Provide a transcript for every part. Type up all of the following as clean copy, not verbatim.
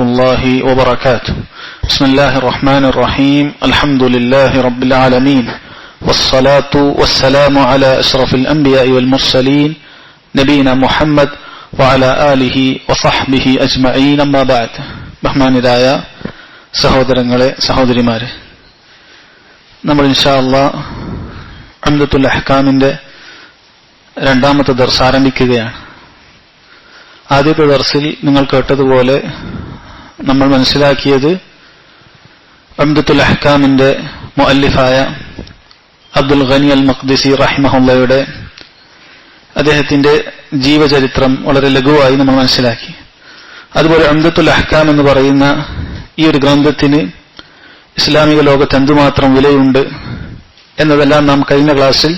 الله وبركاته. بسم الله الرحمن الرحيم. الحمد لله رب العالمين والصلاة والسلام على أشرف الأنبياء والمرسلين نبينا محمد وعلى آله وصحبه أجمعين. أما بعد. ബഹുമാനിയായ സഹോദരങ്ങളെ സഹോദരിമാരെ, നമ്മൾ ഇൻഷാ അല്ലാഹ് ഉംദത്തുൽ അഹ്കാമിന്റെ രണ്ടാമത്തെ ദർസ് ആരംഭിക്കുകയാണ്. ആദ്യത്തെ ദർസിൽ നിങ്ങൾ കേട്ടതുപോലെ നമ്മൾ മനസ്സിലാക്കിയത് ഉംദത്തുൽ അഹ്കാമിന്റെ മുഅല്ലിഫായ അബ്ദുൽ ഗനി അൽ മഖ്ദിസി റഹിമഹുള്ളയുടെ അദ്ദേഹത്തിന്റെ ജീവചരിത്രം വളരെ ലഘുവായി നമ്മൾ മനസ്സിലാക്കി. അതുപോലെ ഉംദത്തുൽ അഹ്കാം എന്ന് പറയുന്ന ഈ ഒരു ഗ്രന്ഥത്തിന് ഇസ്ലാമിക ലോകത്ത് എന്തുമാത്രം വിലയുണ്ട് എന്നതെല്ലാം നാം കഴിഞ്ഞ ക്ലാസ്സിൽ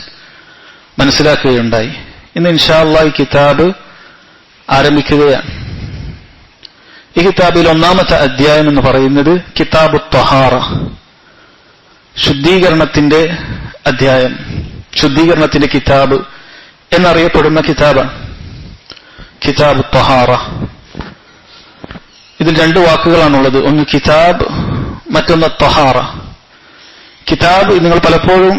മനസ്സിലാക്കുകയുണ്ടായി. ഇന്ന് ഇൻഷാ അല്ലാഹ് ഈ കിതാബ് ആരംഭിക്കുകയാണ്. ഈ കിതാബിൽ ഒന്നാമത്തെ അധ്യായം എന്ന് പറയുന്നത് കിതാബു ത്വഹാറ, ശുദ്ധീകരണത്തിന്റെ അധ്യായം, ശുദ്ധീകരണത്തിന്റെ കിതാബ് എന്നറിയപ്പെടുന്ന കിതാബാണ് കിതാബു ത്വഹാറ. ഇതിൽ രണ്ട് വാക്കുകളാണുള്ളത്, ഒന്ന് കിതാബ്, മറ്റൊന്ന് ത്വഹാറ. കിതാബ് നിങ്ങൾ പലപ്പോഴും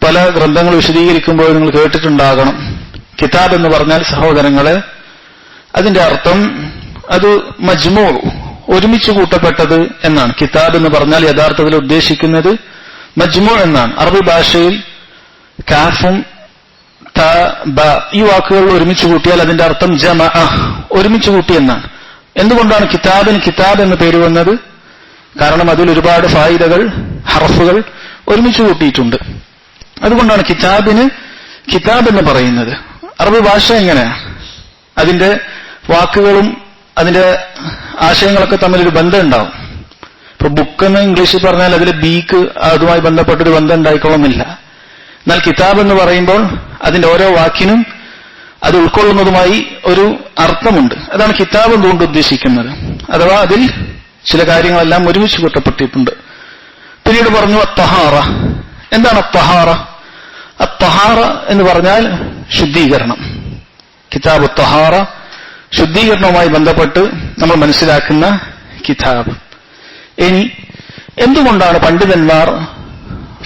പല ഗ്രന്ഥങ്ങൾ വിശദീകരിക്കുമ്പോൾ നിങ്ങൾ കേട്ടിട്ടുണ്ടാകണം. കിതാബ് എന്ന് പറഞ്ഞാൽ സഹോദരങ്ങളെ, അതിന്റെ അർത്ഥം അത് മജ്മൂ, ഒരുമിച്ച് കൂട്ടപ്പെട്ടത് എന്നാണ്. കിതാബ് എന്ന് പറഞ്ഞാൽ യഥാർത്ഥത്തിൽ ഉദ്ദേശിക്കുന്നത് മജ്മൂ എന്നാണ്. അറബി ഭാഷയിൽ കാഫും ത ബ ഈ വാക്കുകൾ ഒരുമിച്ച് കൂട്ടിയാൽ അതിന്റെ അർത്ഥം ജമഅ, ഒരുമിച്ച് കൂട്ടി എന്നാണ്. എന്തുകൊണ്ടാണ് കിതാബിന് കിതാബ് എന്ന് പേര് വന്നത്? കാരണം അതിൽ ഒരുപാട് ഫായിദകൾ, ഹർഫുകൾ ഒരുമിച്ച് കൂട്ടിയിട്ടുണ്ട്. അതുകൊണ്ടാണ് കിതാബിന് കിതാബ് എന്ന് പറയുന്നത്. അറബി ഭാഷ എങ്ങനെയാണ്? അതിന്റെ വാക്കുകളും അതിന്റെ ആശയങ്ങളൊക്കെ തമ്മിലൊരു ബന്ധം ഉണ്ടാവും. ഇപ്പൊ ബുക്ക് എന്ന് ഇംഗ്ലീഷിൽ പറഞ്ഞാൽ അതിൽ ബീക്ക് അതുമായി ബന്ധപ്പെട്ടൊരു ബന്ധം ഉണ്ടായിക്കൊള്ളുന്നില്ല. എന്നാൽ കിതാബ് എന്ന് പറയുമ്പോൾ അതിന്റെ ഓരോ വാക്കിനും അത് ഉൾക്കൊള്ളുന്നതുമായി ഒരു അർത്ഥമുണ്ട്. അതാണ് കിതാബ് എന്തുകൊണ്ട് ഉദ്ദേശിക്കുന്നത്. അഥവാ അതിൽ ചില കാര്യങ്ങളെല്ലാം ഒരുമിച്ച് കൂട്ടപ്പെട്ടിട്ടുണ്ട്. പിന്നീട് പറഞ്ഞു അത്തഹാറ. എന്താണ് അത്തഹാറ? അത്തഹാറ എന്ന് പറഞ്ഞാൽ ശുദ്ധീകരണം. കിതാബ് തഹാറ, ശുദ്ധീകരണവുമായി ബന്ധപ്പെട്ട് നമ്മൾ മനസ്സിലാക്കുന്ന കിതാബ്. ഇനി എന്തുകൊണ്ടാണ് പണ്ഡിതന്മാർ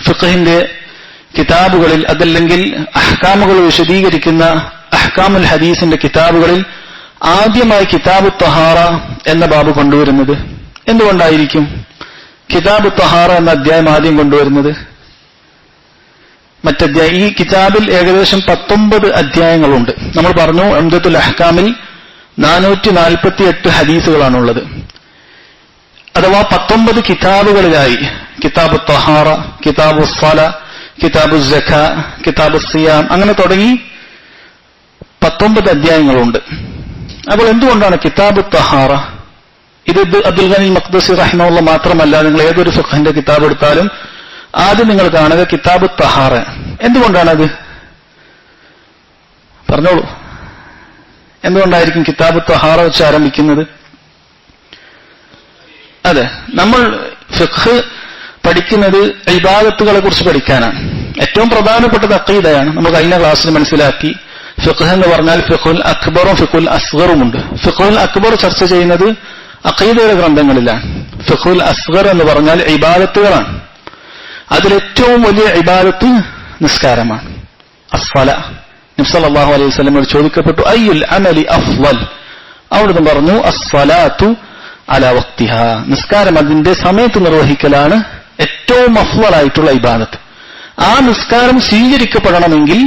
ഫിഖ്ഹിന്റെ കിതാബുകളിൽ, അതല്ലെങ്കിൽ അഹ്കാമുകൾ വിശദീകരിക്കുന്ന അഹ്കാമുൽ ഹദീസിന്റെ കിതാബുകളിൽ ആദ്യമായി കിതാബ് തഹാറ എന്ന ബാബ് കൊണ്ടുവരുന്നത്? എന്തുകൊണ്ടായിരിക്കും കിതാബ് തഹാറ എന്ന അധ്യായം ആദ്യം കൊണ്ടുവരുന്നത്? ഈ കിതാബിൽ ഏകദേശം 19 അധ്യായങ്ങളുണ്ട്. നമ്മൾ പറഞ്ഞു ഉംദത്തുൽ അഹ്കാമിൽ 448 ഹദീസുകളാണുള്ളത്. അഥവാ 19 കിതാബുകളിലായി കിതാബ് തഹാറ, കിതാബു സ്വല, കിതാബു സക്ക, കിതാബു സിയാം, അങ്ങനെ തുടങ്ങി 19 അധ്യായങ്ങളുണ്ട്. അപ്പോൾ എന്തുകൊണ്ടാണ് കിതാബ് തഹാറ? ഇത് അബ്ദുൽ ഗനി മഖ്ദിസി റഹിമഹുള്ള മാത്രമല്ല, നിങ്ങൾ ഏതൊരു ഫിഖ്ഹിന്റെ കിതാബ് എടുത്താലും ആദ്യം നിങ്ങൾ കാണുക കിതാബ് തഹാറ. എന്തുകൊണ്ടാണത്? പറഞ്ഞോളൂ, എന്തുകൊണ്ടായിരിക്കും കിതാബ് തഹാറ വെച്ച് ആരംഭിക്കുന്നത്? അതെ, നമ്മൾ ഫിഖ്ഹ് പഠിക്കുന്നത് ഇബാദത്തുകളെ കുറിച്ച് പഠിക്കാനാണ്. ഏറ്റവും പ്രധാനപ്പെട്ടത് അഖീദയാണ്. നമ്മൾ കഴിഞ്ഞ ക്ലാസ്സിൽ മനസ്സിലാക്കി, ഫിഖ്ഹ് എന്ന് പറഞ്ഞാൽ ഫിഖ്ഹുൽ അക്ബറും ഫിഖ്ഹുൽ അസ്ഗറും ഉണ്ട്. ഫിഖ്ഹുൽ അക്ബർ ചർച്ച ചെയ്യുന്നത് അഖീദയുടെ ഗ്രന്ഥങ്ങളിലാണ്. ഫിഖ്ഹുൽ അസ്ഗർ എന്ന് പറഞ്ഞാൽ ഇബാദത്തുകളാണ്. അതിലേറ്റവും വലിയ ഇബാദത്ത് നിസ്കാരമാണ്. അസ്സല. നബി സല്ലല്ലാഹു അലൈഹി വസല്ലം ചോദിക്കപ്പെട്ടു അയ്യുൽ അമലി അഫ്ളൽ. അവിടുന്ന് പറഞ്ഞു അസ്സലാത്തു അലാ വഖ്തിഹാ. നിസ്കാരം അതിന്റെ സമയത്ത് നിർവഹിക്കലാണ് ഏറ്റവും അഫ്ളലായിട്ടുള്ള ഇബാദത്ത്. ആ നിസ്കാരം സ്വീകരിക്കപ്പെടണമെങ്കിൽ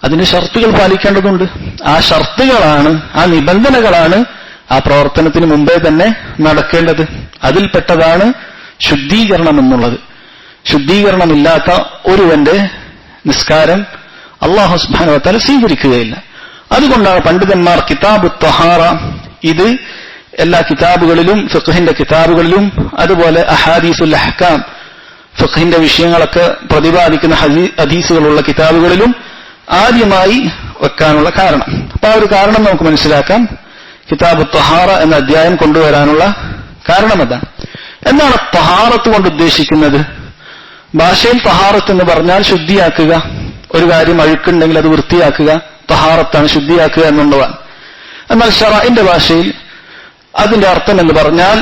അതിന് ഷർത്തുകൾ പാലിക്കേണ്ടതുണ്ട്. ആ ഷർത്തുകളാണ്, ആ നിബന്ധനകളാണ് ആ പ്രവർത്തനത്തിന് മുമ്പേ തന്നെ നടക്കേണ്ടത്. അതിൽപ്പെട്ടതാണ് ശുദ്ധീകരണം എന്നുള്ളത്. ശുദ്ധീകരണമില്ലാത്ത ഒരുവന്റെ നിസ്കാരം അല്ലാഹു സുബ്ഹാനഹു വ തആല സ്വീകരിക്കുകയില്ല. അതുകൊണ്ടാണ് പണ്ഡിതന്മാർ കിതാബ് ത്വഹാറ ഇത് എല്ലാ കിതാബുകളിലും, ഫിഖ്ഹിന്റെ കിതാബുകളിലും, അതുപോലെ അഹാദീസുൽ അഹ്കാം, ഫിഖ്ഹിന്റെ വിഷയങ്ങളൊക്കെ പ്രതിപാദിക്കുന്ന ഹദീസുകളുള്ള കിതാബുകളിലും ആദ്യമായി വെക്കാനുള്ള കാരണം. അപ്പൊ ആ ഒരു കാരണം നമുക്ക് മനസ്സിലാക്കാം. കിതാബ് ത്വഹാറ എന്ന അധ്യായം കൊണ്ടുവരാനുള്ള കാരണം അതാണ്. എന്താണ് ത്വഹാറത്ത് കൊണ്ട് ഉദ്ദേശിക്കുന്നത്? ഭാഷയിൽ ത്വഹാറത്ത് എന്ന് പറഞ്ഞാൽ ശുദ്ധിയാക്കുക, ഒരു കാര്യം അഴുക്കുണ്ടെങ്കിൽ അത് വൃത്തിയാക്കുക, ത്വഹാറത്താണ്, ശുദ്ധിയാക്കുക എന്നുള്ളതാണ്. എന്നാൽ ശറഇന്റെ ഭാഷയിൽ അതിന്റെ അർത്ഥം എന്ന് പറഞ്ഞാൽ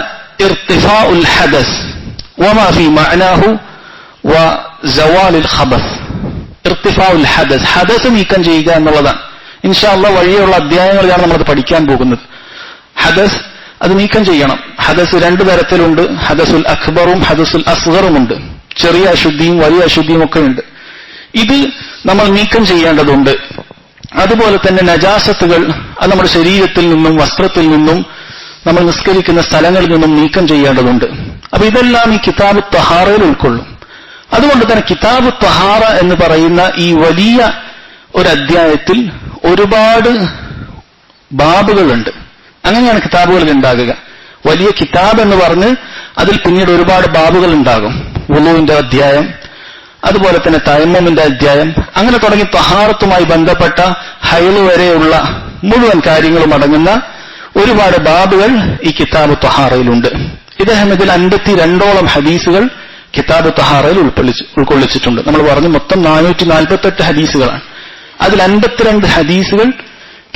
ഇർതിഫാഉൽ ഹദസ് വമാ ഫീ മഅനാഹു വസവാലുൽ ഖബസ്. ഇർതിഫാഉൽ ഹദസ്, ഹദസ് നീക്കം ചെയ്യുക എന്നുള്ളതാണ്. ഇൻഷാ അല്ലാഹ് വഴിയുള്ള അധ്യായങ്ങളിലാണ് നമ്മളത് പഠിക്കാൻ പോകുന്നത്. ഹദസ് അത് നീക്കം ചെയ്യണം. ഹദസ് രണ്ടു തരത്തിലുണ്ട്. ഹദസുൽ അക്ബറും ഹദസുൽ അസ്ഗറുമുണ്ട്. ചെറിയ അശുദ്ധിയും വലിയ അശുദ്ധിയും ഒക്കെ ഉണ്ട്. ഇത് നമ്മൾ നീക്കം ചെയ്യേണ്ടതുണ്ട്. അതുപോലെ തന്നെ നജാസത്തുകൾ അത് നമ്മുടെ ശരീരത്തിൽ നിന്നും വസ്ത്രത്തിൽ നിന്നും നമ്മൾ നിസ്കരിക്കുന്ന സ്ഥലങ്ങളിൽ നിന്നും നീക്കം ചെയ്യേണ്ടതുണ്ട്. അപ്പൊ ഇതെല്ലാം ഈ കിതാബ് ത്വഹാറയിൽ ഉൾക്കൊള്ളും. അതുകൊണ്ട് തന്നെ കിതാബ് ത്വഹാറ എന്ന് പറയുന്ന ഈ വലിയ ഒരു അധ്യായത്തിൽ ഒരുപാട് ബാബുകളുണ്ട്. അങ്ങനെയാണ് കിതാബുകളിൽ ഉണ്ടാകുക. വലിയ കിതാബ് എന്ന് പറഞ്ഞ് അതിൽ പിന്നീട് ഒരുപാട് ബാബുകൾ ഉണ്ടാകും. വുളൂവിന്റെ അധ്യായം, അതുപോലെ തന്നെ തയമ്മുമിന്റെ അധ്യായം, അങ്ങനെ തുടങ്ങി ത്വഹാറത്തുമായി ബന്ധപ്പെട്ട ഹൈള് വരെയുള്ള മുഴുവൻ കാര്യങ്ങളും അടങ്ങുന്ന ഒരുപാട് ബാബുകൾ ഈ കിതാബ് ത്വഹാറയിലുണ്ട്. ഇദ്ദേഹം ഇതിൽ 52ഓളം ഹദീസുകൾ കിതാബ് ത്വഹാറയിൽ ഉൾക്കൊള്ളിച്ചിട്ടുണ്ട്. നമ്മൾ പറഞ്ഞു മൊത്തം 448 ഹദീസുകളാണ്. അതിൽ 52 ഹദീസുകൾ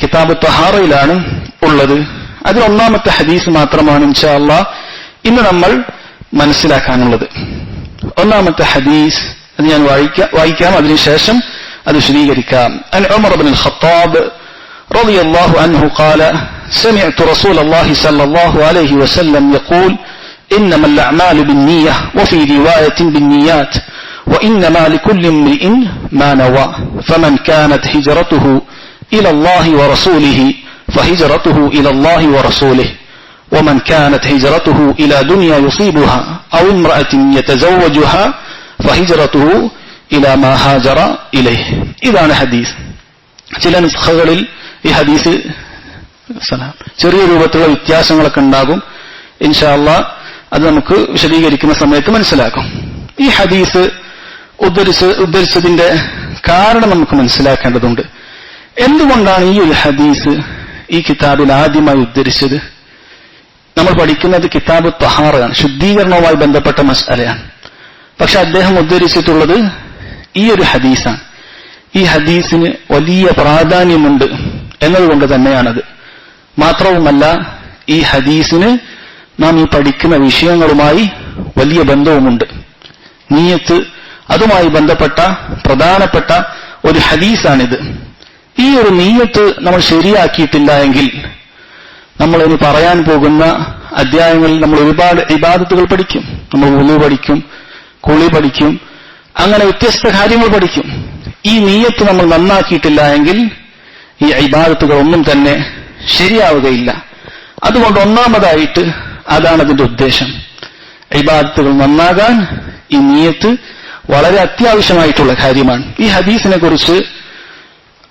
കിതാബ് ത്വഹാറയിലാണ് ഉള്ളത്. അതിൽ ഒന്നാമത്തെ ഹദീസ് മാത്രമാണ് ഇൻഷാ അല്ലാഹ് ഇന്ന് നമ്മൾ മനസ്സിലാക്കാനുള്ളത്. ഒന്നാമത്തെ ഹദീസ് അത് ഞാൻ വായിക്കാം, അതിനുശേഷം അത് വിശദീകരിക്കാം. അൻ ഉമർ ഇബ്നുൽ ഖത്താബ് റളിയല്ലാഹു അൻഹു ഖാല سمعت رسول الله صلى الله عليه وسلم يقول إنما الأعمال بالنية وفي رواية بالنيات وإنما لكل امرئ ما نوى فمن كانت هجرته إلى الله ورسوله فهجرته إلى الله ورسوله ومن كانت هجرته إلى دنيا يصيبها أو امرأة يتزوجها فهجرته إلى ما هاجر إليه. ഇതാണ് ഹദീസ്. ചില നുസ്ഖകളിൽ ഈ ഹദീസ് ചെറിയ രൂപത്തിലുള്ള വ്യത്യാസങ്ങളൊക്കെ ഉണ്ടാകും. ഇൻഷാ അല്ലാഹ് അത് നമുക്ക് വിശദീകരിക്കുന്ന സമയത്ത് മനസ്സിലാക്കും. ഈ ഹദീസ് ഉദ്ധരിച്ചതിന്റെ കാരണം നമുക്ക് മനസ്സിലാക്കേണ്ടതുണ്ട്. എന്തുകൊണ്ടാണ് ഈ ഒരു ഹദീസ് ഈ കിതാബിൽ ആദ്യമായി ഉദ്ധരിച്ചത്? നമ്മൾ പഠിക്കുന്നത് കിതാബ് ത്വഹാറയാണ്, ശുദ്ധീകരണവുമായി ബന്ധപ്പെട്ട മസ്അലയാണ്. പക്ഷെ അദ്ദേഹം ഉദ്ധരിച്ചിട്ടുള്ളത് ഈ ഒരു ഹദീസാണ്. ഈ ഹദീസിന് വലിയ പ്രാധാന്യമുണ്ട് എന്നതുകൊണ്ട് തന്നെയാണത്. മാത്രവുമല്ല ഈ ഹദീസിന് നാം ഈ പഠിക്കുന്ന വിഷയങ്ങളുമായി വലിയ ബന്ധവുമുണ്ട്. നിയ്യത്ത് അതുമായി ബന്ധപ്പെട്ട പ്രധാനപ്പെട്ട ഒരു ഹദീസാണിത്. ഈ ഒരു നിയ്യത്ത് നമ്മൾ ശരിയാക്കിയിട്ടില്ല എങ്കിൽ നമ്മൾ ഇനി പറയാൻ പോകുന്ന അധ്യായങ്ങളിൽ നമ്മൾ ഒരുപാട് ഇബാദത്തുകൾ പഠിക്കും. നമ്മൾ വുളു പഠിക്കും, കുളി പഠിക്കും, അങ്ങനെ വ്യത്യസ്ത കാര്യങ്ങൾ പഠിക്കും. ഈ നിയ്യത്ത് നമ്മൾ നന്നാക്കിയിട്ടില്ല എങ്കിൽ ഈ ഇബാദത്തുകൾ ഒന്നും തന്നെ ശരിയാവുകയില്ല. അതുകൊണ്ട് ഒന്നാമതായിട്ട് അതാണ് അതിന്റെ ഉദ്ദേശം. ഇബാദത്തുകൾ നന്നാകാൻ ഈ നിയ്യത്ത് വളരെ അത്യാവശ്യമായിട്ടുള്ള കാര്യമാണ്. ഈ ഹദീസിനെ കുറിച്ച്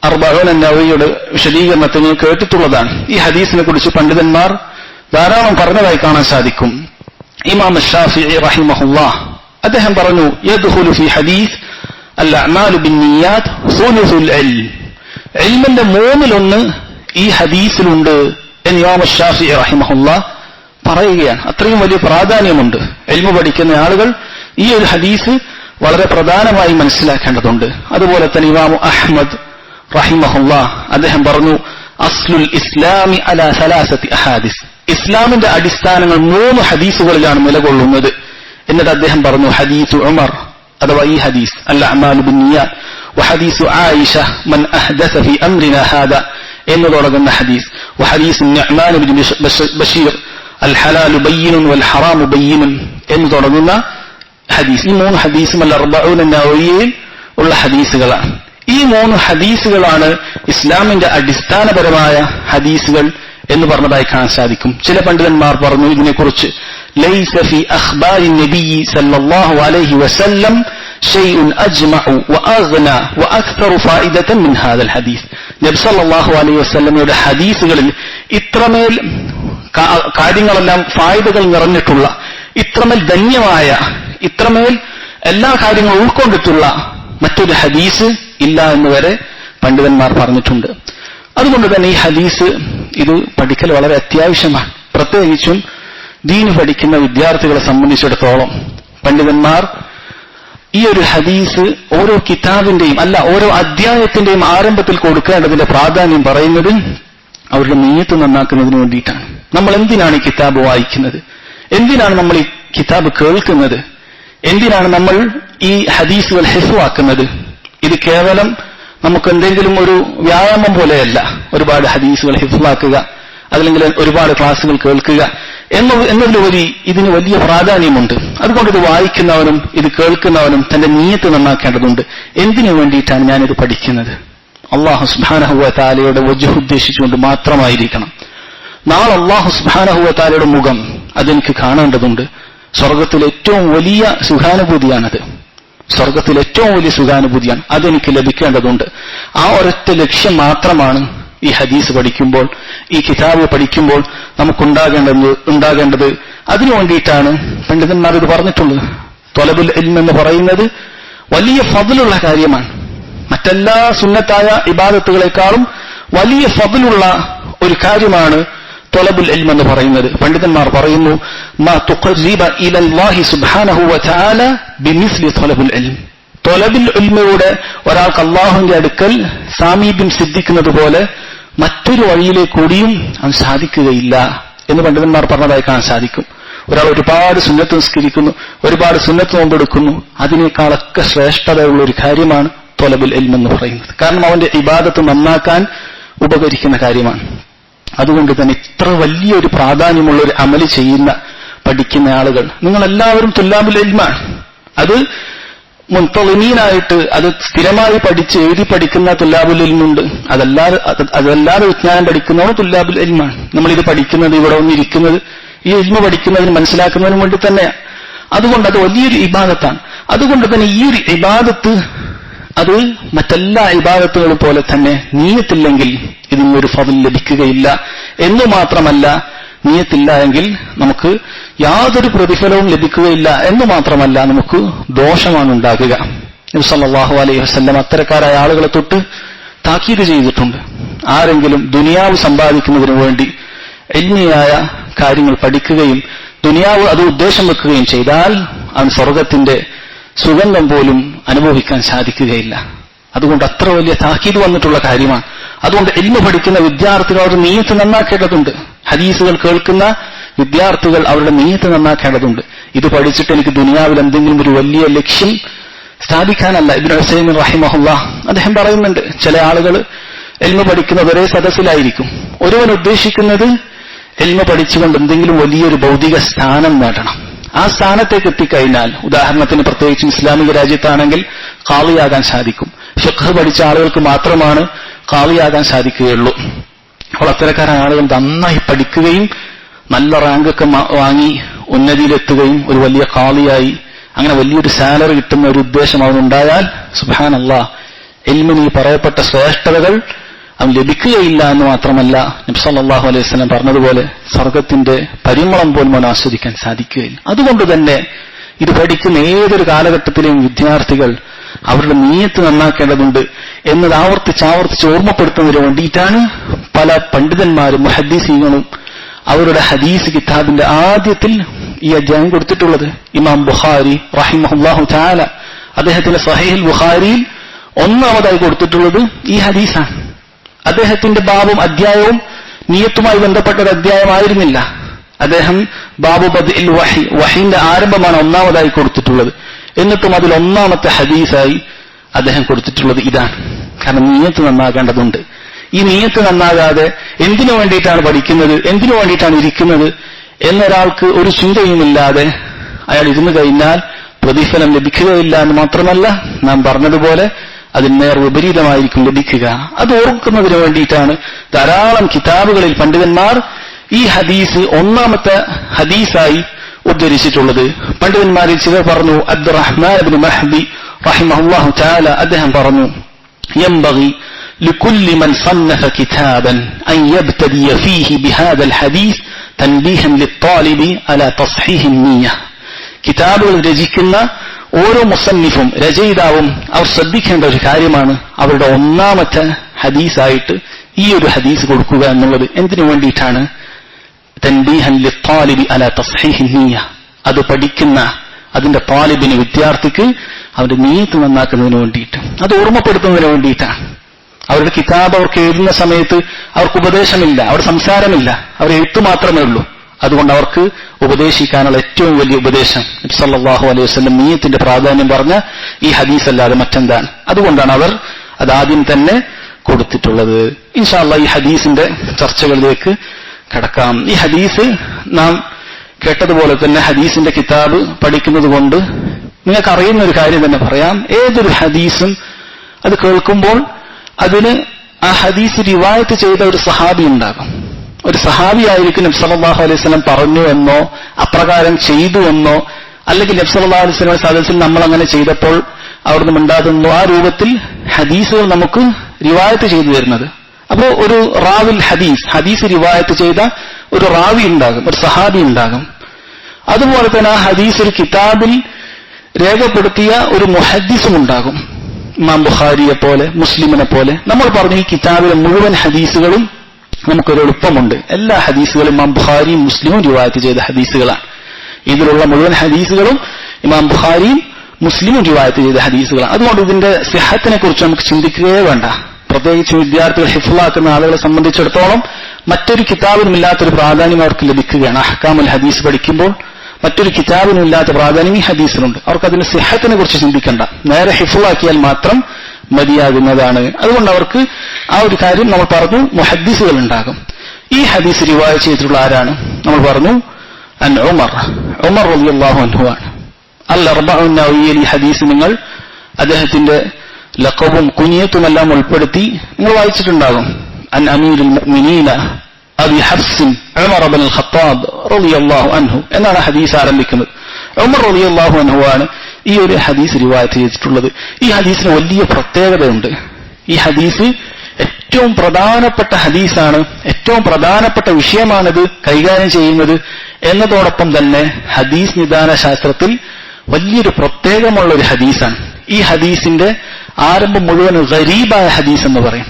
അർബഈൻ അൻ-നവവിയുടെ വിശദീകരണത്തിൽ നിങ്ങൾ കേട്ടിട്ടുള്ളതാണ്. ഈ ഹദീസിനെ കുറിച്ച് പണ്ഡിതന്മാർ ധാരാളം പറഞ്ഞതായി കാണാൻ സാധിക്കും. ഇമാം ശാഫിഈ റഹിമഹുല്ലാഹ് അദ്ദേഹം പറഞ്ഞു, യദ്ഖുലു ഫീ ഹദീസ് അൽ-അഅ്മാലു ബിന്നിയാത്ത് സുലുസുൽ ഇൽം. ഇൽമിന്റെ 1/3 ഈ ഹദീസിലുണ്ട് എന്ന് ഇമാം ശാഫിഈ റഹിമഹുല്ലാഹ് പറയുകയാണ്. അത്രയും വലിയ പ്രാധാന്യമുണ്ട്. ഇൽമു പഠിക്കുന്ന ആളുകൾ ഈ ഒരു ഹദീസ് വളരെ പ്രധാനമായി മനസ്സിലാക്കേണ്ടതുണ്ട്. അതുപോലെ തന്നെ ഇമാം അഹ്മദ് റഹിമഹുല്ലാഹ് അദ്ദേഹം പറഞ്ഞു, അസ്ലുൽ ഇസ്ലാമി അലാ സലാസത്തി അഹാദിസ്. ഇസ്ലാമിന്റെ അടിസ്ഥാനങ്ങൾ 3 ഹദീസുകളിലാണ് നിലകൊള്ളുന്നത്. എന്നിട്ട് അദ്ദേഹം പറഞ്ഞു, ഹദീസു ഉമർ അഥവാ ഈ ഹദീസ് അൽ അഅ്മാലു ബിന്നിയാത്ത് വഹദീസു ആയിഷ മൻ അഹ്ദസ ഫീ അംരിനാ ഹാദാ എന്ന് തുടങ്ങുന്ന ഹദീസ്, വഹദീസു നുഅ്മാൻ ഇബ്നു ബശീർ അൽ ഹലാലു ബയ്യിനുൻ വൽ ഹറാമു ബയ്യിനുൻ എന്ന് തുടങ്ങുന്ന ഹദീസ്. ഈ 3 ഹദീസും അൽ അർബഊൻ അൻ-നവവിയിൽ ഉള്ള ഹദീസുകളാണ്. ഈ 3 ഹദീസുകളാണ് ഇസ്ലാമിന്റെ അടിസ്ഥാനപരമായ ഹദീസുകൾ എന്ന് പറഞ്ഞതായി കാണാൻ സാധിക്കും. ചില പണ്ഡിതന്മാർ പറഞ്ഞു ഇതിനെക്കുറിച്ച്, ലൈസ ഫീ അഖ്ബാരി നബിയ്യി സല്ലല്ലാഹു അലൈഹി വസല്ലം ഷൈഉൻ അജ്മഉ വഅഗ്ന വഅക്തറു ഫായിദതൻ മിൻ ഹാദൽ ഹദീസ്. നബി സല്ലല്ലാഹു അലൈഹി വസല്ലമയുടെ ഹദീസുകളിൽ ഇത്രമേൽ കാര്യങ്ങളെല്ലാം ഫായിദകൾ നിറഞ്ഞിട്ടുള്ള, ഇത്രമേൽ ധന്യമായ, ഇത്രമേൽ എല്ലാ കാര്യങ്ങളും ഉൾക്കൊണ്ടിട്ടുള്ള മറ്റൊരു ഹദീസ് ഇല്ല എന്ന് വരെ പണ്ഡിതന്മാർ പറഞ്ഞിട്ടുണ്ട്. അതുകൊണ്ട് തന്നെ ഈ ഹദീസ് ഇത് പഠിക്കൽ വളരെ അത്യാവശ്യമാണ്. പ്രത്യേകിച്ചും ദീന് പഠിക്കുന്ന വിദ്യാർത്ഥികളെ സംബന്ധിച്ചിടത്തോളം പണ്ഡിതന്മാർ ഈ ഒരു ഹദീസ് ഓരോ കിതാബിന്റെയും ഓരോ അധ്യായത്തിന്റെയും ആരംഭത്തിൽ കൊടുക്കേണ്ടതിന്റെ പ്രാധാന്യം പറയുന്നത് അവരുടെ നിയ്യത്ത് നന്നാക്കുന്നതിന് വേണ്ടിയിട്ടാണ്. നമ്മൾ എന്തിനാണ് ഈ കിതാബ് വായിക്കുന്നത്? എന്തിനാണ് നമ്മൾ ഈ കിതാബ് കേൾക്കുന്നത്? എന്തിനാണ് നമ്മൾ ഈ ഹദീസുകൾ ഹിഫ്ളാക്കുന്നത്? ഇത് കേവലം നമുക്ക് എന്തെങ്കിലും ഒരു വ്യായാമം പോലെയല്ല. ഒരുപാട് ഹദീസുകൾ ഹിഫ്ളാക്കുക, അതല്ലെങ്കിൽ ഒരുപാട് ക്ലാസുകൾ കേൾക്കുക എന്നതിലുപരി ഇതിന് വലിയ പ്രാധാന്യമുണ്ട്. അതുകൊണ്ട് ഇത് വായിക്കുന്നവനും ഇത് കേൾക്കുന്നവനും തന്റെ നിയ്യത്ത് നന്നാക്കേണ്ടതുണ്ട്. എന്തിനു വേണ്ടിയിട്ടാണ് ഞാനിത് പഠിക്കുന്നത്? അല്ലാഹു സുബ്ഹാനഹു വ തആലയുടെ വജ്ഹ് ഉദ്ദേശിച്ചുകൊണ്ട് മാത്രമായിരിക്കണം. നാളെ അല്ലാഹു സുബ്ഹാനഹു വ തആലയുടെ മുഖം അതെനിക്ക് കാണേണ്ടതുണ്ട്. സ്വർഗത്തിലെ ഏറ്റവും വലിയ സുഖാനുഭൂതിയാണത്. സ്വർഗത്തിലെ ഏറ്റവും വലിയ സുഖാനുഭൂതിയാണ്. അതെനിക്ക് ലഭിക്കേണ്ടതുണ്ട്. ആ ഒരൊറ്റ ലക്ഷ്യം മാത്രമാണ് ഈ ഹദീസ് പഠിക്കുമ്പോൾ, ഈ കിതാബ് പഠിക്കുമ്പോൾ നമുക്കുണ്ടാകേണ്ടത്. അതിനു വേണ്ടിയിട്ടാണ് പണ്ഡിതന്മാർ ഇത് പറഞ്ഞിട്ടുള്ളത്. ത്വലബുൽ ഇൽം എന്ന് പറയുന്നത് വലിയ ഫദ്ലുള്ള കാര്യമാണ്. മറ്റെല്ലാ സുന്നത്തായ ഇബാദത്തുകളെക്കാളും വലിയ ഫദ്ലുള്ള ഒരു കാര്യമാണ് ത്വലബുൽ ഇൽം എന്ന് പറയുന്നത്. പണ്ഡിതന്മാർ പറയുന്നു, മാ തുഖർരിബ ഇലല്ലാഹി സുബ്ഹാനഹു വ തആല ബിമിസ്ലി ത്വലബുൽ ഇൽം. ത്വലബുൽ ഇൽമിലൂടെ ഒരാൾക്ക് അല്ലാഹുവിന്റെ അടുക്കൽ സാമീപ്യം സിദ്ധിക്കുന്നത് പോലെ മറ്റൊരു വഴിയിലേക്ക് കൂടിയും അവൻ സാധിക്കുകയില്ല എന്ന് പണ്ഡിതന്മാർ പറഞ്ഞതായി കാണാൻ സാധിക്കും. ഒരാൾ ഒരുപാട് സുന്നത്ത് നിസ്കരിക്കുന്നു, ഒരുപാട് സുന്നത്ത് നോമ്പെടുക്കുന്നു, അതിനേക്കാളൊക്കെ ശ്രേഷ്ഠതയുള്ള ഒരു കാര്യമാണ് ത്വലബുൽ ഇൽം എന്ന് പറയുന്നത്. കാരണം അവന്റെ ഇബാദത്ത് നന്നാക്കാൻ ഉപകരിക്കുന്ന കാര്യമാണ്. അതുകൊണ്ട് തന്നെ ഇത്ര വലിയൊരു പ്രാധാന്യമുള്ള ഒരു അമല് ചെയ്യുന്ന പഠിക്കുന്ന ആളുകൾ നിങ്ങളെല്ലാവരും തുല്ലാബുൽ ഇൽമാണ്. അത് മുൻതളിമീനായിട്ട് അത് സ്ഥിരമായി പഠിച്ച് എഴുതി പഠിക്കുന്ന തുല്ലാബുൽ ഇൽമുണ്ട്. അതല്ലാതെ വിജ്ഞാനം പഠിക്കുന്നവർ തുല്ലാബുൽ ഇൽമാണ്. നമ്മളിത് പഠിക്കുന്നത്, ഇവിടെ വന്നിരിക്കുന്നത് ഈ ഇൽമ പഠിക്കുന്നതിന് മനസ്സിലാക്കുന്നതിന് വേണ്ടി തന്നെയാണ്. അതുകൊണ്ട് അത് വലിയൊരു ഇബാദത്താണ്. അതുകൊണ്ട് തന്നെ ഈ ഒരു ഇബാദത്ത് അത് മറ്റെല്ലാ ഇബാദത്തുകളും പോലെ തന്നെ നിയ്യത്തില്ലെങ്കിൽ ഇതിനൊരു ഫദ്ൽ ലഭിക്കുകയില്ല. എന്നു മാത്രമല്ല, നിയ്യത്തില്ല എങ്കിൽ നമുക്ക് യാതൊരു പ്രതിഫലവും ലഭിക്കുകയില്ല എന്ന് മാത്രമല്ല, നമുക്ക് ദോഷമാണ് ഉണ്ടാകുക. നബി സല്ലല്ലാഹു അലൈഹി വസല്ലം അത്തരക്കാരായ ആളുകളെ തൊട്ട് താക്കീത് ചെയ്തിട്ടുണ്ട്. ആരെങ്കിലും ദുനിയാവ് സമ്പാദിക്കുന്നതിന് വേണ്ടി ഇൽമിയായ കാര്യങ്ങൾ പഠിക്കുകയും ദുനിയാവ് അത് ഉദ്ദേശം വെക്കുകയും ചെയ്താൽ അവൻ സ്വർഗത്തിന്റെ സുഗന്ധം പോലും അനുഭവിക്കാൻ സാധിക്കുകയില്ല. അതുകൊണ്ട് അത്ര വലിയ താക്കീത് വന്നിട്ടുള്ള കാര്യമാണ്. അതുകൊണ്ട് ഇൽമ പഠിക്കുന്ന വിദ്യാർത്ഥികൾ അവരുടെ നിയ്യത്ത് നന്നാക്കേണ്ടതുണ്ട്. ഹദീസുകൾ കേൾക്കുന്ന വിദ്യാർത്ഥികൾ അവരുടെ നിയ്യത്ത് നന്നാക്കേണ്ടതുണ്ട്. ഇത് പഠിച്ചിട്ട് എനിക്ക് ദുനിയാവിൽ എന്തെങ്കിലും ഒരു വലിയ ലക്ഷ്യം സ്ഥാപിക്കാനല്ല. ഇബ്നു ഉസൈമിൻ റഹിമഹുല്ലാഹ് അദ്ദേഹം പറയുന്നുണ്ട്, ചില ആളുകൾ ഇൽമ പഠിക്കുന്ന ഒരേ സദസ്സിലായിരിക്കും. ഒരുവൻ ഉദ്ദേശിക്കുന്നത് ഇൽമ പഠിച്ചുകൊണ്ട് എന്തെങ്കിലും വലിയൊരു ഭൗതിക സ്ഥാനം നേടണം. ആ സ്ഥാനത്തേക്ക് എത്തിക്കഴിഞ്ഞാൽ, ഉദാഹരണത്തിന് പ്രത്യേകിച്ച് ഇസ്ലാമിക രാജ്യത്താണെങ്കിൽ ഖാളിയാകാൻ സാധിക്കും. ഫിഖ് പഠിച്ച ആളുകൾക്ക് മാത്രമാണ് ഖാളിയാകാൻ സാധിക്കുകയുള്ളൂ. അപ്പോൾ അത്തരക്കാരായ ആളുകൾ നന്നായി പഠിക്കുകയും നല്ല റാങ്കൊക്കെ വാങ്ങി ഉന്നതിയിലെത്തുകയും ഒരു വലിയ ഖാളിയായി അങ്ങനെ വലിയൊരു സാലറി കിട്ടുന്ന ഒരു ഉദ്ദേശം അവനുണ്ടായാൽ സുബ്ഹാനല്ലാഹ്, ഇൽമിന് ഈ പറയപ്പെട്ട ശ്രേഷ്ഠതകൾ അവൻ ലഭിക്കുകയില്ല എന്ന് മാത്രമല്ല, നബി സല്ലല്ലാഹു അലൈഹി വസല്ലം പറഞ്ഞതുപോലെ സ്വർഗത്തിന്റെ പരിമളം പോലും അവൻ ആസ്വദിക്കാൻ സാധിക്കുകയില്ല. അതുകൊണ്ട് തന്നെ ഇത് പഠിക്കുന്ന ഏതൊരു കാലഘട്ടത്തിലെയും വിദ്യാർത്ഥികൾ അവരുടെ നിയ്യത്ത് നന്നാക്കേണ്ടതുണ്ട് എന്നത് ആവർത്തിച്ച് ഓർമ്മപ്പെടുത്തുന്നതിന് വേണ്ടിയിട്ടാണ് പല പണ്ഡിതന്മാരും മുഹദ്ദിസീങ്ങളും അവരുടെ ഹദീസ് കിതാബിന്റെ ആദ്യത്തിൽ ഈ അധ്യായം കൊടുത്തിട്ടുള്ളത്. ഇമാം ബുഖാരി റഹിമഹുല്ലാഹു തആല അദ്ദേഹത്തിന്റെ സഹീഹുൽ ബുഖാരിയിൽ ഒന്നാമതായി കൊടുത്തിട്ടുള്ളത് ഈ ഹദീസാണ്. അദ്ദേഹത്തിന്റെ ബാബും അധ്യായവും നിയ്യത്തുമായി ബന്ധപ്പെട്ട ഒരു അധ്യായമായിരുന്നില്ല. അദ്ദേഹം ബാബു ബദ്ഇൽ വഹി, വഹിന്റെ ആരംഭമാണ് ഒന്നാമതായി കൊടുത്തിട്ടുള്ളത്. എന്നിട്ടും അതിൽ ഒന്നാമത്തെ ഹദീസായി അദ്ദേഹം കൊടുത്തിട്ടുള്ളത് ഇതാണ്. കാരണം നിയ്യത്ത് നന്നാകേണ്ടതുണ്ട്. ഈ നിയ്യത്ത് നന്നാകാതെ എന്തിനു വേണ്ടിയിട്ടാണ് പഠിക്കുന്നത്, എന്തിനു വേണ്ടിയിട്ടാണ് ഇരിക്കുന്നത് എന്നൊരാൾക്ക് ഒരു ചിന്തയുമില്ലാതെ അയാൾ ഇരുന്നു കഴിഞ്ഞാൽ പ്രതിഫലം ലഭിക്കുകയില്ല എന്ന് മാത്രമല്ല, നാം പറഞ്ഞതുപോലെ അതിന് നേർ വിപരീതമായിരിക്കും ലഭിക്കുക. അത് ഓർക്കുന്നതിന് വേണ്ടിയിട്ടാണ് ധാരാളം കിതാബുകളിൽ പണ്ഡിതന്മാർ ഈ ഹദീസ് ഒന്നാമത്തെ ഹദീസായി ഉദ്ധരിച്ചിട്ടുള്ളത്. പണ്ഡിതന്മാരിൽ ചിലർ പറഞ്ഞു, അബ്ദുറഹ്മാൻ ഇബ്നു മഹ്ദി റഹിമഹുല്ലാഹു തആല അദ്ദേഹം പറഞ്ഞു, യംബഗി لكل من صنف كتابا أن يبتدي فيه بهذا الحديث تنبيها للطالب على تصحيح النية. കിതാബുകൾ രചിക്കുന്ന ഓരോ മുസന്നിഫും രചയിതാവും അവർ ശ്രദ്ധിക്കേണ്ട ഒരു കാര്യമാണ് അവരുടെ ഒന്നാമത്തെ ഹദീസായിട്ട് ഈ ഒരു ഹദീസ് കൊടുക്കുക എന്നുള്ളത്. എന്തിനു വേണ്ടിയിട്ടാണ്? തൻബീഹൻ ലിത്താലിബി അലാ തസ്ഹീഹി നിയ്യ. അത് പഠിക്കുന്ന അതിന്റെ താലിബിന്, വിദ്യാർത്ഥിക്ക് അവന്റെ നിയ്യത്ത് നന്നാക്കുന്നതിന് വേണ്ടിയിട്ട്, അത് ഓർമ്മപ്പെടുത്തുന്നതിന് വേണ്ടിയിട്ടാണ്. അവരുടെ കിതാബ് അവർക്ക് എഴുതുന്ന സമയത്ത് അവർക്ക് ഉപദേശമില്ല, അവിടെ സംസാരമില്ല, അവർ എഴുത്തു മാത്രമേ ഉള്ളൂ. അതുകൊണ്ട് അവർക്ക് ഉപദേശിക്കാനുള്ള ഏറ്റവും വലിയ ഉപദേശം നബി സല്ലല്ലാഹു അലൈഹി വസല്ലം നിയ്യത്തിന്റെ പ്രാധാന്യം പറഞ്ഞ ഈ ഹദീസ് അല്ലാതെ മറ്റെന്താണ്? അതുകൊണ്ടാണ് അവർ അതാദ്യം തന്നെ കൊടുത്തിട്ടുള്ളത്. ഇൻഷാ അല്ലാഹ് ഈ ഹദീസിന്റെ ചർച്ചകളിലേക്ക് കടക്കാം. ഈ ഹദീസ് നാം കേട്ടതുപോലെ തന്നെ ഹദീസിന്റെ കിതാബ് പഠിക്കുന്നത് കൊണ്ട് നിങ്ങൾക്ക് അറിയുന്ന ഒരു കാര്യം തന്നെ പറയാം. ഏതൊരു ഹദീസും അത് കേൾക്കുമ്പോൾ അതിന് ആ ഹദീസ് റിവായത്ത് ചെയ്ത ഒരു സഹാബി ഉണ്ടാകും. ഒരു സഹാബിയായിരിക്കും നബി സല്ലല്ലാഹു അലൈഹി വസല്ലം പറഞ്ഞു എന്നോ അപ്രകാരം ചെയ്തു എന്നോ അല്ലെങ്കിൽ നബി സല്ലല്ലാഹു അലൈഹി വസല്ലം സദസ്സിൽ നമ്മൾ അങ്ങനെ ചെയ്തപ്പോൾ അവിടുന്ന് മിണ്ടാതെന്നോ ആ രൂപത്തിൽ ഹദീസുകൾ നമുക്ക് റിവായത്ത് ചെയ്തു തരുന്നത്. അപ്പോ ഒരു റാവിൽ ഹദീസ് റിവായത്ത് ചെയ്ത ഒരു റാവി ഉണ്ടാകും, ഒരു സഹാബി ഉണ്ടാകും. അതുപോലെ തന്നെ ആ ഹദീസ് ഒരു കിതാബിൽ രേഖപ്പെടുത്തിയ ഒരു മുഹദ്ദിസും ഉണ്ടാകും. ഇമാം ബുഖാരിയെ പോലെ മുസ്ലിമിനെ പോലെ. നമ്മൾ പറഞ്ഞു ഈ കിതാബിലെ മുഴുവൻ ഹദീസുകളും നമുക്കൊരു എളുപ്പമുണ്ട്. എല്ലാ ഹദീസുകളും ഇമാം ബുഖാരിയും മുസ്ലിമും റിവായത്ത് ചെയ്ത ഹദീസുകളാണ്. ഇതിലുള്ള മുഴുവൻ ഹദീസുകളും ഇമാം ബുഖാരിയും മുസ്ലിമും റിവായത്ത് ചെയ്ത ഹദീസുകളാണ്. അതുകൊണ്ട് ഇതിന്റെ സിഹത്തിനെ കുറിച്ച് നമുക്ക് ചിന്തിക്കുകയേ വേണ്ട. പ്രത്യേകിച്ച് വിദ്യാർത്ഥികൾ ഹിഫ്ളാക്കുന്ന ആളുകളെ സംബന്ധിച്ചിടത്തോളം മറ്റൊരു കിതാബിനുമില്ലാത്തൊരു പ്രാധാന്യം അവർക്ക് ലഭിക്കുകയാണ്. അഹ്കാമുൽ ഹദീസ് പഠിക്കുമ്പോൾ മറ്റൊരു കിതാബിനുമില്ലാത്ത പ്രാധാന്യം ഈ ഹദീസിനുണ്ട്. അവർക്ക് അതിന്റെ സിഹത്തിനെ കുറിച്ച് ചിന്തിക്കേണ്ട, നേരെ ഹിഫ്ളാക്കിയാൽ മാത്രം മതിയാകുന്നതാണ്. അതുകൊണ്ട് അവർക്ക് ആ ഒരു കാര്യം നമ്മൾ പറഞ്ഞു, മുഹദ്ദിസുകൾ ഉണ്ടാകും. ഈ ഹദീസ് റിവായത്ത് ചെയ്തിട്ടുള്ള ആരാണ്? നമ്മൾ പറഞ്ഞു അൻ ഉമർ റളിയല്ലാഹു അൻഹു ആണ്. അൽ അർബഉൻ നവവിയിൽ ഈ ഹദീസ് നിങ്ങൾ അദ്ദേഹത്തിന്റെ ലഖബും കുനിയത്തുമെല്ലാം ഉൾപ്പെടുത്തി നിങ്ങൾ വായിച്ചിട്ടുണ്ടാകും. അൻ അമീറുൽ മുഅ്മിനീന അബി ഹഫ്സ് ഉമർ ഇബ്നുൽ ഖത്താബ് റളിയല്ലാഹു അൻഹു എന്നാണ് ഹദീസ് ആരംഭിക്കുന്നത്. ഉമർ റളിയല്ലാഹു അൻഹു ആണ് ഈ ഒരു ഹദീസ് റിവായത്ത് ചെയ്തിട്ടുള്ളത്. ഈ ഹദീസിന് വലിയ പ്രത്യേകതയുണ്ട്. ഈ ഹദീസ് ഏറ്റവും പ്രധാനപ്പെട്ട ഹദീസാണ്, ഏറ്റവും പ്രധാനപ്പെട്ട വിഷയമാണിത് കൈകാര്യം ചെയ്യുന്നത് എന്നതോടൊപ്പം തന്നെ ഹദീസ് നിദാന ശാസ്ത്രത്തിൽ വലിയൊരു പ്രത്യേകമുള്ള ഒരു ഹദീസാണ്. ഈ ഹദീസിന്റെ ആരംഭം മുഴുവൻ ഗരീബായ ഹദീസ് എന്ന് പറയും.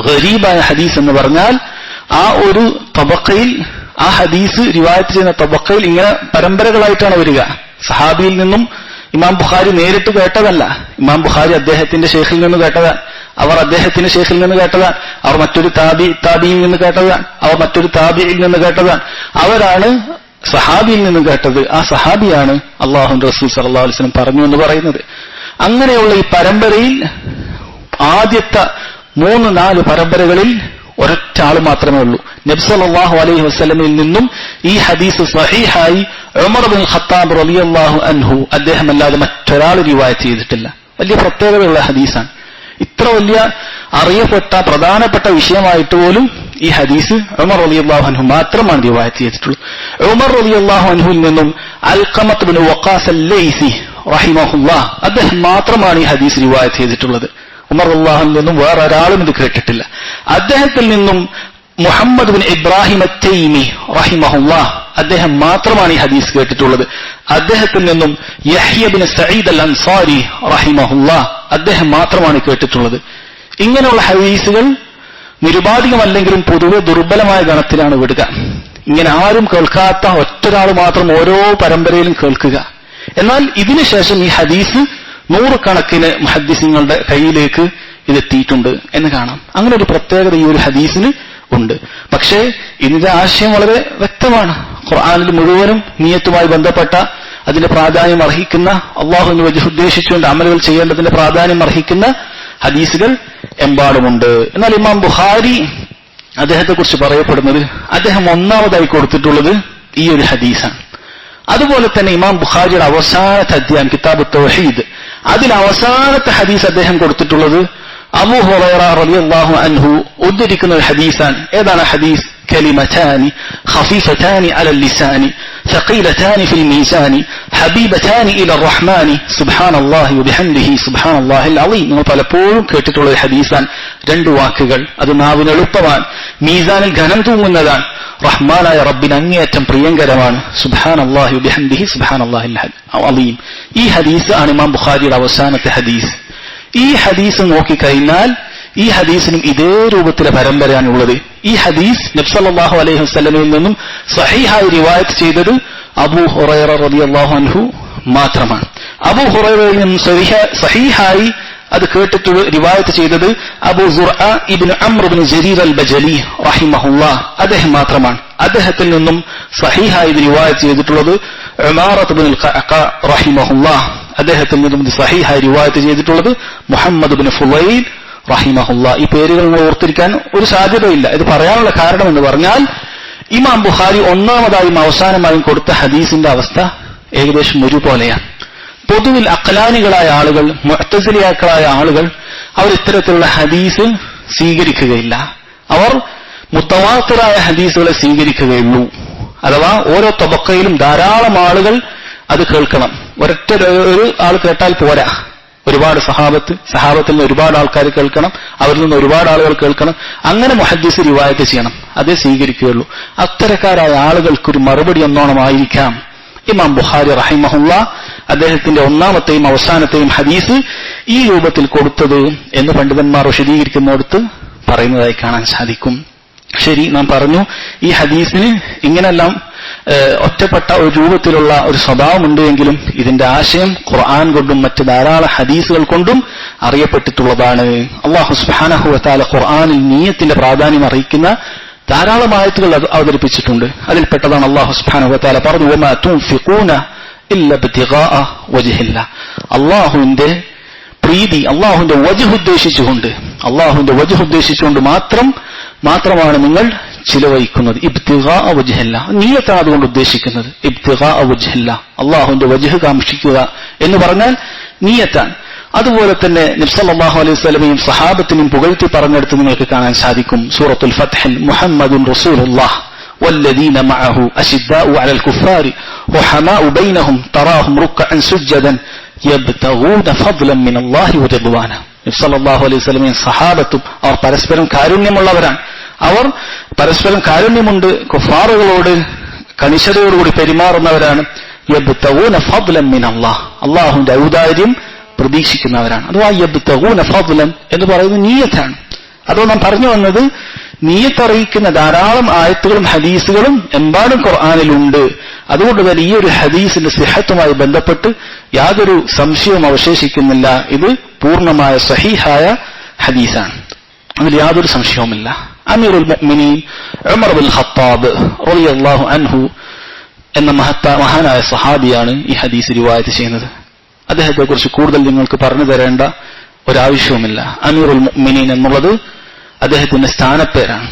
ഗരീബായ ഹദീസ് എന്ന് പറഞ്ഞാൽ ആ ഒരു തബക്കയിൽ, ആ ഹദീസ് റിവായത്ത് ചെയ്യുന്ന തബക്കയിൽ ഇങ്ങനെ പരമ്പരകളായിട്ടാണ് വരിക. സഹാബിയിൽ നിന്നും ഇമാം ബുഖാരി നേരിട്ട് കേട്ടതല്ല, ഇമാം ബുഖാരി അദ്ദേഹത്തിന്റെ ശേഖിൽ നിന്ന് കേട്ടതാണ്, അവർ അദ്ദേഹത്തിന്റെ ശേഖിൽ നിന്ന് കേട്ടതാണ്, അവർ മറ്റൊരു താബിയിൽ നിന്ന് കേട്ടതാണ്, അവർ മറ്റൊരു താബിയിൽ നിന്ന് കേട്ടതാണ്, അവരാണ് സഹാബിയിൽ നിന്ന് കേട്ടത്. ആ സഹാബിയാണ് അല്ലാഹുവിന്റെ റസൂൽ സല്ലല്ലാഹു അലൈഹി വസല്ലം പറഞ്ഞു എന്ന് പറയുന്നത്. അങ്ങനെയുള്ള ഈ പരമ്പരയിൽ ആദ്യത്തെ 3-4 പരമ്പരകളിൽ ഒരൊറ്റ ആൾ മാത്രമേ ഉള്ളൂ. നബി സല്ലല്ലാഹു അലൈഹി വസല്ലമയിൽ നിന്നും ഈ ഹദീസ് സ്വഹീഹായി ഉമർ ഇബ്നുൽ ഖത്താബ് റളിയല്ലാഹു അൻഹു അദ്ദേഹമല്ലാതെ മറ്റൊരാൾ റിവായത്ത് ചെയ്തിട്ടില്ല. വലിയ പ്രത്യേകതയുള്ള ഹദീസാണ്. ഇത്ര വലിയ അറിയപ്പെട്ട പ്രധാനപ്പെട്ട വിഷയമായിട്ട് പോലും ഈ ഹദീസ് ഉമർ റളിയല്ലാഹു അൻഹു മാത്രമാണ് റിവായത്ത് ചെയ്തിട്ടുള്ളത്. ഉമർ റളിയല്ലാഹു അൻഹുവിൽ നിന്നും അൽഖമത്ത് ഇബ്നു വഖാസ് അൽ-ലൈസി റഹിമഹുല്ലാഹ് അദ്ദേഹം മാത്രമാണ് ഈ ഹദീസ് റിവായത്ത് ചെയ്തിട്ടുള്ളത്. ഉമർ റളിയല്ലാഹു അൻഹുവിൽ നിന്നും വേറെ ഒരാളും ഇത് കേട്ടിട്ടില്ല. അദ്ദേഹത്തിൽ നിന്നും മുഹമ്മദ് ബിൻ ഇബ്രാഹിം അത്തൈമി റഹിമഹുല്ലാഹ് അദ്ദേഹം മാത്രമാണ് ഈ ഹദീസ് കേട്ടിട്ടുള്ളത്. അദ്ദേഹത്തിൽ നിന്നും യഹ്യ ബിൻ സഈദ് അൽ അൻസാരി റഹിമഹുല്ലാഹ് അദ്ദേഹം മാത്രമാണ് കേട്ടിട്ടുള്ളത്. ഇങ്ങനെയുള്ള ഹദീസുകൾ നിരുപാധികമല്ലെങ്കിലും പൊതുവെ ദുർബലമായ ഗണത്തിലാണ് വിടുക. ഇങ്ങനെ ആരും കേൾക്കാത്ത ഒറ്റൊരാൾ മാത്രം ഓരോ പരമ്പരയിലും കേൾക്കുക. എന്നാൽ ഇതിനുശേഷം ഈ ഹദീസ് 100 കണക്കിന് മുഹദ്ദിസീങ്ങളുടെ കയ്യിലേക്ക് ഇതെത്തിയിട്ടുണ്ട് എന്ന് കാണാം. അങ്ങനെ ഒരു പ്രത്യേകത ഈ ഒരു ഹദീസിന് ഉണ്ട്. പക്ഷേ ഇതിന്റെ ആശയം വളരെ വ്യക്തമാണ്. ഖുർആനിൽ മുഴുവനും നിയ്യത്തുമായി ബന്ധപ്പെട്ട അതിന്റെ പ്രാധാന്യം അർഹിക്കുന്ന, അല്ലാഹുവിനെ വജഹ് ഉദ്ദേശിച്ചുകൊണ്ട് അമലുകൾ ചെയ്യേണ്ടതിന്റെ പ്രാധാന്യം അർഹിക്കുന്ന ഹദീസുകൾ എമ്പാടുമുണ്ട്. എന്നാൽ ഇമാം ബുഖാരി അദ്ദേഹത്തെക്കുറിച്ച് പറയപ്പെടുന്നത് അദ്ദേഹം ഒന്നാമതായി കൊടുത്തിട്ടുള്ളത് ഈ ഒരു ഹദീസാണ്. അതുപോലെ തന്നെ ഇമാം ബുഖാരിയുടെ അവസാനത്തെ അധ്യായം കിതാബ് തൗഹീദ്, അതിൽ അവസാനത്തെ ഹദീസ് അദ്ദേഹം കൊടുത്തിട്ടുള്ളത് അബൂ ഹുറൈറ റളിയല്ലാഹു അൻഹു ഉദ്ധരിക്കുന്ന ഒരു ഹദീസാണ്. ഏതാണ് ഹദീസ്? കലിമതാനി ഖഫീഫതാനി അലൽ ലിസാനി ثقيلتان في الميزان حبيبتان إلى الرحمن سبحان الله وبحمده سبحان الله العظيم. നിങ്ങൾ പലപ്പോഴും കേട്ടിട്ടുള്ള ഒരു ഹദീസാണ്. 2 വാക്കുകൾ, അത് നാവിന് എളുപ്പമാണ്, മീസാനിൽ ഘനം തൂങ്ങുന്നതാണ്, റഹ്മാനായ റബ്ബിന് അങ്ങേയറ്റം പ്രിയങ്കരമാണ്. സുബ്ഹാനല്ലാഹി വബിഹംദിഹി സുബ്ഹാനല്ലാഹിൽ അലീം. ഈ ഹദീസ് ആണ് ഇമാം ബുഖാരിയുടെ അവസാനത്തെ ഹദീസ്. ഈ ഹദീസ് നോക്കിക്കഴിഞ്ഞാൽ ഈ ഹദീസിനും ഇതേ രൂപത്തിലെ പരമ്പരയാണുള്ളത്. ഈ ഹദീസ് നബി സല്ലല്ലാഹു അലൈഹി വസല്ലമയിൽ നിന്നും സഹീഹായി റിവായത്ത് ചെയ്തത് അബൂ ഹുറൈറ റളിയല്ലാഹു അൻഹു മാത്രമാണ്. അബൂ ഹുറൈറയിൽ നിന്നും സഹീഹായി അത് കേട്ടിട്ട് റിവായത്ത് ചെയ്തത് അബൂ സുർഅ ഇബ്നു അംർ ഇബ്നു ജരീർ അൽ ബജലി റഹിമഹുല്ലാഹ്, അദ്ദേഹം മാത്രമാണ്. അദ്ദേഹത്തിൽ നിന്നും സഹീഹായി റിവായത്ത് ചെയ്തിട്ടുള്ളത് ഉമാറത്ത് ഇബ്നുൽ ഖഅഖ റഹിമഹുല്ലാഹ്, അദ്ദേഹത്തിൽ നിന്നും സഹീഹായി റിവായത്ത് ചെയ്തിട്ടുള്ളത് മുഹമ്മദ് ഇബ്നു ഫുളൈൽ റഹിമഹുല്ലാഹ്. ഈ പേരുകൾ നിങ്ങൾ ഓർത്തിരിക്കാൻ ഒരു സാധ്യതയില്ല. ഇത് പറയാനുള്ള കാരണം എന്ന് പറഞ്ഞാൽ ഇമാം ബുഖാരി ഒന്നാമതായും അവസാനമായും കൊടുത്ത ഹദീസിന്റെ അവസ്ഥ ഏകദേശം ഒരുപോലെയാണ്. പൊതുവിൽ അഖ്ലാനികളായ ആളുകൾ, മുഅ്തസിലിയാക്കളായ ആളുകൾ അവർ ഇത്തരത്തിലുള്ള ഹദീസ് സ്വീകരിക്കുകയില്ല. അവർ മുത്തവാത്തിറായ ഹദീസുകളെ സ്വീകരിക്കുകയുള്ളൂ. അഥവാ ഓരോ തബക്കയിലും ധാരാളം ആളുകൾ അത് കേൾക്കണം. ഒരൊറ്റ ഒരു ആൾ കേട്ടാൽ പോരാ, ഒരുപാട് സഹാബത്തിൽ നിന്ന് ഒരുപാട് ആൾക്കാർ കേൾക്കണം, അവരിൽ നിന്ന് ഒരുപാട് ആളുകൾ കേൾക്കണം. അങ്ങനെ മുഹദ്ദിസ് റിവായത്ത് ചെയ്യണം, അതേ സ്വീകരിക്കുകയുള്ളൂ. അത്തരക്കാരായ ആളുകൾക്കൊരു മറുപടി എന്നോണമായിരിക്കാം ഇമാം ബുഖാരി റഹിമഹുല്ലാഹ് അദ്ദേഹത്തിന്റെ ഒന്നാമത്തെയും അവസാനത്തെയും ഹദീസ് ഈ രൂപത്തിൽ കൊടുത്തത് എന്ന് പണ്ഡിതന്മാർ വിശദീകരിക്കുന്നിടത്ത് പറയുന്നതായി കാണാൻ സാധിക്കും. ശരി, നാം പറഞ്ഞു ഈ ഹദീസിന് ഇങ്ങനെല്ലാം ഒറ്റപ്പെട്ട ഒരു രൂപത്തിലുള്ള ഒരു സ്വഭാവമുണ്ട് എങ്കിലും ഇതിന്റെ ആശയം ഖുർആൻ കൊണ്ടും മറ്റ് ധാരാളം ഹദീസുകൾ കൊണ്ടും അറിയപ്പെട്ടിട്ടുള്ളതാണ്. അല്ലാഹു സുബ്ഹാനഹു വ തആല ഖുർആനിൽ നിയ്യത്തിന്റെ പ്രാധാന്യം അറിയിക്കുന്ന ധാരാളം ആയത്തുകൾ അവതരിപ്പിച്ചിട്ടുണ്ട്. അതിൽപ്പെട്ടതാണ് അല്ലാഹു സുബ്ഹാനഹു വ തആല പറഞ്ഞു വമാ തുൻഫിഖൂന ഇല്ല ഇബ്തിഗാഅ വജ്ഹില്ലാഹ്, അല്ലാഹുവിന്റെ പ്രീതി, അല്ലാഹുവിന്റെ വജ്ഹ് ഉദ്ദേശിച്ചുകൊണ്ട് മാത്രമാണ് നിങ്ങൾ ചിലവഴിക്കുന്നത്. ഇബ്തിഗാഅ വജ്ഹില്ലാഹ്, നിയ്യത്താണ് അതുകൊണ്ട് ഉദ്ദേശിക്കുന്നത്. ഇബ്തിഗാഅ വജ്ഹില്ലാഹ്, അല്ലാഹുവിന്റെ വജ്ഹ് കാംക്ഷിക്കുക എന്ന് പറഞ്ഞാൽ നിയ്യത്താണ്. അതുപോലെ തന്നെ നബി സല്ലല്ലാഹു അലൈഹി വസല്ലമയും സഹാബത്തിനും പുകഴ്ത്തി പറഞ്ഞെടുത്ത് നിങ്ങൾക്ക് കാണാൻ സാധിക്കും. സൂറത്തുൽ ഫത്ഹിൽ മുഹമ്മദുൻ റസൂലുള്ളാഹ് വല്ലദീന മഅഹു അശിദ്ദാഉ അലൽ കുഫാരി റഹമാഉ ബൈനഹും തറാഹും റുക്അൻ സുജ്ജദൻ യബ്തഗൂന ഫദ്ലൻ മിനല്ലാഹി വറിദ്വാന. നബി സല്ലല്ലാഹു അലൈഹി വസല്ലമയും സഹാബത്തും അവർ പരസ്പരം കാരുണ്യമുള്ളവരാണ്. അവർ പരസ്പരം കാരുണ്യമുണ്ട്, കുഫാറുകളോട് കണിശതയോടുകൂടി പെരുമാറുന്നവരാണ്. യബ്തഗൂന ഫദ്ലൻ മിനല്ലാഹ്, അല്ലാഹുവിന്റെ ഔദാര്യം പ്രതീക്ഷിക്കുന്നവരാണ്. അഥവാ യബ്തഗൂന ഫദ്ലൻ എന്ന് പറയുന്നത് നിയ്യത്താണ്. അതോ നാം പറഞ്ഞു വന്നത് നിയ്യത്തറിയിക്കുന്ന ധാരാളം ആയത്തുകളും ഹദീസുകളും എമ്പാടും ഖുർആനിലുണ്ട്. അതുകൊണ്ട് തന്നെ ഈ ഒരു ഹദീസിന്റെ സിഹത്തുമായി ബന്ധപ്പെട്ട് യാതൊരു സംശയവും അവശേഷിക്കുന്നില്ല. ഇത് പൂർണ്ണമായ സഹീഹായ ഹദീസാണ്, അതിൽ യാതൊരു സംശയവുമില്ല. അമീറുൽ മുഅ്മിനീൻ ഉമർ ബിൻ ഖത്താബ് റളിയല്ലാഹു അൻഹു എന്ന മഹാനായ സഹാബിയാണ് ഈ ഹദീസ് റിവായത്ത് ചെയ്യുന്നത്. അദ്ദേഹത്തെക്കുറിച്ച് കൂടുതൽ നിങ്ങൾക്ക് പറഞ്ഞു തരേണ്ട ഒരാവശ്യവുമില്ല. അമീറുൽ മുഅ്മിനീൻ എന്നുള്ളത് അദ്ദേഹത്തിന്റെ സ്ഥാനപ്പേരാണ്.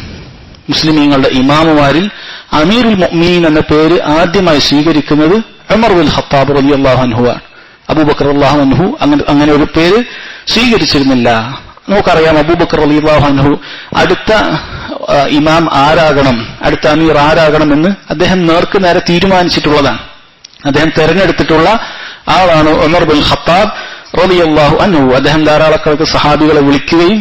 മുസ്ലിമീങ്ങളുടെ ഇമാമുമാരിൽ അമീറുൽ മുഅ്മിനീൻ എന്ന പേര് ആദ്യമായി സ്വീകരിക്കുന്നത് ഉമർ ബിൻ ഖത്താബ് റളിയല്ലാഹു അൻഹു ആണ്. അബൂബക്കർ റളിയല്ലാഹു അൻഹു അങ്ങനെ ഒരു പേര് സ്വീകരിച്ചിരുന്നില്ല. നമുക്കറിയാം അബൂബക്കർ റളിയല്ലാഹു അൻഹു അടുത്ത ഇമാം ആരാകണം, അടുത്ത അമീർ ആരാകണം എന്ന് അദ്ദേഹം നേരെ തീരുമാനിച്ചിട്ടുള്ളതാണ്. അദ്ദേഹം തെരഞ്ഞെടുത്തിട്ടുള്ള ആളാണ് ഉമർ ബിൻ ഖത്താബ് റളിയല്ലാഹു അൻഹു. അദ്ദേഹം ധാരാളക്കാർക്ക് സഹാബികളെ വിളിക്കുകയും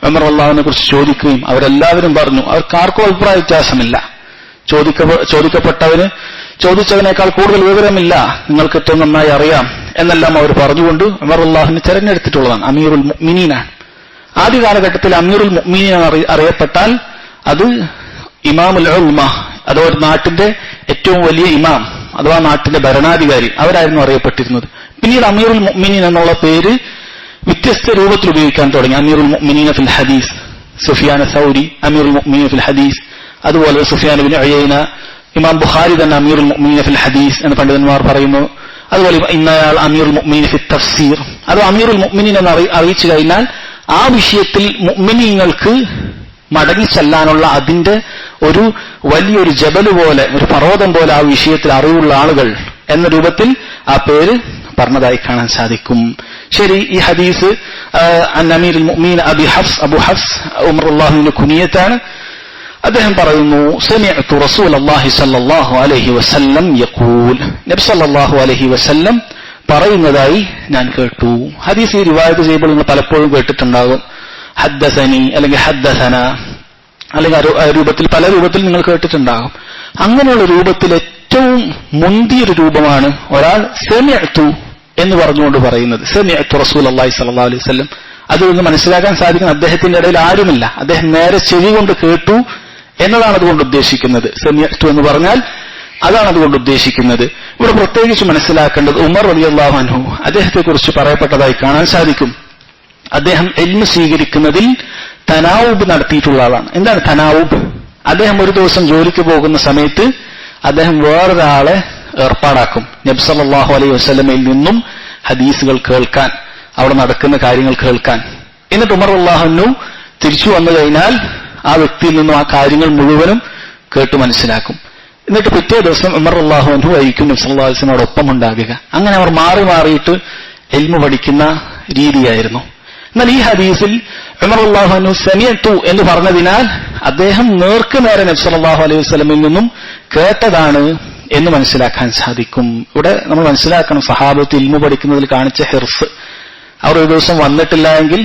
ഉമർ അള്ളാഹുവിനെ കുറിച്ച് ചോദിക്കുകയും അവരെല്ലാവരും പറഞ്ഞു, അവർക്ക് ആർക്കും അഭിപ്രായ വ്യത്യാസമില്ല. ചോദിക്കപ്പെട്ടവന് ചോദിച്ചതിനേക്കാൾ കൂടുതൽ വിവരമില്ല, നിങ്ങൾക്ക് ഏറ്റവും നന്നായി അറിയാം എന്നെല്ലാം അവർ പറഞ്ഞുകൊണ്ട് ഉമർ അള്ളാഹുവിനെ തെരഞ്ഞെടുത്തിട്ടുള്ളതാണ്. അമീറുൽ മുഅ്മിനീനാണ്. ആദ്യ കാലഘട്ടത്തിൽ അമീറുൽ മുഅ്മിനീൻ അറിയപ്പെട്ടാൽ അത് ഇമാമുൽ ഉൽമ, അഥവാ ഒരു നാട്ടിന്റെ ഏറ്റവും വലിയ ഇമാം അഥവാ നാട്ടിന്റെ ഭരണാധികാരി, അവരായിരുന്നു അറിയപ്പെട്ടിരുന്നത്. പിന്നീട് അമീറുൽ മുഅ്മിനീൻ എന്നുള്ള പേര് വ്യത്യസ്ത രൂപത്തിൽ ഉപയോഗിക്കാൻ തുടങ്ങി. അമീറുൽ മുഅ്മിനീന ഫിൽ ഹദീസ്, സുഫിയാൻ സൗരി അമീറുൽ മുഅ്മിനീന ഫിൽ ഹദീസ്, അതുപോലെ സുഫിയാൻ ഇബ്നു ഉയൈന, ഇമാം ബുഖാരി തന്നെ അമീറുൽ മുഅ്മിനീന ഫിൽ ഹദീസ് എന്ന് പണ്ഡിതന്മാർ പറയുന്നു. അതുപോലെ ഇന്നയാൾ അമീറുൽ മുഅ്മിനീന ഫിൽ തഫ്സീർ, അത് അമീറുൽ മുഅ്മിനീൻ എന്ന് അറിയിച്ചു കഴിഞ്ഞാൽ ആ വിഷയത്തിൽ മുഅ്മിനീങ്ങൾക്ക് മടങ്ങിച്ചെല്ലാനുള്ള അതിന്റെ ഒരു വലിയൊരു ജബല് പോലെ, ഒരു പർവ്വതം പോലെ ആ വിഷയത്തിൽ അറിവുള്ള ആളുകൾ എന്ന രൂപത്തിൽ ആ പേര് പറഞ്ഞതായി കാണാൻ സാധിക്കും. ശരി, ഈ ഹദീസ് അമീറുൽ മുഅ്മിനീൻ അബു ഹഫ്സ് ഉമർ അള്ളാഹുവിന്റെ കുനിയത്താണ്. അദ്ദേഹം പറയുന്നു, സമിഅ്തു റസൂലല്ലാഹി സ്വല്ലല്ലാഹു അലൈഹി വസല്ലം യഖൂൽ, നബി സ്വല്ലല്ലാഹു അലൈഹി വസല്ലം പറയുന്നതായി ഞാൻ കേട്ടു. ഹദീസ് ഈ റിവായത്ത് ചെയ്യുമ്പോൾ നിങ്ങൾ പലപ്പോഴും കേട്ടിട്ടുണ്ടാകും ഹദ്ദസനി അല്ലെങ്കിൽ ഹദ്ദസന, അല്ലെങ്കിൽ രൂപത്തിൽ പല രൂപത്തിൽ നിങ്ങൾ കേട്ടിട്ടുണ്ടാകും. അങ്ങനെയുള്ള രൂപത്തിൽ ഏറ്റവും മുന്തിയൊരു രൂപമാണ് ഒരാൾ സമിഅ്തു എന്ന് പറഞ്ഞുകൊണ്ട് പറയുന്നത്. സമിഅ്തു റസൂലുള്ളാഹി സ്വല്ലല്ലാഹു അലൈഹി വസല്ലം, അതുകൊണ്ട് മനസ്സിലാക്കാൻ സാധിക്കുന്ന അദ്ദേഹത്തിന്റെ ഇടയിൽ ആരുമില്ല, അദ്ദേഹം നേരെ ചെവി കൊണ്ട് കേട്ടു എന്നതാണ് അതുകൊണ്ട് ഉദ്ദേശിക്കുന്നത്. സമിഅ്തു എന്ന് പറഞ്ഞാൽ അതാണ് അതുകൊണ്ട് ഉദ്ദേശിക്കുന്നത്. ഇവിടെ പ്രത്യേകിച്ച് മനസ്സിലാക്കേണ്ടത് ഉമർ റളിയല്ലാഹു അൻഹു അദ്ദേഹത്തെക്കുറിച്ച് പറയപ്പെട്ടതായി കാണാൻ സാധിക്കും. അദ്ദേഹം ഇൽമ് സ്വീകരിക്കുന്നതിൽ തനാവുബ് നടത്തിയിട്ടുള്ള ആളാണ്. എന്താണ് തനാവുബ്? അദ്ദേഹം ഒരു ദിവസം ജോലിക്ക് പോകുന്ന സമയത്ത് അദ്ദേഹം വേറൊരാളെ ഏർപ്പാടാക്കും നബി സല്ലല്ലാഹു അലൈഹി വസല്ലമയിൽ നിന്നും ഹദീസുകൾ കേൾക്കാൻ, അവിടെ നടക്കുന്ന കാര്യങ്ങൾ കേൾക്കാൻ. എന്നിട്ട് ഉമർ റളിയല്ലാഹു അൻഹു തിരിച്ചു വന്നു കഴിഞ്ഞാൽ ആ വ്യക്തിയിൽ നിന്നും ആ കാര്യങ്ങൾ മുഴുവനും കേട്ട് മനസ്സിലാക്കും. എന്നിട്ട് പിറ്റേ ദിവസം ഉമർ റളിയല്ലാഹു അൻഹു ആയിരിക്കും നബി സല്ലല്ലാഹു അലൈഹി വസല്ലമയോടൊപ്പം ഉണ്ടാകുക. അങ്ങനെ അവർ മാറി മാറിയിട്ട് ഇൽമു പഠിക്കുന്ന രീതിയായിരുന്നു. എന്നാൽ ഈ ഹദീസിൽ ഉമർ റളിയല്ലാഹു അൻഹു സമിഅതു എന്ന് പറഞ്ഞതിനാൽ അദ്ദേഹം നേർക്ക് നേരെ നബി സല്ലല്ലാഹു അലൈഹി വസല്ലമയിൽ നിന്നും കേട്ടതാണ് എന്ന് മനസ്സിലാക്കാൻ സാധിക്കും. ഇവിടെ നമ്മൾ മനസ്സിലാക്കണം, സഹാബത്ത് ഇൽമു പഠിക്കുന്നതിൽ കാണിച്ച ഹിർസ്. അവർ ഒരു ദിവസം വന്നിട്ടില്ല എങ്കിൽ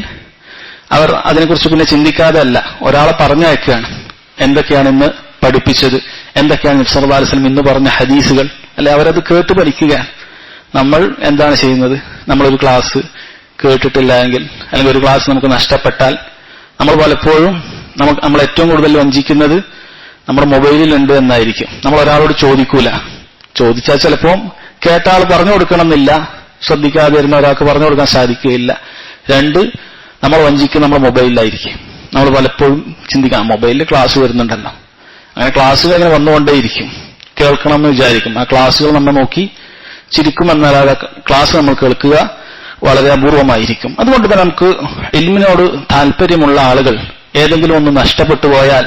അവർ അതിനെക്കുറിച്ച് പിന്നെ ചിന്തിക്കാതെ അല്ല, ഒരാളെ പറഞ്ഞയക്കുകയാണ്. എന്തൊക്കെയാണ് ഇന്ന് പഠിപ്പിച്ചത്, എന്തൊക്കെയാണ് നബി സല്ലല്ലാഹു അലൈഹി വസല്ലം ഇന്ന് പറഞ്ഞ ഹദീസുകൾ, അല്ലെ അവരത് കേട്ട് പഠിക്കുകയാണ്. നമ്മൾ എന്താണ് ചെയ്യുന്നത്? നമ്മളൊരു ക്ലാസ് കേട്ടിട്ടില്ല എങ്കിൽ, അല്ലെങ്കിൽ ഒരു ക്ലാസ് നമുക്ക് നഷ്ടപ്പെട്ടാൽ നമ്മൾ പലപ്പോഴും നമ്മൾ ഏറ്റവും കൂടുതൽ വഞ്ചിക്കുന്നത് നമ്മുടെ മൊബൈലിലുണ്ട് എന്നായിരിക്കും. നമ്മൾ ഒരാളോട് ചോദിക്കൂല. ചോദിച്ചാൽ ചിലപ്പോൾ കേട്ട ആൾ പറഞ്ഞു കൊടുക്കണമെന്നില്ല, ശ്രദ്ധിക്കാതെ ഇരുന്ന ഒരാൾക്ക് പറഞ്ഞു കൊടുക്കാൻ സാധിക്കുകയില്ല. രണ്ട്, നമ്മൾ വഞ്ചിക്കുന്ന നമ്മുടെ മൊബൈലിലായിരിക്കും. നമ്മൾ പലപ്പോഴും ചിന്തിക്കാം, മൊബൈലിൽ ക്ലാസ് വരുന്നുണ്ടല്ലോ, അങ്ങനെ ക്ലാസ്സുകൾ അങ്ങനെ വന്നുകൊണ്ടേയിരിക്കും, കേൾക്കണം എന്ന് വിചാരിക്കും. ആ ക്ലാസ്സുകൾ നമ്മൾ നോക്കി ചിരിക്കുമെന്നല്ലാതെ ക്ലാസ് നമ്മൾ കേൾക്കുക വളരെ അപൂർവമായിരിക്കും. അതുകൊണ്ട് തന്നെ നമുക്ക് ഇൽമിനോട് താല്പര്യമുള്ള ആളുകൾ ഏതെങ്കിലും ഒന്ന് നഷ്ടപ്പെട്ടു പോയാൽ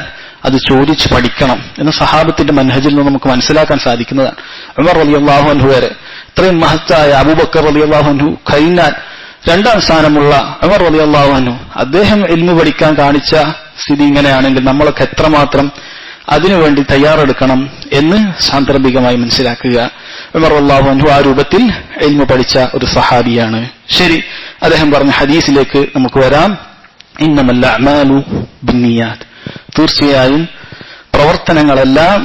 അത് ചോദിച്ച് പഠിക്കണം എന്ന് സഹാബത്തിന്റെ മൻഹജിൽ നിന്ന് നമുക്ക് മനസ്സിലാക്കാൻ സാധിക്കുന്നതാണ്. ഉമർ റളിയല്ലാഹു അൻഹു വരെ, ഇത്രയും മഹത്തായ അബൂബക്കർ റളിയല്ലാഹു അൻഹു കഴിഞ്ഞാൽ രണ്ടാം സ്ഥാനമുള്ള ഉമർ റളിയല്ലാഹു അൻഹു, അദ്ദേഹം ഇൽമു പഠിക്കാൻ കാണിച്ച സ്ഥിതി ഇങ്ങനെയാണെങ്കിൽ നമ്മളൊക്കെ എത്രമാത്രം അതിനുവേണ്ടി തയ്യാറെടുക്കണം എന്ന് സാന്ദർഭികമായി മനസ്സിലാക്കുക. ഉമർ റളിയല്ലാഹു അൻഹു ആ രൂപത്തിൽ ഇൽമു പഠിച്ച ഒരു സഹാബിയാണ്. ശരി, അദ്ദേഹം പറഞ്ഞ ഹദീസിലേക്ക് നമുക്ക് വരാം. ഇന്നമൽ അഅ്മാലു ബിന്നിയാത്ത്, തീർച്ചയായും പ്രവർത്തനങ്ങളെല്ലാം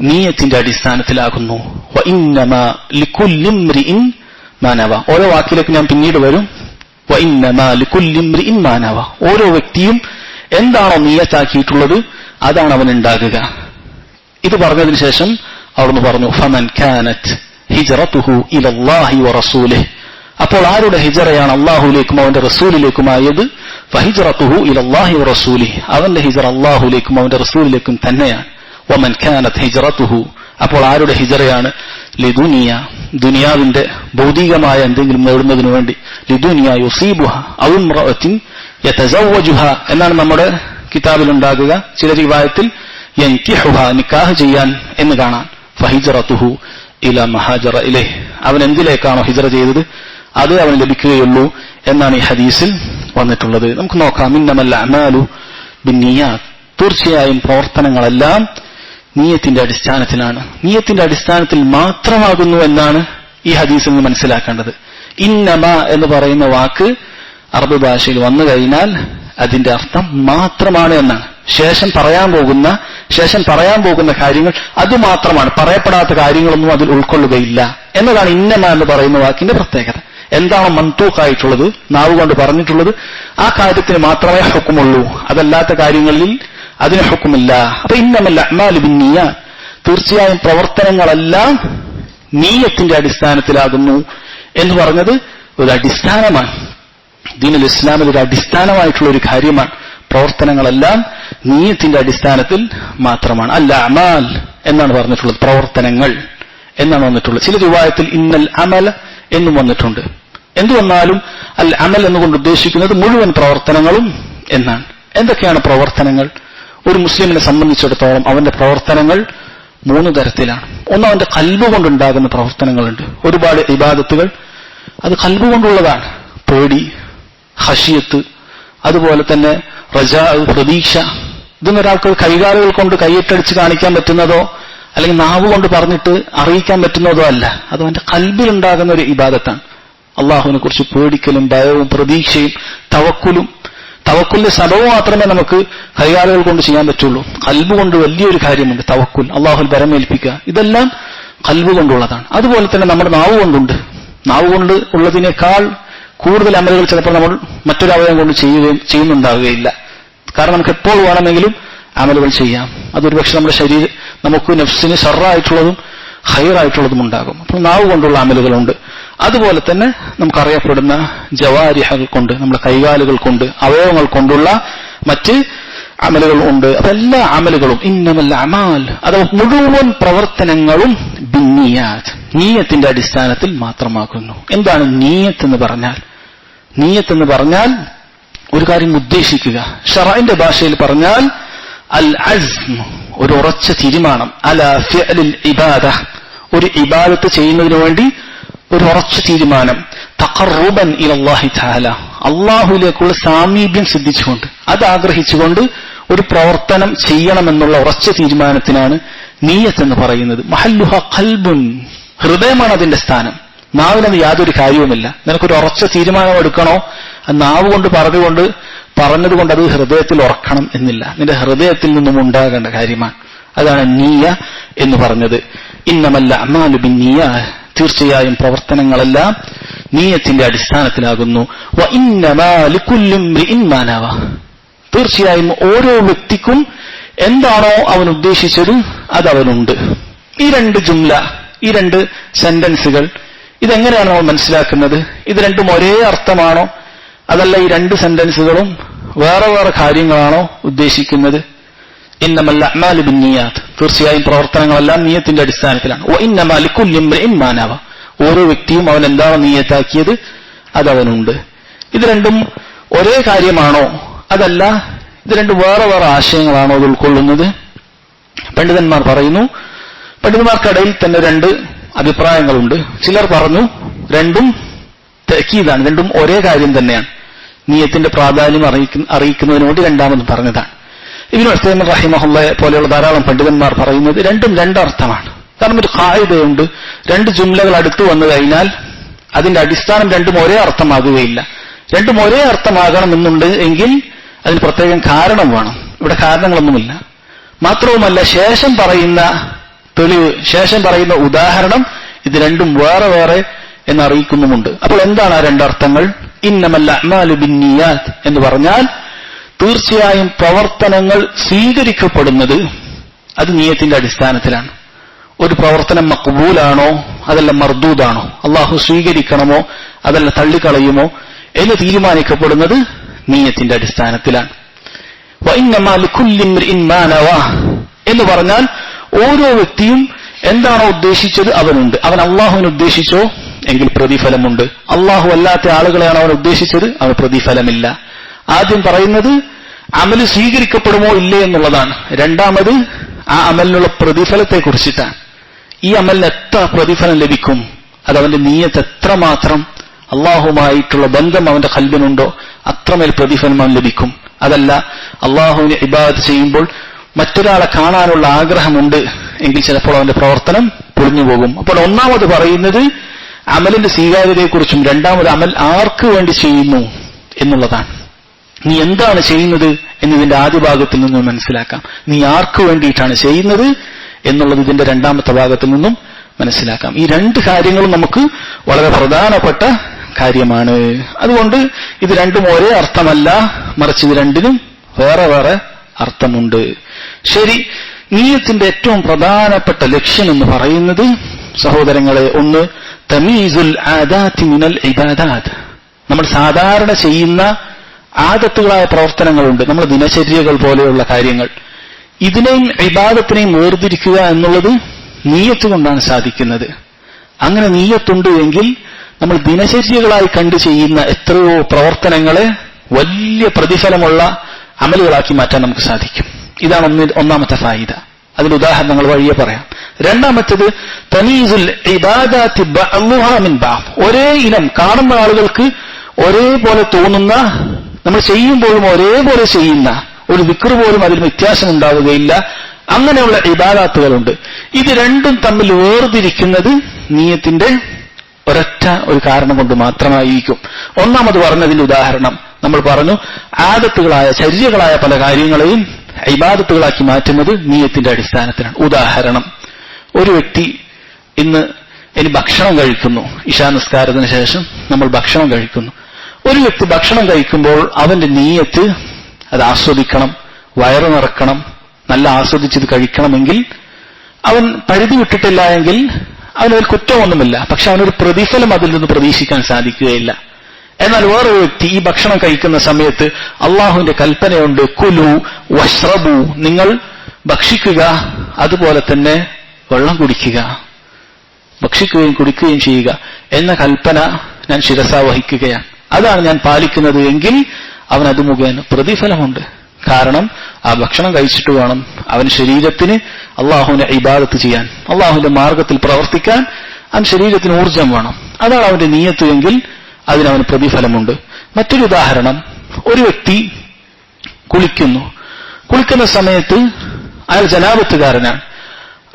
നിയ്യത്തിന്റെ അടിസ്ഥാനത്തിലാകുന്നു. വഇന്നമാ ലികുല്ലി ഇംറിഇൻ മാ നവ, ഓരോ വാക്കിലേക്ക് ഞാൻ പിന്നീട് വരും. വഇന്നമാ ലികുല്ലി ഇംറിഇൻ മാ നവ, ഓരോ വ്യക്തിയും എന്താണോ നിയ്യത്താക്കിയിട്ടുള്ളത് അതാണ് അവൻ ഉണ്ടാകുക. ഇത് പറഞ്ഞതിന് ശേഷം അവിടുന്ന് പറഞ്ഞു, ഫമൻ കാനത് ഹിജ്റതുഹു ഇലല്ലാഹി വറസൂലിഹി, അപ്പോൾ ആരുടെ ഹിജ്റയാണ് അല്ലാഹുവിലേക്കും അവന്റെ റസൂലിലേക്കുമായത്, ഫഹിജ്റതുഹു ഇലല്ലാഹി വറസൂലിഹി, അവന്റെ ഹിജ്റ അല്ലാഹുവിലേക്കും അവന്റെ റസൂലിലേക്കും തന്നെയാണ്. വമൻ കാനത് ഹിജ്റതുഹു, അപ്പോൾ ആരുടെ ഹിജ്റയാണ് ലിദുനിയ, ദുനിയാവിന്റെ ഭൗതികമായ എന്തെങ്കിലും നേടുന്നതിനു വേണ്ടി, ലിദുനിയ യുസീബുഹ ഔ ഇംറഅത്തിൻ യതസവ്വജുഹ എന്നാണ് നമ്മുടെ കിതാബിലുണ്ടാകുക. ചില റിവായത്തിൽ യൻകിഹുഹ, നിക്കാഹ് ചെയ്യാൻ എന്ന് കാണാം. ഫഹിജ്റതുഹു ഇലാ മഹാജറ ഇലൈഹി, അവൻ എന്തിലേക്കാണോ ഹിജ്റ ചെയ്തത് അത് അവന് ലഭിക്കുകയുള്ളൂ എന്നാണ് ഈ ഹദീസിൽ വന്നിട്ടുള്ളത്. നമുക്ക് നോക്കാം. ഇന്നമൽ അഅ്മാലു ബിന്നിയാത്ത്, തീർച്ചയായും പ്രവർത്തനങ്ങളെല്ലാം നിയ്യത്തിന്റെ അടിസ്ഥാനത്തിലാണ്, നിയ്യത്തിന്റെ അടിസ്ഥാനത്തിൽ മാത്രമാകുന്നു എന്നാണ് ഈ ഹദീസിൽ നിന്ന് മനസ്സിലാക്കേണ്ടത്. ഇന്നമ എന്ന് പറയുന്ന വാക്ക് അറബ് ഭാഷയിൽ വന്നു കഴിഞ്ഞാൽ അതിന്റെ അർത്ഥം മാത്രമാണ് എന്നാണ്. ശേഷം പറയാൻ പോകുന്ന കാര്യങ്ങൾ അത് മാത്രമാണ്, പറയപ്പെടാത്ത കാര്യങ്ങളൊന്നും അതിൽ ഉൾക്കൊള്ളുകയില്ല എന്നതാണ് ഇന്നമ എന്ന് പറയുന്ന വാക്കിന്റെ പ്രത്യേകത. എന്താണോ മന്തൂഖായിട്ടുള്ളത്, നാവ് കൊണ്ട് പറഞ്ഞിട്ടുള്ളത്, ആ കാര്യത്തിന് മാത്രമേ ഹുക്കുമുള്ളൂ, അതല്ലാത്ത കാര്യങ്ങളിൽ അതിന് ഹുക്കുമില്ല. അപ്പൊ ഇന്നമൽ അഅ്മാലു ബിന്നിയ്യാത്ത്, തീർച്ചയായും പ്രവർത്തനങ്ങളെല്ലാം നിയ്യത്തിന്റെ അടിസ്ഥാനത്തിലാകുന്നു എന്ന് പറഞ്ഞത് ഒരു അടിസ്ഥാനമാണ്. ദീനുൽ ഇസ്ലാമിൽ ഒരു അടിസ്ഥാനമായിട്ടുള്ള ഒരു കാര്യമാണ്. പ്രവർത്തനങ്ങളെല്ലാം നിയ്യത്തിന്റെ അടിസ്ഥാനത്തിൽ മാത്രമാണ്. അൽ അഅ്മാൽ എന്നാണ് പറഞ്ഞിട്ടുള്ളത്, പ്രവർത്തനങ്ങൾ എന്നാണ് വന്നിട്ടുള്ളത്. ചില റിവായത്തിൽ ഇന്നൽ അമല എന്നും വന്നിട്ടുണ്ട്. എന്തു വന്നാലും അൽ അമൽ എന്നുകൊണ്ട് ഉദ്ദേശിക്കുന്നത് മുഴുവൻ പ്രവർത്തനങ്ങളും എന്നാണ്. എന്തൊക്കെയാണ് പ്രവർത്തനങ്ങൾ? ഒരു മുസ്ലിമിനെ സംബന്ധിച്ചിടത്തോളം അവന്റെ പ്രവർത്തനങ്ങൾ 3 തരത്തിലാണ്. ഒന്ന്, അവന്റെ ഖൽബ് കൊണ്ടുണ്ടാകുന്ന പ്രവർത്തനങ്ങളുണ്ട്. ഒരുപാട് ഇബാദത്തുകൾ അത് ഖൽബ് കൊണ്ടുള്ളതാണ്. പേടി, ഖശിയത്ത്, അതുപോലെ തന്നെ റജാ, പ്രതീക്ഷ. ഇതൊന്നും ഒരാൾക്ക് കൈകാലുകൾ കൊണ്ട് കൈയിട്ടടിച്ച് കാണിക്കാൻ പറ്റുന്നതോ അല്ലെങ്കിൽ നാവ് കൊണ്ട് പറഞ്ഞിട്ട് അറിയിക്കാൻ പറ്റുന്നതോ അല്ല. അത് അവന്റെ ഖൽബിലുണ്ടാകുന്ന ഒരു ഇബാദത്താണ്. അള്ളാഹുവിനെ കുറിച്ച് പേടിക്കലും ഭയവും പ്രതീക്ഷയും തവക്കുലിന്റെ സബബ് മാത്രമേ നമുക്ക് കൈകാലുകൾ കൊണ്ട് ചെയ്യാൻ പറ്റുള്ളൂ. ഖൽബ് കൊണ്ട് വലിയൊരു കാര്യമുണ്ട്, തവക്കുൽ, അള്ളാഹുൽ ഭരമേൽപ്പിക്കുക. ഇതെല്ലാം ഖൽബ് കൊണ്ടുള്ളതാണ്. അതുപോലെ തന്നെ നമ്മുടെ നാവ് കൊണ്ടുണ്ട്. നാവ് കൊണ്ട് ഉള്ളതിനേക്കാൾ കൂടുതൽ അമലുകൾ ചിലപ്പോൾ നമ്മൾ മറ്റൊരു അവയവം കൊണ്ട് ചെയ്യുന്നുണ്ടാവുകയില്ല. കാരണം നമുക്ക് എപ്പോൾ വേണമെങ്കിലും അമലുകൾ ചെയ്യാം. അതൊരു പക്ഷെ നമ്മുടെ നമുക്ക് നഫ്സിന് ഷർറായിട്ടുള്ളതും ഹൈറായിട്ടുള്ളതും ഉണ്ടാകും. അപ്പോൾ നാവ് കൊണ്ടുള്ള അമലുകളുണ്ട്. അതുപോലെ തന്നെ നമുക്കറിയപ്പെടുന്ന ജവാരിഹകൾ കൊണ്ട്, നമ്മുടെ കൈകാലുകൾ കൊണ്ട്, അവയവങ്ങൾ കൊണ്ടുള്ള മറ്റ് അമലുകൾ ഉണ്ട്. അതെല്ലാ അമലുകളും ഇന്നമൽ അമാൽ, അഥവാ മുഴുവൻ പ്രവർത്തനങ്ങളും ബിന്നിയാത്ത്, നീയത്തിന്റെ അടിസ്ഥാനത്തിൽ മാത്രമാകുന്നു. എന്താണ് നീയത്ത് എന്ന് പറഞ്ഞാൽ? നീയത്ത് എന്ന് പറഞ്ഞാൽ ഒരു കാര്യം ഉദ്ദേശിക്കുക. ശറഇന്റെ ഭാഷയിൽ പറഞ്ഞാൽ അൽ അസ്ം, ഒരു ഉറച്ച തീരുമാനം. അലാ ഫിഅലിൽ ഇബാദ, ഒരു ഇബാദത്ത് ചെയ്യുന്നതിന് വേണ്ടി ഒരു ഉറച്ച തീരുമാനം. തഖർറുബൻ ഇലല്ലാഹി തആല, അല്ലാഹുവിലേക്കുള്ള സാമീപ്യം സിദ്ധിച്ചുകൊണ്ട്, അത് ആഗ്രഹിച്ചുകൊണ്ട് ഒരു പ്രവർത്തനം ചെയ്യണമെന്നുള്ള ഉറച്ച തീരുമാനത്തിനാണ് നിയ്യത്ത് എന്ന് പറയുന്നത്. മഹല്ലുഹ ഖൽബുൻ, ഹൃദയമാണ് അതിന്റെ സ്ഥാനം. നാവിനത് യാതൊരു കാര്യവുമില്ല. നിനക്കൊരു ഉറച്ച തീരുമാനം എടുക്കണോ, നാവ് കൊണ്ട് പറഞ്ഞതുകൊണ്ട് അത് ഹൃദയത്തിൽ ഉറക്കണം എന്നില്ല. നിന്റെ ഹൃദയത്തിൽ നിന്നും ഉണ്ടാകേണ്ട കാര്യമാണ്. അതാണ് നിയ്യ എന്ന് പറഞ്ഞത്. ഇന്നമൽ അഅ്മാലു ബിന്നിയ്യാത്ത്, തീർച്ചയായും പ്രവർത്തനങ്ങളെല്ലാം നിയ്യത്തിന്റെ അടിസ്ഥാനത്തിലാകുന്നു. വ ഇന്നമാ ലികുല്ലി ഇംറിഇൻ മാ നവ, തീർച്ചയായും ഓരോ വ്യക്തിക്കും എന്താണോ അവൻ ഉദ്ദേശിച്ചത് അത് അവനുണ്ട്. ഈ രണ്ട് ജുംല, ഈ രണ്ട് സെന്റൻസുകൾ, ഇതെങ്ങനെയാണ് നമ്മൾ മനസ്സിലാക്കുന്നത്? ഇത് രണ്ടും ഒരേ അർത്ഥമാണോ, അതല്ല ഈ രണ്ട് സെന്റൻസുകളും വേറെ വേറെ കാര്യങ്ങളാണോ ഉദ്ദേശിക്കുന്നത്? ഇന്നമൽ അഅ്മാലു ബിന്നിയ്യാത്ത്, തീർച്ചയായും പ്രവർത്തനങ്ങളെല്ലാം നിയ്യത്തിന്റെ അടിസ്ഥാനത്തിലാണ്. വ ഇന്നമാ ലികുല്ലി ഇംറിഇൻ മാ നവ, ഓരോ വ്യക്തിയും അവൻ എന്താണോ നിയ്യത്താക്കിയത് അതവനുണ്ട്. ഇത് രണ്ടും ഒരേ കാര്യമാണോ, അതല്ല ഇത് രണ്ടും വേറെ വേറെ ആശയങ്ങളാണോ അത് ഉൾക്കൊള്ളുന്നത്? പണ്ഡിതന്മാർ പറയുന്നു, പണ്ഡിതന്മാർക്കിടയിൽ തന്നെ രണ്ട് അഭിപ്രായങ്ങളുണ്ട്. ചിലർ പറഞ്ഞു രണ്ടും തഅക്കീദാണ്, രണ്ടും ഒരേ കാര്യം തന്നെയാണ്, നിയ്യത്തിന്റെ പ്രാധാന്യം അറിയിക്കുന്നതിന് വേണ്ടി രണ്ടാമത് പറഞ്ഞതാണ്. ഇബ്നു ഉസൈമീൻ റഹിമഹുള്ളയെ പോലെയുള്ള ധാരാളം പണ്ഡിതന്മാർ പറയുന്നത് രണ്ടും രണ്ടർത്ഥമാണ്. കാരണം ഒരു ഖായിദയുണ്ട്, രണ്ട് ജുംലകൾ അടുത്തു വന്നു കഴിഞ്ഞാൽ അതിന്റെ അടിസ്ഥാനം രണ്ടും ഒരേ അർത്ഥമാകുകയില്ല. രണ്ടും ഒരേ അർത്ഥമാകണമെന്നുണ്ട് എങ്കിൽ അതിന് പ്രത്യേകം കാരണം വേണം. ഇവിടെ കാരണങ്ങളൊന്നുമില്ല. മാത്രവുമല്ല, ശേഷം പറയുന്ന തെളിവ്, ശേഷം പറയുന്ന ഉദാഹരണം ഇത് രണ്ടും വേറെ വേറെ എന്നറിയിക്കുന്നുമുണ്ട്. അപ്പോൾ എന്താണ് ആ രണ്ടർത്ഥങ്ങൾ? ഇന്നമൽ അഅ്മാലു ബിന്നിയ്യാത്ത് എന്ന് പറഞ്ഞാൽ തീർച്ചയായും പ്രവർത്തനങ്ങൾ സ്വീകരിക്കപ്പെടുന്നത് അത് നിയ്യത്തിന്റെ അടിസ്ഥാനത്തിലാണ്. ഒരു പ്രവർത്തനം മഖ്ബൂലാണോ അതല്ല മർദൂദാണോ, അള്ളാഹു സ്വീകരിക്കണമോ അതല്ല തള്ളിക്കളയുമോ എന്ന് തീരുമാനിക്കപ്പെടുന്നത് നിയ്യത്തിന്റെ അടിസ്ഥാനത്തിലാണ്. വഇന്നമാ ലികുല്ലി ഇംറിഇൻ മാ നവാ എന്ന് പറഞ്ഞാൽ ഓരോ വ്യക്തിയും എന്താണോ ഉദ്ദേശിച്ചത് അവനുണ്ട്. അവൻ അള്ളാഹുവിനെ ഉദ്ദേശിച്ചോ എങ്കിൽ പ്രതിഫലമുണ്ട്. അള്ളാഹു അല്ലാത്ത ആളുകളെയാണ് അവൻ ഉദ്ദേശിച്ചത്, അവന് പ്രതിഫലമില്ല. ആദ്യം പറയുന്നത് അമല് സ്വീകരിക്കപ്പെടുമോ ഇല്ലേ എന്നുള്ളതാണ്. രണ്ടാമത് ആ അമലിനുള്ള പ്രതിഫലത്തെ കുറിച്ചിട്ടാണ്. ഈ അമലിന് എത്ര പ്രതിഫലം ലഭിക്കും, അതവന്റെ നിയ്യത്ത് എത്രമാത്രം അള്ളാഹുമായിട്ടുള്ള ബന്ധം അവന്റെ ഖൽബിനുണ്ടോ അത്രമേൽ പ്രതിഫലം അവൻ ലഭിക്കും. അതല്ല, അള്ളാഹുവിനെ ഇബാദത്ത് ചെയ്യുമ്പോൾ മറ്റൊരാളെ കാണാനുള്ള ആഗ്രഹമുണ്ട് എങ്കിൽ ചിലപ്പോൾ അവന്റെ പ്രവർത്തനം പൊളിഞ്ഞു പോകും. അപ്പോൾ ഒന്നാമത് പറയുന്നത് അമലിന്റെ സ്വീകാര്യതയെക്കുറിച്ചും രണ്ടാമത് അമൽ ആർക്ക് വേണ്ടി ചെയ്യുന്നു എന്നുള്ളതാണ്. നീ എന്താണ് ചെയ്യുന്നത് എന്നതിന്റെ ആദ്യ ഭാഗത്തിൽ നിന്നും മനസ്സിലാക്കാം. നീ ആർക്ക് വേണ്ടിയിട്ടാണ് ചെയ്യുന്നത് എന്നുള്ളത് ഇതിന്റെ രണ്ടാമത്തെ ഭാഗത്തിൽ നിന്നും മനസ്സിലാക്കാം. ഈ രണ്ട് കാര്യങ്ങളും നമുക്ക് വളരെ പ്രധാനപ്പെട്ട കാര്യമാണ്. അതുകൊണ്ട് ഇത് രണ്ടും ഒരേ അർത്ഥമല്ല, മറിച്ച് ഇത് രണ്ടിനും വേറെ വേറെ അർത്ഥമുണ്ട്. ശരി, നിയ്യത്തിന്റെ ഏറ്റവും പ്രധാനപ്പെട്ട ലക്ഷ്യം എന്ന് പറയുന്നത് സഹോദരങ്ങളെ, ഒന്ന് തമീസുൽ ആദാത്തി മിനൽ ഇബാദാത്ത്, നമ്മൾ സാധാരണ ചെയ്യുന്ന ആദത്തുകളായ പ്രവർത്തനങ്ങളുണ്ട്, നമ്മുടെ ദിനചര്യകൾ പോലെയുള്ള കാര്യങ്ങൾ, ഇതിനെയും ഇബാദത്തിനെയും വേർതിരിക്കുക എന്നുള്ളത് നിയ്യത്ത് കൊണ്ടാണ് സാധിക്കുന്നത്. അങ്ങനെ നിയ്യത്തുണ്ട് എങ്കിൽ നമ്മൾ ദിനചര്യകളായി കണ്ടു ചെയ്യുന്ന എത്രയോ പ്രവർത്തനങ്ങളെ വലിയ പ്രതിഫലമുള്ള അമലുകളാക്കി മാറ്റാൻ നമുക്ക് സാധിക്കും. ഇതാണ് ഒന്നാമത്തെ ഫായിദ. അതിന്റെ ഉദാഹരണങ്ങൾ വഴിയെ പറയാം. രണ്ടാമത്തേത് തമീസുൽ ഇബാദാത്തി ബഅ്ളുഹാ മിൻ ബഅദ്, ഒരേ ഇനം കാണുന്ന ആളുകൾക്ക് ഒരേപോലെ തോന്നുന്ന, നമ്മൾ ചെയ്യുമ്പോഴും ഒരേപോലെ ചെയ്യുന്ന ഒരു ദിക്ർ പോലും അതിൽ വ്യത്യാസം ഉണ്ടാവുകയില്ല, അങ്ങനെയുള്ള ഇബാദാത്തുകളുണ്ട്. ഇത് രണ്ടും തമ്മിൽ വേർതിരിക്കുന്നത് നിയ്യത്തിന്റെ ഒരൊറ്റ ഒരു കാരണം കൊണ്ട് മാത്രമായിരിക്കും. ഒന്നാമത് പറഞ്ഞതിന്റെ ഉദാഹരണം നമ്മൾ പറഞ്ഞു, ആദത്തുകളായ ചര്യകളായ പല കാര്യങ്ങളെയും ഇബാദത്തുകളാക്കി മാറ്റുന്നത് നിയ്യത്തിന്റെ അടിസ്ഥാനത്തിലാണ്. ഉദാഹരണം, ഒരു വ്യക്തി ഇനി ഭക്ഷണം കഴിക്കുന്നു, ഇശാ നിസ്കാരത്തിന് ശേഷം നമ്മൾ ഭക്ഷണം കഴിക്കുന്നു. ഒരു വ്യക്തി ഭക്ഷണം കഴിക്കുമ്പോൾ അവന്റെ നിയ്യത്ത് അത് ആസ്വദിക്കണം, വയറ് നിറക്കണം, നല്ല ആസ്വദിച്ചത് കഴിക്കണമെങ്കിൽ അവൻ പരിധി വിട്ടിട്ടില്ല എങ്കിൽ അവനൊരു കുറ്റമൊന്നുമില്ല, പക്ഷെ അവനൊരു പ്രതിഫലം അതിൽ നിന്ന് പ്രതീക്ഷിക്കാൻ സാധിക്കുകയില്ല. എന്നാൽ വേറൊരു വ്യക്തി ഈ ഭക്ഷണം കഴിക്കുന്ന സമയത്ത് അള്ളാഹുവിന്റെ കൽപ്പനയുണ്ട്, കുലു വഷ്റബു, നിങ്ങൾ ഭക്ഷിക്കുക, അതുപോലെ തന്നെ വെള്ളം കുടിക്കുക, ഭക്ഷിക്കുകയും കുടിക്കുകയും ചെയ്യുക എന്ന കൽപ്പന ഞാൻ ശിരസാ വഹിക്കുകയാണ്, അതാണ് ഞാൻ പാലിക്കുന്നത് എങ്കിൽ അവൻ അത് മുഖേന പ്രതിഫലമുണ്ട്. കാരണം ആ ഭക്ഷണം കഴിച്ചിട്ട് വേണം അവൻ ശരീരത്തിന് അള്ളാഹുവിനെ ഇബാദത്ത് ചെയ്യാൻ, അള്ളാഹുവിന്റെ മാർഗത്തിൽ പ്രവർത്തിക്കാൻ അവൻ ശരീരത്തിന് ഊർജം വേണം. അതാണ് അവന്റെ നിയ്യത്ത് എങ്കിൽ അതിനവന് പ്രതിഫലമുണ്ട്. മറ്റൊരു ഉദാഹരണം, ഒരു വ്യക്തി കുളിക്കുന്ന സമയത്ത് അയാൾ ജനാബത്തുകാരനാണ്.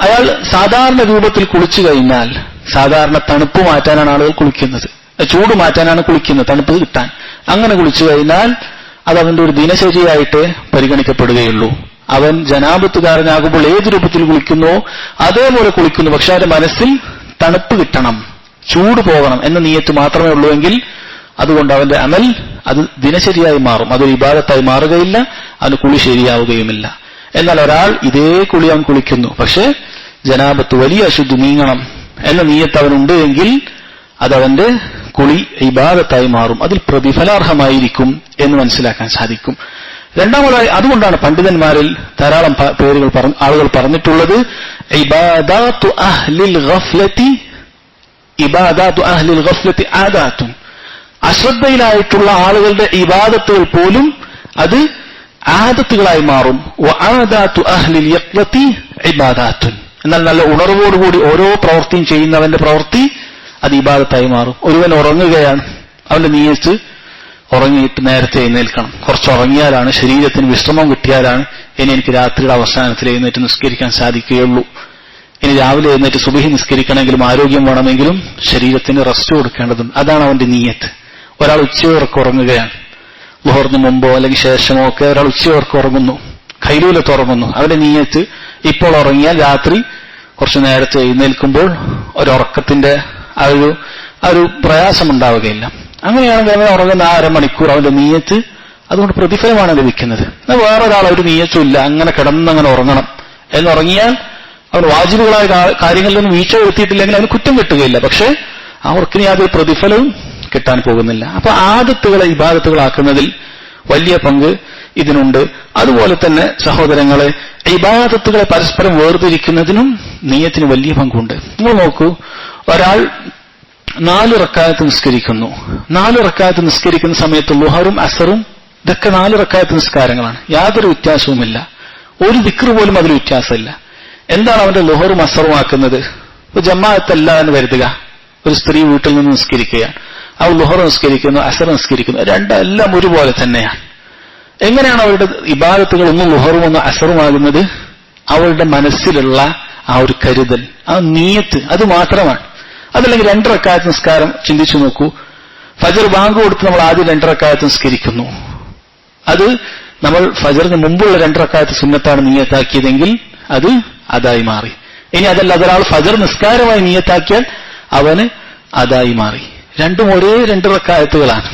അയാൾ സാധാരണ രൂപത്തിൽ കുളിച്ചു കഴിഞ്ഞാൽ, സാധാരണ തണുപ്പ് മാറ്റാനാണ് ആളുകൾ കുളിക്കുന്നത്, ചൂട് മാറ്റാനാണ് കുളിക്കുന്നത്, തണുപ്പ് കിട്ടാൻ. അങ്ങനെ കുളിച്ചു കഴിഞ്ഞാൽ അത് അവന്റെ ഒരു ദിനചര്യയായിട്ട് പരിഗണിക്കപ്പെടുകയുള്ളൂ. അവൻ ജനാബത്തുകാരനാകുമ്പോൾ ഏത് രൂപത്തിൽ കുളിക്കുന്നുവോ അതേപോലെ കുളിക്കുന്നു, പക്ഷെ അവന്റെ മനസ്സിൽ തണുപ്പ് കിട്ടണം, ചൂട് പോകണം എന്ന നിയ്യത്ത് മാത്രമേ ഉള്ളൂ എങ്കിൽ അതുകൊണ്ട് അവന്റെ അമൽ അത് ദിനചര്യയായി മാറും, അതൊരു ഇബാദത്തായി മാറുകയില്ല, അവന് കുളി ശരിയാവുകയുമില്ല. എന്നാൽ ഒരാൾ ഇതേ കുളി അവൻ കുളിക്കുന്നു, പക്ഷെ ജനാബത്ത് വലിയ അശുദ്ധി നീങ്ങണം എന്ന നിയ്യത്ത് അവനുണ്ട് എങ്കിൽ അതവന്റെ കുളി ഇബാദത്തായി മാറും, അതിൽ പ്രതിഫലാർഹമായിരിക്കും എന്ന് മനസ്സിലാക്കാൻ സാധിക്കും. രണ്ടാമതായി അതുകൊണ്ടാണ് പണ്ഡിതന്മാരിൽ ധാരാളം ആളുകൾ പറഞ്ഞിട്ടുള്ളത്, ഇബാദാത്തു അഹ്ലിൽ ഗഫ്ലത്തി ആദാത്തുൻ, അശ്രദ്ധയിലായിട്ടുള്ള ആളുകളുടെ ഇബാദത്തുകൾ പോലും അത് ആദത്തുകളായി മാറും. വആദാത്തു അഹ്ലിൽ യഖ്വതി ഇബാദാത്തുൻ, എന്നാൽ നല്ല ഉണർവോടുകൂടി ഓരോ പ്രവൃത്തിയും ചെയ്യുന്നവന്റെ പ്രവൃത്തി അത് ഇബാദത്തായി മാറും. ഒരുവൻ ഉറങ്ങുകയാണ്, അവന്റെ നിയ്യത്ത് ഉറങ്ങിയിട്ട് നേരത്തെ എഴുന്നേൽക്കണം, കുറച്ച് ഉറങ്ങിയാലാണ്, ശരീരത്തിന് വിശ്രമം കിട്ടിയാലാണ് ഇനി എനിക്ക് രാത്രിയുടെ അവസാനത്തിൽ എഴുന്നേറ്റ് നിസ്കരിക്കാൻ സാധിക്കുകയുള്ളൂ. ഇനി രാവിലെ എഴുന്നേറ്റ് സുബഹി നിസ്കരിക്കണമെങ്കിലും ആരോഗ്യം വേണമെങ്കിലും ശരീരത്തിന് റെസ്റ്റ് കൊടുക്കേണ്ടതുണ്ട്. അതാണ് അവന്റെ നിയ്യത്ത്. ഒരാൾ ഉച്ചയോർക്ക് ഉറങ്ങുകയാണ്, ളുഹറിന് മുമ്പോ അല്ലെങ്കിൽ ശേഷമോ ഒക്കെ ഒരാൾ ഉച്ചയോർക്ക് ഉറങ്ങുന്നു, ഖൈലൂലത്ത് ഉറങ്ങുന്നു. അവന്റെ നിയ്യത്ത് ഇപ്പോൾ ഉറങ്ങിയാൽ രാത്രി കുറച്ച് നേരത്തെ എഴുന്നേൽക്കുമ്പോൾ ഒരുറക്കത്തിന്റെ ആ ഒരു പ്രയാസം ഉണ്ടാവുകയില്ല. അങ്ങനെയാണെങ്കിൽ അവൻ ഉറങ്ങുന്ന ആ അരമണിക്കൂർ അവന്റെ നിയ്യത്ത് അതുകൊണ്ട് പ്രതിഫലമാണ് ലഭിക്കുന്നത്. എന്നാൽ വേറൊരാൾ ഒരു നിയ്യത്തും ഇല്ല, അങ്ങനെ കിടന്നങ്ങനെ ഉറങ്ങണം എന്നുറങ്ങിയാൽ അവൻ വാജിബുകളായ കാര്യങ്ങളിലൊന്നും വീഴ്ച വരുത്തിയിട്ടില്ലെങ്കിൽ അവന് കുറ്റം കിട്ടുകയില്ല, പക്ഷെ അവർക്കിനി യാതൊരു പ്രതിഫലവും കിട്ടാൻ പോകുന്നില്ല. അപ്പൊ ആദത്തുകളെ ഇബാദത്തുകളാക്കുന്നതിൽ വലിയ പങ്ക് ഇതിനുണ്ട്. അതുപോലെ തന്നെ സഹോദരങ്ങളെ, ഇബാദത്തുകളെ പരസ്പരം വേർതിരിക്കുന്നതിനും നിയ്യത്തിന് വലിയ പങ്കുണ്ട്. നിങ്ങൾ നോക്കൂ, ഒരാൾ 4 റക്അത്ത് നിസ്കരിക്കുന്നു. 4 റക്അത്ത് നിസ്കരിക്കുന്ന സമയത്ത് ളുഹറും അസറും ഇതൊക്കെ 4 റക്അത്ത് നിസ്കാരങ്ങളാണ്, യാതൊരു വ്യത്യാസവുമില്ല, ഒരു ദിക്ർ പോലും അതിൽ വ്യത്യാസമില്ല. എന്താണ് അവന്റെ ളുഹറും അസറും ആക്കുന്നത്? ഇപ്പൊ ജമാഅത്തല്ല എന്ന് കരുതുക, ഒരു സ്ത്രീ വീട്ടിൽ നിന്ന് നിസ്കരിക്കുകയാണ്, അവൾ ളുഹർ നിസ്കരിക്കുന്നു, അസർ നിസ്കരിക്കുന്നു, രണ്ടെല്ലാം ഒരുപോലെ തന്നെയാണ്. എങ്ങനെയാണ് അവരുടെ ഇബാദത്തുകൾ ഒന്നും ളുഹറും ഒന്നും അസറുമാകുന്നത്? അവളുടെ മനസ്സിലുള്ള ആ ഒരു കരുതൽ, ആ നിയ്യത്ത്, അത് മാത്രമാണ്. അതല്ലെങ്കിൽ 2 റക്അത്ത് നിസ്കാരം ചിന്തിച്ചു നോക്കൂ. ഫജർ ബാങ്ക് കൊടുത്ത് നമ്മൾ ആദ്യം 2 റക്അത്ത് നിസ്കരിക്കുന്നു, അത് നമ്മൾ ഫജറിന് മുമ്പുള്ള 2 റക്അത്ത് സുന്നത്താണ് നിയ്യത്താക്കിയതെങ്കിൽ അത് അതായി മാറി. ഇനി അതല്ല, അതൊരാൾ ഫജർ നിസ്കാരമായി നിയ്യത്താക്കിയാൽ അവന് അതായി മാറി. രണ്ടും ഒരേ 2 റക്അത്തുകളാണ്,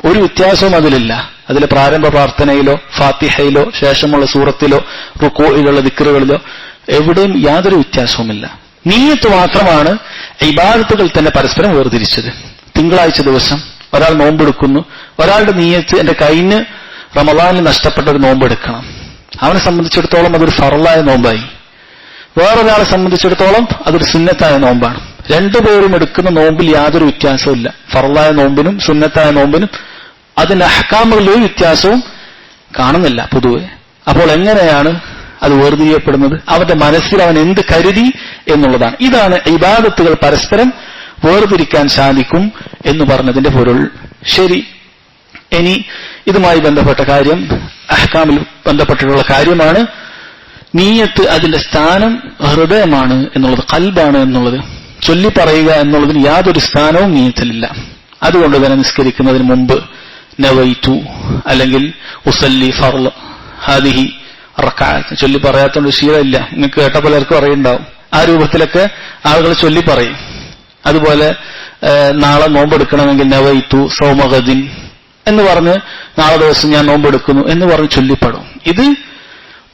ഒരു വ്യത്യാസവും അതിലില്ല. അതിലെ പ്രാരംഭ പ്രാർത്ഥനയിലോ ഫാത്തിഹയിലോ ശേഷമുള്ള സൂറത്തിലോ റുകൂഇലുള്ള ദിക്റുകളിലോ എവിടെയും യാതൊരു വ്യത്യാസവുമില്ല. നിയ്യത്ത് മാത്രമാണ് ഇബാദത്തുകൾ തന്നെ പരസ്പരം വേർതിരിച്ചത്. തിങ്കളാഴ്ച ദിവസം ഒരാൾ നോമ്പെടുക്കുന്നു, ഒരാളുടെ നിയ്യത്ത് എന്റെ കൈന് റമളാനിൽ നഷ്ടപ്പെട്ട ഒരു നോമ്പെടുക്കണം, അവനെ സംബന്ധിച്ചിടത്തോളം അതൊരു ഫർളായ നോമ്പായി. വേറൊരാളെ സംബന്ധിച്ചിടത്തോളം അതൊരു സുന്നത്തായ നോമ്പാണ്. രണ്ടുപേരും എടുക്കുന്ന നോമ്പിൽ യാതൊരു വ്യത്യാസവും. ഫർളായ നോമ്പിനും സുന്നത്തായ നോമ്പിനും അതിന്റെ അഹ്കാമുകളിൽ ഒരു വ്യത്യാസവും കാണുന്നില്ല പൊതുവെ. അപ്പോൾ എങ്ങനെയാണ് അത് വേർതിരിയപ്പെടുന്നത്? അവന്റെ മനസ്സിൽ അവൻ എന്ത് കരുതി എന്നുള്ളതാണ്. ഇതാണ് ഇബാദത്തുകൾ പരസ്പരം വേർതിരിക്കാൻ സാധിക്കും എന്ന് പറഞ്ഞതിന്റെ പൊരുൾ. ശരി, ഇനി ഇതുമായി ബന്ധപ്പെട്ട കാര്യം, അഹ്കാമിൽ ബന്ധപ്പെട്ടിട്ടുള്ള കാര്യമാണ് നിയ്യത്ത്. അതിന്റെ സ്ഥാനം ഹൃദയമാണ് എന്നുള്ളത്, ഖൽബാണ് എന്നുള്ളത്. ചൊല്ലി പറയുക എന്നുള്ളതിന് യാതൊരു സ്ഥാനവും നിയ്യത്തിലില്ല. അതുകൊണ്ട് തന്നെ നിസ്കരിക്കുന്നതിന് മുമ്പ് നവൈതു അല്ലെങ്കിൽ ഉസല്ലി ഫർള് ഹാദിഹി റക്അത്ത് ചൊല്ലി പറയാത്തോണ്ട് ശീലമില്ല. നിങ്ങൾക്ക് കേട്ട പലർക്കും അറിയുണ്ടാവും. ആ രൂപത്തിലൊക്കെ ആളുകൾ ചൊല്ലി പറയും. അതുപോലെ നാളെ നോമ്പെടുക്കണമെങ്കിൽ നവൈതു സൗമഗദിൻ എന്ന് പറഞ്ഞ് നാളെ ദിവസം ഞാൻ നോമ്പെടുക്കുന്നു എന്ന് പറഞ്ഞ് ചൊല്ലിപ്പെടും. ഇത്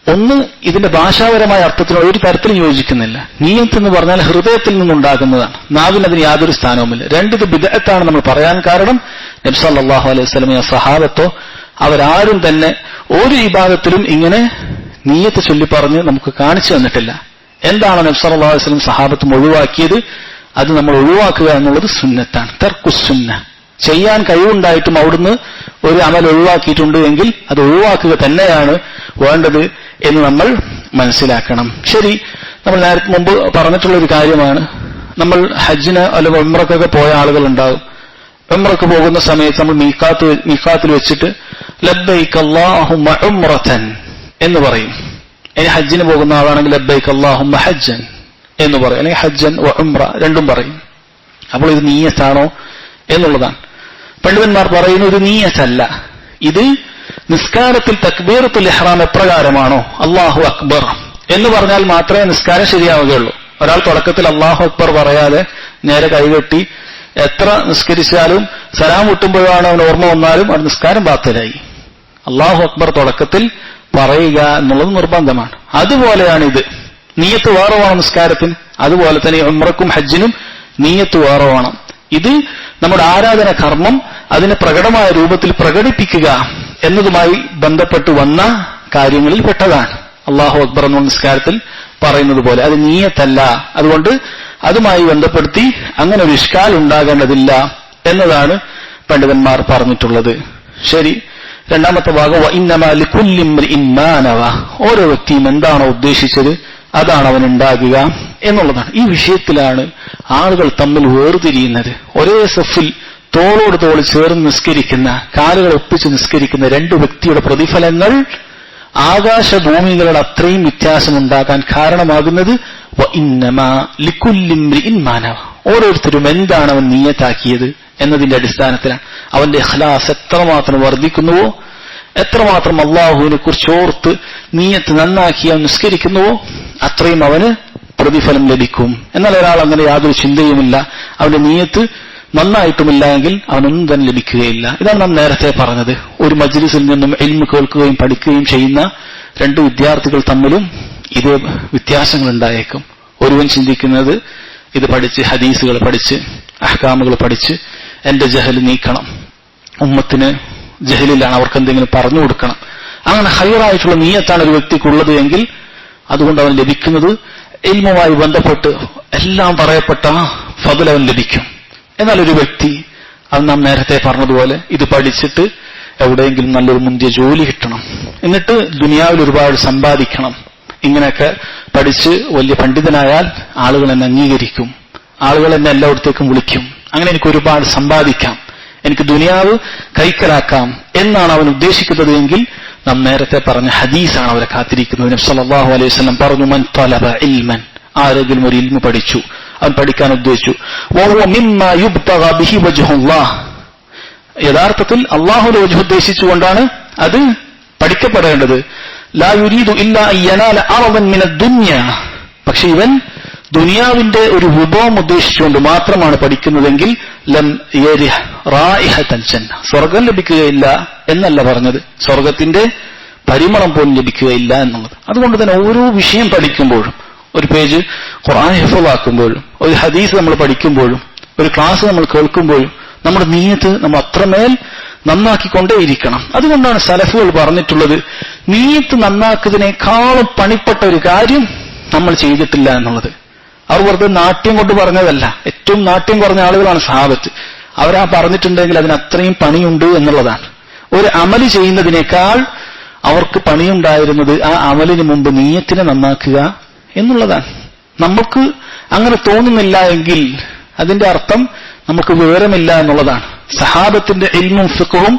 ഒന്ന്, ഇതിന്റെ ഭാഷാപരമായ അർത്ഥത്തിനോട് ഒരു തരത്തിലും യോജിക്കുന്നില്ല. നിയ്യത്ത് എന്ന് പറഞ്ഞാൽ ഹൃദയത്തിൽ നിന്നുണ്ടാകുന്നതാണ്, നാവിന് അതിന് യാതൊരു സ്ഥാനവുമില്ല. രണ്ട്, ഇത് ബിദ്അത്താണ് നമ്മൾ പറയാൻ കാരണം നബി സല്ലല്ലാഹു അലൈഹി വസല്ലമയോ സഹാബത്തോ അവരാരും തന്നെ ഒരു ഇബാദത്തിലും ഇങ്ങനെ നിയ്യത്ത് ചൊല്ലി പറഞ്ഞ് നമുക്ക് കാണിച്ചു തന്നിട്ടില്ല. എന്താണ് നബി സല്ലല്ലാഹു അലൈഹി വസല്ലം സഹാബത്തും ഒഴിവാക്കിയത്? അത് നമ്മൾ ഒഴിവാക്കുക എന്നുള്ളത് സുന്നത്താണ്. തർക്കുസുന്ന. ചെയ്യാൻ കഴിവുണ്ടായിട്ടും അവിടുന്ന് ഒരു അമൽ ഒഴിവാക്കിയിട്ടുണ്ട് എങ്കിൽ അത് ഒഴിവാക്കുക തന്നെയാണ് വേണ്ടത് എന്ന് നമ്മൾ മനസ്സിലാക്കണം. ശരി, നമ്മൾ നേരത്തെ മുമ്പ് പറഞ്ഞിട്ടുള്ള ഒരു കാര്യമാണ്, നമ്മൾ ഹജ്ജിന് അല്ലെങ്കിൽ ഉംറക്കൊക്കെ പോയ ആളുകൾ ഉണ്ടാകും. ഉംറക്ക് പോകുന്ന സമയത്ത് നമ്മൾ മീഖാത്തിൽ വെച്ചിട്ട് ലബ്ബൈക അല്ലാഹുമ്മ ഉംറതൻ എന്ന് പറയും. ഇനി ഹജ്ജിന് പോകുന്ന ആളാണെങ്കിൽ ലബ്ബൈക അല്ലാഹുമ്മ ഹജ്ജൻ എന്ന് പറയും, അല്ലെങ്കിൽ ഹജ്ജൻ വ ഉംറ രണ്ടും പറയും. അപ്പോൾ ഇത് നീയത്താണോ എന്നുള്ളതാണ്. പണ്ഡിതന്മാർ പറയുന്നു ഇത് നീയത്തല്ല. ഇത് നിസ്കാരത്തിൽ തക്ബീറത്തുൽ ഇഹ്റാം എപ്രകാരമാണോ അല്ലാഹു അക്ബർ എന്ന് പറഞ്ഞാൽ മാത്രമേ നിസ്കാരം ശരിയാവുകയുള്ളൂ. ഒരാൾ തുടക്കത്തിൽ അല്ലാഹു അക്ബർ പറയാതെ നേരെ കൈകെട്ടി എത്ര നിസ്കരിച്ചാലും സലാം വിട്ടുമ്പോഴാണ് അവൻ ഓർമ്മ വന്നാലും അത് നിസ്കാരം ബാത്തിലായി. അല്ലാഹു അക്ബർ തുടക്കത്തിൽ പറയുക എന്നുള്ളത് നിർബന്ധമാണ്. അതുപോലെയാണ് ഇത്. നീയത്ത് വേറെ വേണം നിസ്കാരത്തിന്. അതുപോലെ തന്നെ ഉംറക്കും ഹജ്ജിനും നീയത്ത് വേറെ വേണം. ഇത് നമ്മുടെ ആരാധന കർമ്മം അതിനെ പ്രകടമായ രൂപത്തിൽ പ്രകടിപ്പിക്കുക എന്നതുമായി ബന്ധപ്പെട്ട് വന്ന കാര്യങ്ങളിൽ പെട്ടതാണ്. അല്ലാഹു അക്ബർ എന്ന നിസ്കാരത്തിൽ പറയുന്നത് പോലെ അത് നീയത്തല്ല. അതുകൊണ്ട് അതുമായി ബന്ധപ്പെടുത്തി അങ്ങനെ ഒരു ഇഷ്കാൽ ഉണ്ടാകേണ്ടതില്ല എന്നതാണ് പണ്ഡിതന്മാർ പറഞ്ഞിട്ടുള്ളത്. ശരി, രണ്ടാമത്തെ ഭാഗം വഇന്നമാ ലികുല്ലി ഇംറിഇൻ മാ നവ. ഓരോ വ്യക്തിയും എന്താണോ ഉദ്ദേശിച്ചത് അതാണ് അവൻ ഉണ്ടാകുക എന്നുള്ളതാണ്. ഈ വിഷയത്തിലാണ് ആളുകൾ തമ്മിൽ വേർതിരിയുന്നത്. ഒരേ സഫിൽ തോളോട് തോൾ ചേർന്ന് നിസ്കരിക്കുന്ന, കാലുകൾ ഒപ്പിച്ച് നിസ്കരിക്കുന്ന രണ്ട് വ്യക്തിയുടെ പ്രതിഫലങ്ങൾ ആകാശഭൂമികളുടെ അത്രയും വ്യത്യാസമുണ്ടാകാൻ കാരണമാകുന്നത് വഇന്നമാ ലികുല്ലി ഇംറിഇൻ മാ നവ. ഓരോരുത്തരും എന്താണ് അവൻ നിയ്യത്താക്കിയത് എന്നതിന്റെ അടിസ്ഥാനത്തിലാണ്. അവന്റെ ഇഖ്ലാസ് എത്രമാത്രം വർദ്ധിക്കുന്നുവോ, എത്രമാത്രം അള്ളാഹുവിനെ കുറിച്ച് ഓർത്ത് നീയത്ത് നന്നാക്കി അവൻ നിസ്കരിക്കുന്നുവോ അത്രയും അവന് പ്രതിഫലം ലഭിക്കും. എന്നാൽ ഒരാൾ അങ്ങനെ യാതൊരു ചിന്തയുമില്ല, അവന്റെ നീയത്ത് നന്നായിട്ടുമില്ല എങ്കിൽ അവനൊന്നും തന്നെ ലഭിക്കുകയില്ല. ഇതാണ് നാം നേരത്തെ പറഞ്ഞത്. ഒരു മജ്ലിസിൽ നിന്നും ഇൽമ് കേൾക്കുകയും പഠിക്കുകയും ചെയ്യുന്ന രണ്ട് വിദ്യാർത്ഥികൾ തമ്മിലും ഇതേ വ്യത്യാസങ്ങൾ ഉണ്ടായേക്കും. ഒരുവൻ ചിന്തിക്കുന്നത് ഇത് പഠിച്ച് ഹദീസുകൾ പഠിച്ച് അഹ്കാമുകൾ പഠിച്ച് എന്റെ ജഹൽ നീക്കണം, ഉമ്മത്തിന് ജഹലിലാണ്, അവർക്ക് എന്തെങ്കിലും പറഞ്ഞു കൊടുക്കണം. അങ്ങനെ ഹൈറായിട്ടുള്ള നീയത്താണ് ഒരു വ്യക്തിക്കുള്ളത് എങ്കിൽ അതുകൊണ്ട് അവൻ ലഭിക്കുന്നത് ഇൽമുമായി ബന്ധപ്പെട്ട് എല്ലാം പറയപ്പെട്ട ഫضل അവൻ ലഭിക്കും. എന്നാൽ ഒരു വ്യക്തി അത് നാം നേരത്തെ പറഞ്ഞതുപോലെ ഇത് പഠിച്ചിട്ട് എവിടെയെങ്കിലും നല്ലൊരു മുന്തിയ ജോലി കിട്ടണം, എന്നിട്ട് ദുനിയാവിൽ ഒരുപാട് സമ്പാദിക്കണം, ഇങ്ങനെയൊക്കെ പഠിച്ച് വലിയ പണ്ഡിതനായാൽ ആളുകൾ എന്നെ അംഗീകരിക്കും, ആളുകൾ എന്നെ എല്ലായിടത്തേക്കും വിളിക്കും, അങ്ങനെ എനിക്ക് ഒരുപാട് സമ്പാദിക്കാം, എനിക്ക് ദുനിയാവ് കൈക്കലാക്കാം എന്നാണ് അവൻ ഉദ്ദേശിക്കുന്നത് എങ്കിൽ നാം നേരത്തെ പറഞ്ഞ ഹദീസാണ് അവരെ കാത്തിരിക്കുന്നത്. നബി സല്ലല്ലാഹു അലൈഹി വസല്ലം പറഞ്ഞു, മൻ തലബ ഇൽമൻ, ആരെങ്കിലും ഒരു ഇൽമു പഠിച്ചു, അവൻ പഠിക്കാൻ ഉദ്ദേശിച്ചു, വഹുവ മിമ്മാ യുബ്തഗ ബിഹി വജ്ഹുല്ലാഹ്, യഥാർത്ഥത്തിൽ അല്ലാഹുവിന്റെ വജ്ഹ് ഉദ്ദേശിച്ചുകൊണ്ടാണ് അത് പഠിക്കപ്പെടേണ്ടത്. ലാ യുരീദു ഇല്ലാ അൻ യനാല അറദൻ മിനദ് ദുനിയ, പക്ഷെ ഇവൻ ദുനിയാവിന്റെ ഒരു വിഭവം ഉദ്ദേശിച്ചുകൊണ്ട് മാത്രമാണ് പഠിക്കുന്നതെങ്കിൽ ലം യരിഹ് റായിഹത്തൽ ജന്ന, സ്വർഗം ലഭിക്കുകയില്ല എന്നല്ല പറഞ്ഞത്, സ്വർഗത്തിന്റെ പരിമളം പോലും ലഭിക്കുകയില്ല എന്നുള്ളത്. അതുകൊണ്ട് തന്നെ ഓരോ വിഷയം പഠിക്കുമ്പോഴും, ഒരു പേജ് ഖുർആൻ ഹിഫ്ളാക്കുമ്പോഴും, ഒരു ഹദീസ് നമ്മൾ പഠിക്കുമ്പോഴും, ഒരു ക്ലാസ് നമ്മൾ കേൾക്കുമ്പോഴും നമ്മുടെ നീയത്ത് നമ്മൾ അത്രമേൽ നന്നാക്കിക്കൊണ്ടേയിരിക്കണം. അതുകൊണ്ടാണ് സലഫുകൾ പറഞ്ഞിട്ടുള്ളത്, നീയത്ത് നന്നാക്കുന്നതിനേക്കാളും പണിപ്പെട്ട ഒരു കാര്യം നമ്മൾ ചെയ്തിട്ടില്ല എന്നുള്ളത്. അവർ വെറുതെ നാട്യം കൊണ്ട് പറഞ്ഞതല്ല. ഏറ്റവും നാട്യം കുറഞ്ഞ ആളുകളാണ് സഹാബത്ത്. അവരാ പറഞ്ഞിട്ടുണ്ടെങ്കിൽ അതിന് അത്രയും പണിയുണ്ട് എന്നുള്ളതാണ്. ഒരു അമല് ചെയ്യുന്നതിനേക്കാൾ അവർക്ക് പണിയുണ്ടായിരുന്നത് ആ അമലിന് മുമ്പ് നീയത്തിനെ നന്നാക്കുക എന്നുള്ളതാണ്. നമുക്ക് അങ്ങനെ തോന്നുന്നില്ല എങ്കിൽ അതിന്റെ അർത്ഥം നമുക്ക് വിവരമില്ല എന്നുള്ളതാണ്. സഹാബത്തിന്റെ ഇൽമും ഫിഖ്ഹും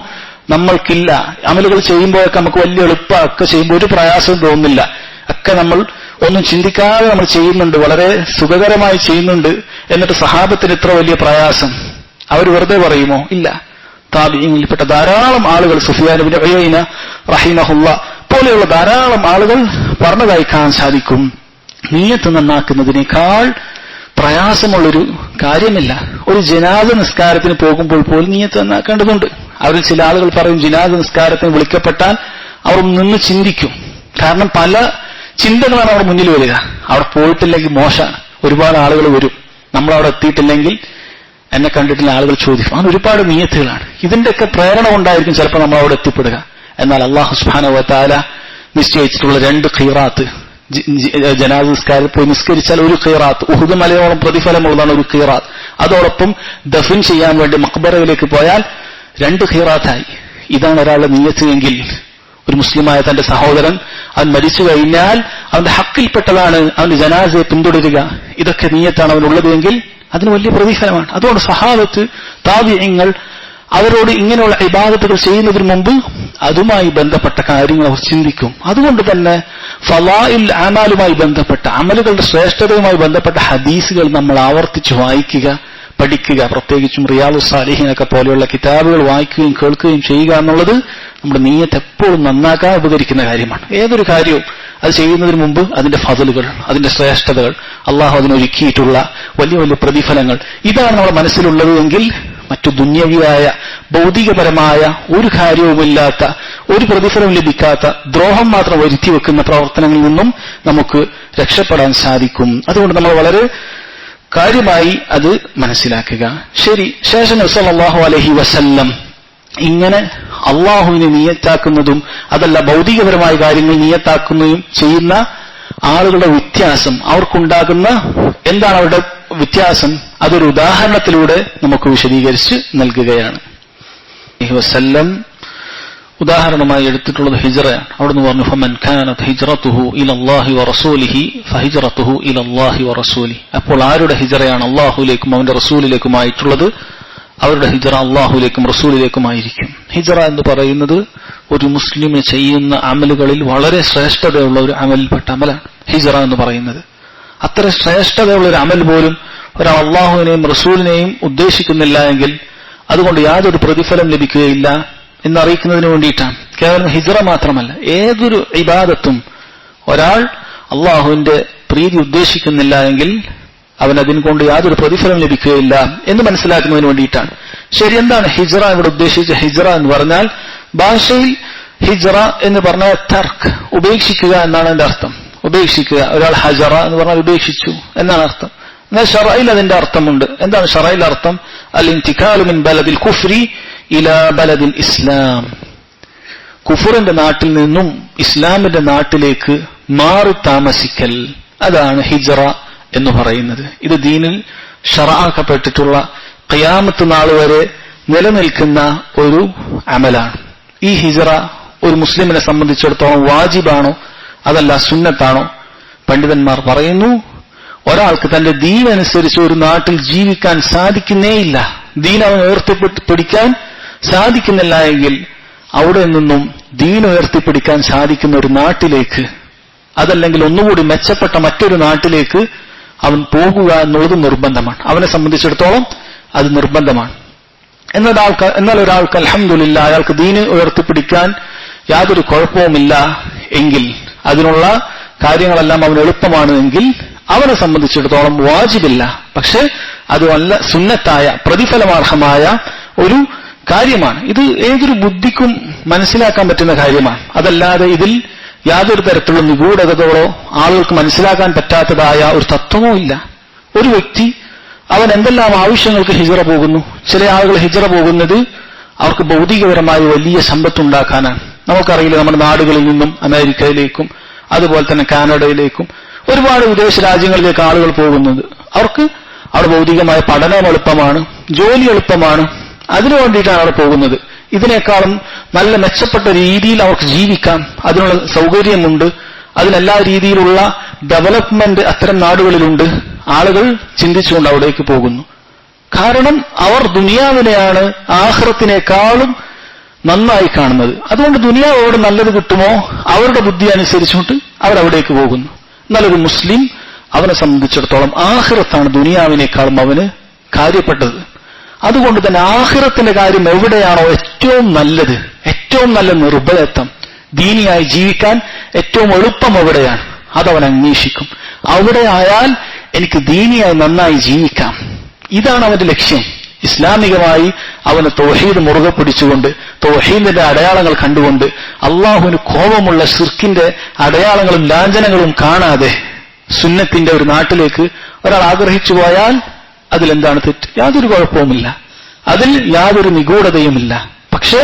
നമ്മൾക്കില്ല. അമലുകൾ ചെയ്യുമ്പോഴൊക്കെ നമുക്ക് വലിയ എളുപ്പമൊക്കെ ചെയ്യുമ്പോൾ ഒരു പ്രയാസവും തോന്നുന്നില്ല. ഒക്കെ നമ്മൾ ഒന്നും ചിന്തിക്കാതെ നമ്മൾ ചെയ്യുന്നുണ്ട്, വളരെ സുഖകരമായി ചെയ്യുന്നുണ്ട്. എന്നിട്ട് സഹാബത്തിന് ഇത്ര വലിയ പ്രയാസം അവർ വെറുതെ പറയുമോ? ഇല്ല. താബിഈങ്ങളിൽപ്പെട്ട ധാരാളം ആളുകൾ, സുഫിയാൻ ഇബ്നു ഉയൈന റഹിമഹുള്ള പോലെയുള്ള ധാരാളം ആളുകൾ പറഞ്ഞതായി കാണാൻ സാധിക്കും, നിയ്യത്ത് നന്നാക്കുന്നതിനേക്കാൾ പ്രയാസമുള്ളൊരു കാര്യമില്ല. ഒരു ജനാസ നിസ്കാരത്തിന് പോകുമ്പോൾ പോലും നിയ്യത്ത് നന്നാക്കേണ്ടതുണ്ട്. അവരിൽ ചില ആളുകൾ പറയും, ജനാസ നിസ്കാരത്തിന് വിളിക്കപ്പെട്ടാൽ അവർ നിന്ന് ചിന്തിക്കും, കാരണം പല ചിന്തകളാണ് അവിടെ മുന്നിൽ വരിക. അവിടെ പോയിട്ടില്ലെങ്കിൽ മോശമാണ്, ഒരുപാട് ആളുകൾ വരും. നമ്മളവിടെ എത്തിയിട്ടില്ലെങ്കിൽ എന്നെ കണ്ടിട്ടുള്ള ആളുകൾ ചോദിക്കും. അങ്ങനെ ഒരുപാട് നിയത്തുകളാണ്. ഇതിന്റെയൊക്കെ പ്രേരണ കൊണ്ടായിരിക്കും ചിലപ്പോൾ നമ്മൾ അവിടെ എത്തിപ്പെടുക. എന്നാൽ അല്ലാഹു സുബ്ഹാനഹു വ തആല നിശ്ചയിച്ചിട്ടുള്ള 2 ഖീറാത്ത്, ജനാസ നിസ്കാരത്തിൽ പോയി നിസ്കരിച്ചാൽ ഒരു ഖീറാത്ത്, ഉഹുദ് മലയോളം പ്രതിഫലമുള്ളതാണ് ഒരു ഖീറാത്ത്. അതോടൊപ്പം ദഫൻ ചെയ്യാൻ വേണ്ടി മഖ്ബറയിലേക്ക് പോയാൽ 2 ഖീറാത്തായി. ഇതാണ് ഒരാളുടെ നിയ്യത്ത് എങ്കിൽ, ഒരു മുസ്ലിമായ തന്റെ സഹോദരൻ അവൻ മരിച്ചു കഴിഞ്ഞാൽ അവന്റെ ഹക്കിൽപ്പെട്ടതാണ് അവന്റെ ജനാസയെ പിന്തുടരുക. ഇതൊക്കെ നിയ്യത്താണ് അവനുള്ളതെങ്കിൽ അതിന് വലിയ പ്രതിഫലമാണ്. അതുകൊണ്ട് സഹാബത്ത്, താബിഈങ്ങൾ അവരോട് ഇങ്ങനെയുള്ള ഇബാദത്തുകൾ ചെയ്യുന്നതിന് മുമ്പ് അതുമായി ബന്ധപ്പെട്ട കാര്യങ്ങൾ അവർ ചിന്തിക്കും. അതുകൊണ്ട് തന്നെ ഫളാഇൽ അമാലുമായി ബന്ധപ്പെട്ട അമലുകളുടെ ശ്രേഷ്ഠതയുമായി ബന്ധപ്പെട്ട ഹദീസുകൾ നമ്മൾ ആവർത്തിച്ച് വായിക്കുക, പഠിക്കുക. പ്രത്യേകിച്ചും റിയാദുസ് സാലിഹീനൊക്കെ പോലെയുള്ള കിതാബുകൾ വായിക്കുകയും കേൾക്കുകയും ചെയ്യുക എന്നുള്ളത് നമ്മുടെ നിയ്യത്ത് എപ്പോഴും നന്നാക്കാൻ ഉപകരിക്കുന്ന കാര്യമാണ്. ഏതൊരു കാര്യവും അത് ചെയ്യുന്നതിന് മുമ്പ് അതിന്റെ ഫضലുകൾ, അതിന്റെ ശ്രേഷ്ഠതകൾ, അള്ളാഹു അതിനൊരുക്കിയിട്ടുള്ള വലിയ വലിയ പ്രതിഫലങ്ങൾ, ഇതാണ് നമ്മുടെ മനസ്സിലുള്ളത് എങ്കിൽ മറ്റു ദുന്യവിയായ ഭൗതികപരമായ ഒരു കാര്യവുമില്ലാത്ത, ഒരു പ്രതിഫലവും ലഭിക്കാത്ത, ദ്രോഹം മാത്രം വരുത്തി വെക്കുന്ന പ്രവർത്തനങ്ങളിൽ നിന്നും നമുക്ക് രക്ഷപ്പെടാൻ സാധിക്കും. അതുകൊണ്ട് നമ്മൾ വളരെ കാര്യമായി അത് മനസ്സിലാക്കുക. ശരി, ശേഷം നബി സല്ലല്ലാഹു അലൈഹി വസല്ലം ഇങ്ങനെ അള്ളാഹുവിനെ നിയ്യത്താക്കുന്നതും അതല്ല ഭൗതികപരമായ കാര്യങ്ങൾ നിയ്യത്താക്കുന്നതും ചെയ്യുന്ന ആളുകളുടെ വ്യത്യാസം, അവർക്കുണ്ടാകുന്ന എന്താണ് അവരുടെ വ്യത്യാസം, അതൊരു ഉദാഹരണത്തിലൂടെ നമുക്ക് വിശദീകരിച്ച് നൽകുകയാണ്. വസല്ലം ഉദാഹരണമായി എടുത്തിട്ടുള്ളത് ഹിജ്റയാണ്. അവിടുന്ന് പറഞ്ഞു ഫമൻ കാനത് ഹിജ്റതുഹു ഇലല്ലാഹി വറസൂലിഹി ഫഹിജ്റതുഹു ഇലല്ലാഹി വറസൂലിഹി. അപ്പോൾ ആരുടെ ഹിജ്റയാണ് അള്ളാഹുവിലേക്കും അവന്റെ റസൂലിലേക്കുമായിട്ടുള്ളത്, അവരുടെ ഹിജ്റ അള്ളാഹുവിലേക്കും റസൂലിലേക്കുമായിരിക്കും. ഹിജ്റ എന്ന് പറയുന്നത് ഒരു മുസ്ലിമിന് ചെയ്യുന്ന അമലുകളിൽ വളരെ ശ്രേഷ്ഠതയുള്ള ഒരു അമലിൽപ്പെട്ട അമലാണ് ഹിജ്റ എന്ന് പറയുന്നത്. അത്ര ശ്രേഷ്ഠതയുള്ള ഒരു അമൽ പോലും ഒരാൾ അള്ളാഹുവിനെയും റസൂലിനെയും ഉദ്ദേശിക്കുന്നില്ല എങ്കിൽ അതുകൊണ്ട് യാതൊരു പ്രതിഫലം ലഭിക്കുകയില്ല എന്നറിയിക്കുന്നതിന് വേണ്ടിയിട്ടാണ്. കേവലം ഹിജ്റ മാത്രമല്ല, ഏതൊരു ഇബാദത്തും ഒരാൾ അള്ളാഹുവിന്റെ പ്രീതി ഉദ്ദേശിക്കുന്നില്ല എങ്കിൽ അവൻ അതിനുകൊണ്ട് യാതൊരു പ്രതിഫലം ലഭിക്കുകയില്ല എന്ന് മനസ്സിലാക്കുന്നതിന് വേണ്ടിയിട്ടാണ്. ശരി, എന്താണ് ഹിജ്റ ഇവിടെ ഉദ്ദേശിച്ച ഹിജ്റ എന്ന് പറഞ്ഞാൽ? ഭാഷയിൽ ഹിജ്റ എന്ന് പറഞ്ഞാൽ തർക്ക്, ഉപേക്ഷിക്കുക എന്നാണ് അതിന്റെ അർത്ഥം. ഉപേക്ഷിക്കുക, ഒരാൾ ഹജറ എന്ന് പറഞ്ഞാൽ ഉപേക്ഷിച്ചു എന്നാണ് അർത്ഥം. എന്നാൽ ശറഇൽ അതിന്റെ അർത്ഥമുണ്ട്. എന്താണ് ശറഇൽ അർത്ഥം? അൽ ഇന്തിഖാലു മിൻ ബലദിൽ കുഫ്രി ഇലാ ബലദിൽ ഇസ്ലാം. കുഫറിന്റെ നാട്ടിൽ നിന്നും ഇസ്ലാമിന്റെ നാട്ടിലേക്ക് മാറി താമസിക്കൽ, അതാണ് ഹിജ്റ എന്ന് പറയുന്നത്. ഇത് ദീനിൽ ശറഅാക്കപ്പെട്ടിട്ടുള്ള ഖിയാമത്ത് നാൾ വരെ നിലനിൽക്കുന്ന ഒരു അമലാണ്. ഈ ഹിജ്റ ഒരു മുസ്ലിമിനെ സംബന്ധിച്ചിടത്തോളം വാജിബാണോ അതല്ല സുന്നത്താണോ? പണ്ഡിതന്മാർ പറയുന്നു, ഒരാൾക്ക് തന്റെ ദീൻ അനുസരിച്ച് ഒരു നാട്ടിൽ ജീവിക്കാൻ സാധിക്കുന്നേയില്ല, ദീൻ അവൻ ഉയർത്തിപ്പിടിക്കാൻ സാധിക്കുന്നില്ല എങ്കിൽ അവിടെ നിന്നും ദീൻ ഉയർത്തിപ്പിടിക്കാൻ സാധിക്കുന്ന ഒരു നാട്ടിലേക്ക്, അതല്ലെങ്കിൽ ഒന്നുകൂടി മെച്ചപ്പെട്ട മറ്റൊരു നാട്ടിലേക്ക് അവൻ പോകുക എന്നുള്ളത് നിർബന്ധമാണ്. അവനെ സംബന്ധിച്ചിടത്തോളം അത് നിർബന്ധമാണ്. എന്നാൽ ഒരാൾക്ക് അൽഹംദുലില്ലാഹ് അയാൾക്ക് ദീന് ഉയർത്തിപ്പിടിക്കാൻ യാതൊരു കുഴപ്പവുമില്ല എങ്കിൽ, അതിനുള്ള കാര്യങ്ങളെല്ലാം അവന് എളുപ്പമാണ് എങ്കിൽ അവനെ സംബന്ധിച്ചിടത്തോളം വാജിബില്ല. പക്ഷെ അത് നല്ല സുന്നത്തായ പ്രതിഫലമാർഹമായ ഒരു കാര്യമാണ്. ഇത് ഏതൊരു ബുദ്ധിക്കും മനസ്സിലാക്കാൻ പറ്റുന്ന കാര്യമാണ്. അതല്ലാതെ ഇതിൽ യാതൊരു തരത്തിലുള്ള നിഗൂഢതകളോ ആളുകൾക്ക് മനസ്സിലാക്കാൻ പറ്റാത്തതായ ഒരു തത്വമോ ഇല്ല. ഒരു വ്യക്തി അവൻ എന്തെല്ലാം ആവശ്യങ്ങൾക്ക് ഹിജ്റ പോകുന്നു. ചില ആളുകൾ ഹിജ്റ പോകുന്നത് അവർക്ക് ഭൗതികപരമായ വലിയ സമ്പത്തുണ്ടാക്കാനാണ്. നമുക്കറിയില്ല, നമ്മുടെ നാടുകളിൽ നിന്നും അമേരിക്കയിലേക്കും അതുപോലെ തന്നെ കാനഡയിലേക്കും ഒരുപാട് വിദേശ രാജ്യങ്ങളിലേക്ക് ആളുകൾ പോകുന്നത് അവർക്ക് അവിടെ ഭൗതികമായ പഠനം എളുപ്പമാണ്, ജോലി എളുപ്പമാണ്, അതിനു വേണ്ടിയിട്ടാണ് അവിടെ പോകുന്നത്. ഇതിനേക്കാളും നല്ല മെച്ചപ്പെട്ട രീതിയിൽ അവർക്ക് ജീവിക്കാം, അതിനുള്ള സൗകര്യമുണ്ട്, അതിനെല്ലാ രീതിയിലുള്ള ഡെവലപ്മെന്റ് അത്തരം നാടുകളിലുണ്ട്. ആളുകൾ ചിന്തിച്ചുകൊണ്ട് അവിടേക്ക് പോകുന്നു. കാരണം അവർ ദുനിയാവിനെയാണ് ആഖിറത്തിനേക്കാളും നന്നായി കാണുന്നത്. അതുകൊണ്ട് ദുനിയാവോട് നല്ലത് കിട്ടുമോ അവരുടെ ബുദ്ധി അനുസരിച്ചുകൊണ്ട് അവരവിടേക്ക് പോകുന്നു. എന്നാൽ ഒരു മുസ്ലിം അവനെ സംബന്ധിച്ചിടത്തോളം ആഖിറത്താണ് ദുനിയാവിനേക്കാളും അവന് കാര്യപ്പെട്ടത്. അതുകൊണ്ട് തന്നെ ആഖിറത്തിന്റെ കാര്യം എവിടെയാണോ ഏറ്റവും നല്ലത്, ഏറ്റവും നല്ല നിർഭയത്വം, ദീനിയായി ജീവിക്കാൻ ഏറ്റവും എളുപ്പം എവിടെയാണ് അതവൻ അന്വേഷിക്കും. അവിടെ ആയാൽ എനിക്ക് ദീനിയായി നന്നായി ജീവിക്കാം, ഇതാണ് അവന്റെ ലക്ഷ്യം. ഇസ്ലാമികമായി അവന് തൗഹീദ് മുറുകെ പിടിച്ചുകൊണ്ട് തൗഹീദിന്റെ അടയാളങ്ങൾ കണ്ടുകൊണ്ട് അള്ളാഹുവിന് കോപമുള്ള ശിർക്കിന്റെ അടയാളങ്ങളും ലാഞ്ചനങ്ങളും കാണാതെ സുന്നത്തിന്റെ ഒരു നാട്ടിലേക്ക് ഒരാൾ ആഗ്രഹിച്ചു പോയാൽ അതിലെന്താണ് തെറ്റ്? യാതൊരു കുഴപ്പവുമില്ല, അതിൽ യാതൊരു നിഗൂഢതയുമില്ല. പക്ഷേ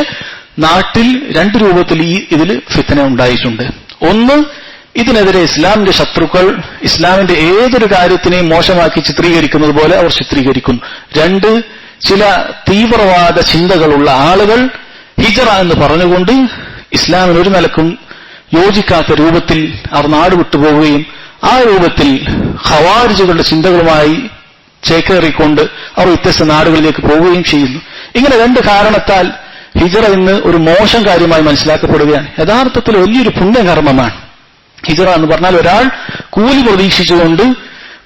നാട്ടിൽ രണ്ട് രൂപത്തിൽ ഇതിൽ ഫിത്ന ഉണ്ടായിട്ടുണ്ട്. ഒന്ന്, ഇതിനെതിരെ ഇസ്ലാമിന്റെ ശത്രുക്കൾ ഇസ്ലാമിന്റെ ഏതൊരു കാര്യത്തിനെയും മോശമാക്കി ചിത്രീകരിക്കുന്നത് പോലെ അവർ ചിത്രീകരിക്കുന്നു. രണ്ട്, ചില തീവ്രവാദ ചിന്തകളുള്ള ആളുകൾ ഹിജറ എന്ന് പറഞ്ഞുകൊണ്ട് ഇസ്ലാമിന് ഒരു നിലക്കും യോജിക്കാത്ത രൂപത്തിൽ അവർ നാട് വിട്ടുപോവുകയും ആ രൂപത്തിൽ ഖവാരിജുകളുടെ ചിന്തകളുമായി ചേക്കേറിക്കൊണ്ട് അവർ വ്യത്യസ്ത നാടുകളിലേക്ക് പോവുകയും ചെയ്യുന്നു. ഇങ്ങനെ രണ്ട് കാരണത്താൽ ഹിജറ ഇന്ന് ഒരു മോശം കാര്യമായി മനസ്സിലാക്കപ്പെടുകയാണ്. യഥാർത്ഥത്തിൽ വലിയൊരു പുണ്യകർമ്മമാണ് ഹിജറ എന്ന് പറഞ്ഞാൽ. ഒരാൾ കൂലി പ്രതീക്ഷിച്ചുകൊണ്ട്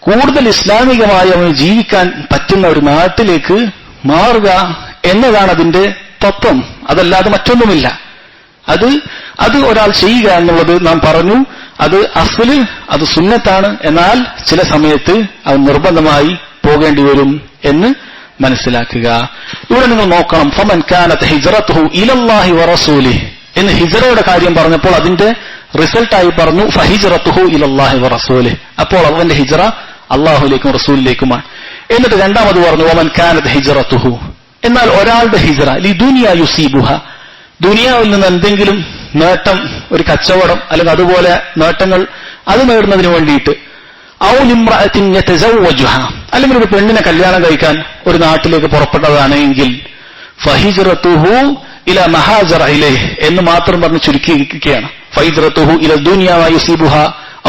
കൂടുതൽ ഇസ്ലാമികമായി അവന് ജീവിക്കാൻ പറ്റുന്ന ഒരു നാട്ടിലേക്ക് മാറുക എന്നതാണ് അതിന്റെ തത്വം, അതല്ലാതെ മറ്റൊന്നുമില്ല. അത് ഒരാൾ ചെയ്യുക എന്നുള്ളത് നാം പറഞ്ഞു, അത് അസ്ല്, അത് സുന്നത്താണ്. എന്നാൽ ചില സമയത്ത് അവൻ നിർബന്ധമായി പോകേണ്ടി വരും എന്ന് മനസ്സിലാക്കുക. ഇവിടെ നിങ്ങൾ നോക്കണം, ഫമൻ കാനത് ഹിജ്റതുഹു ഇലല്ലാഹി വറസൂലിഹി എന്ന് ഹിജ്റയുടെ കാര്യം പറഞ്ഞപ്പോൾ അതിന്റെ റിസൾട്ടായി പറഞ്ഞു ഫഹിജ്റതുഹു ഇലല്ലാഹി വറസൂലിഹി. അപ്പോൾ അവന്റെ ഹിജ്റ അള്ളാഹുലേക്കും റസൂലിലേക്കുമാണ്. എന്നിട്ട് രണ്ടാമത് പറഞ്ഞു വമൻ കാനത് ഹിജ്റതുഹു, എന്നാൽ ഒരാളുടെ ഹിജ്റ ലിദുനിയ യുസീബുഹ, ദുനിയാവിൽ നിന്ന് എന്തെങ്കിലും നേട്ടം, ഒരു കച്ചവടം അല്ലെങ്കിൽ അതുപോലെ നേട്ടങ്ങൾ അത് നേടുന്നതിന് വേണ്ടിയിട്ട്, ഔ ലിംറഅത്തിൻ യതസവ്വജുഹ, അല്ലെങ്കിൽ ഒരു പെണ്ണിനെ കല്യാണം കഴിക്കാൻ ഒരു നാട്ടിലേക്ക് പുറപ്പെട്ടതാണ് എങ്കിൽ ഫഹിജ്റതുഹു ഇല മഹാജറ ഇലൈഹി എന്ന് മാത്രം പറഞ്ഞ് ചുരുക്കിയിരിക്കുകയാണ്. ഫഹിജ്റതുഹു ഇല ദുനിയ വ യുസീബുഹ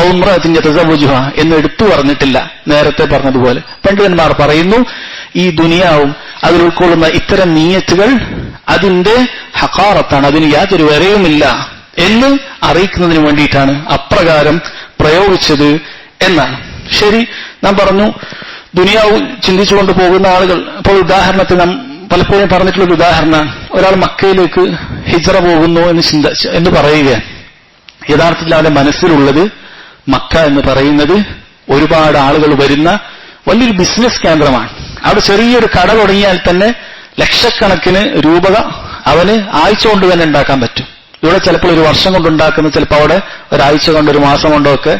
ഔ ഇംറഅത്തിൻ യതസവ്വജുഹ എന്ന് എടുത്തു പറഞ്ഞിട്ടില്ല. നേരത്തെ പറഞ്ഞതുപോലെ പണ്ഡിതന്മാർ പറയുന്നു, ഈ ദുനിയാവും അതിൽ ഉൾക്കൊള്ളുന്ന ഇത്തരം നീയത്തുകൾ അതിന്റെ ഹഖാറത്താണ്, അതിന് യാതൊരു വിലയുമില്ല എന്ന് അറിയിക്കുന്നതിന് വേണ്ടിയിട്ടാണ് അപ്രകാരം പ്രയോഗിച്ചത് എന്നാണ്. ശരി, നാം പറഞ്ഞു ദുനിയാവ് ചിന്തിച്ചുകൊണ്ട് പോകുന്ന ആളുകൾ. ഇപ്പോൾ ഉദാഹരണത്തിന് നാം പലപ്പോഴും പറഞ്ഞിട്ടുള്ള ഒരു ഉദാഹരണമാണ്, ഒരാൾ മക്കയിലേക്ക് ഹിജ്റ പോകുന്നു എന്ന് പറയുകയാണ്. യഥാർത്ഥത്തിൽ അവന്റെ മനസ്സിലുള്ളത് മക്ക എന്ന് പറയുന്നത് ഒരുപാട് ആളുകൾ വരുന്ന വലിയൊരു ബിസിനസ് കേന്ദ്രമാണ്. അവിടെ ചെറിയൊരു കട തുടങ്ങിയാൽ തന്നെ ലക്ഷക്കണക്കിന് രൂപ അവന് ആഴ്ച കൊണ്ട് തന്നെ ഉണ്ടാക്കാൻ പറ്റും. ഇവിടെ ചിലപ്പോൾ ഒരു വർഷം കൊണ്ടുണ്ടാക്കുന്ന, ചിലപ്പോൾ അവിടെ ഒരാഴ്ച കൊണ്ട് ഒരു മാസം കൊണ്ടോ ഒക്കെ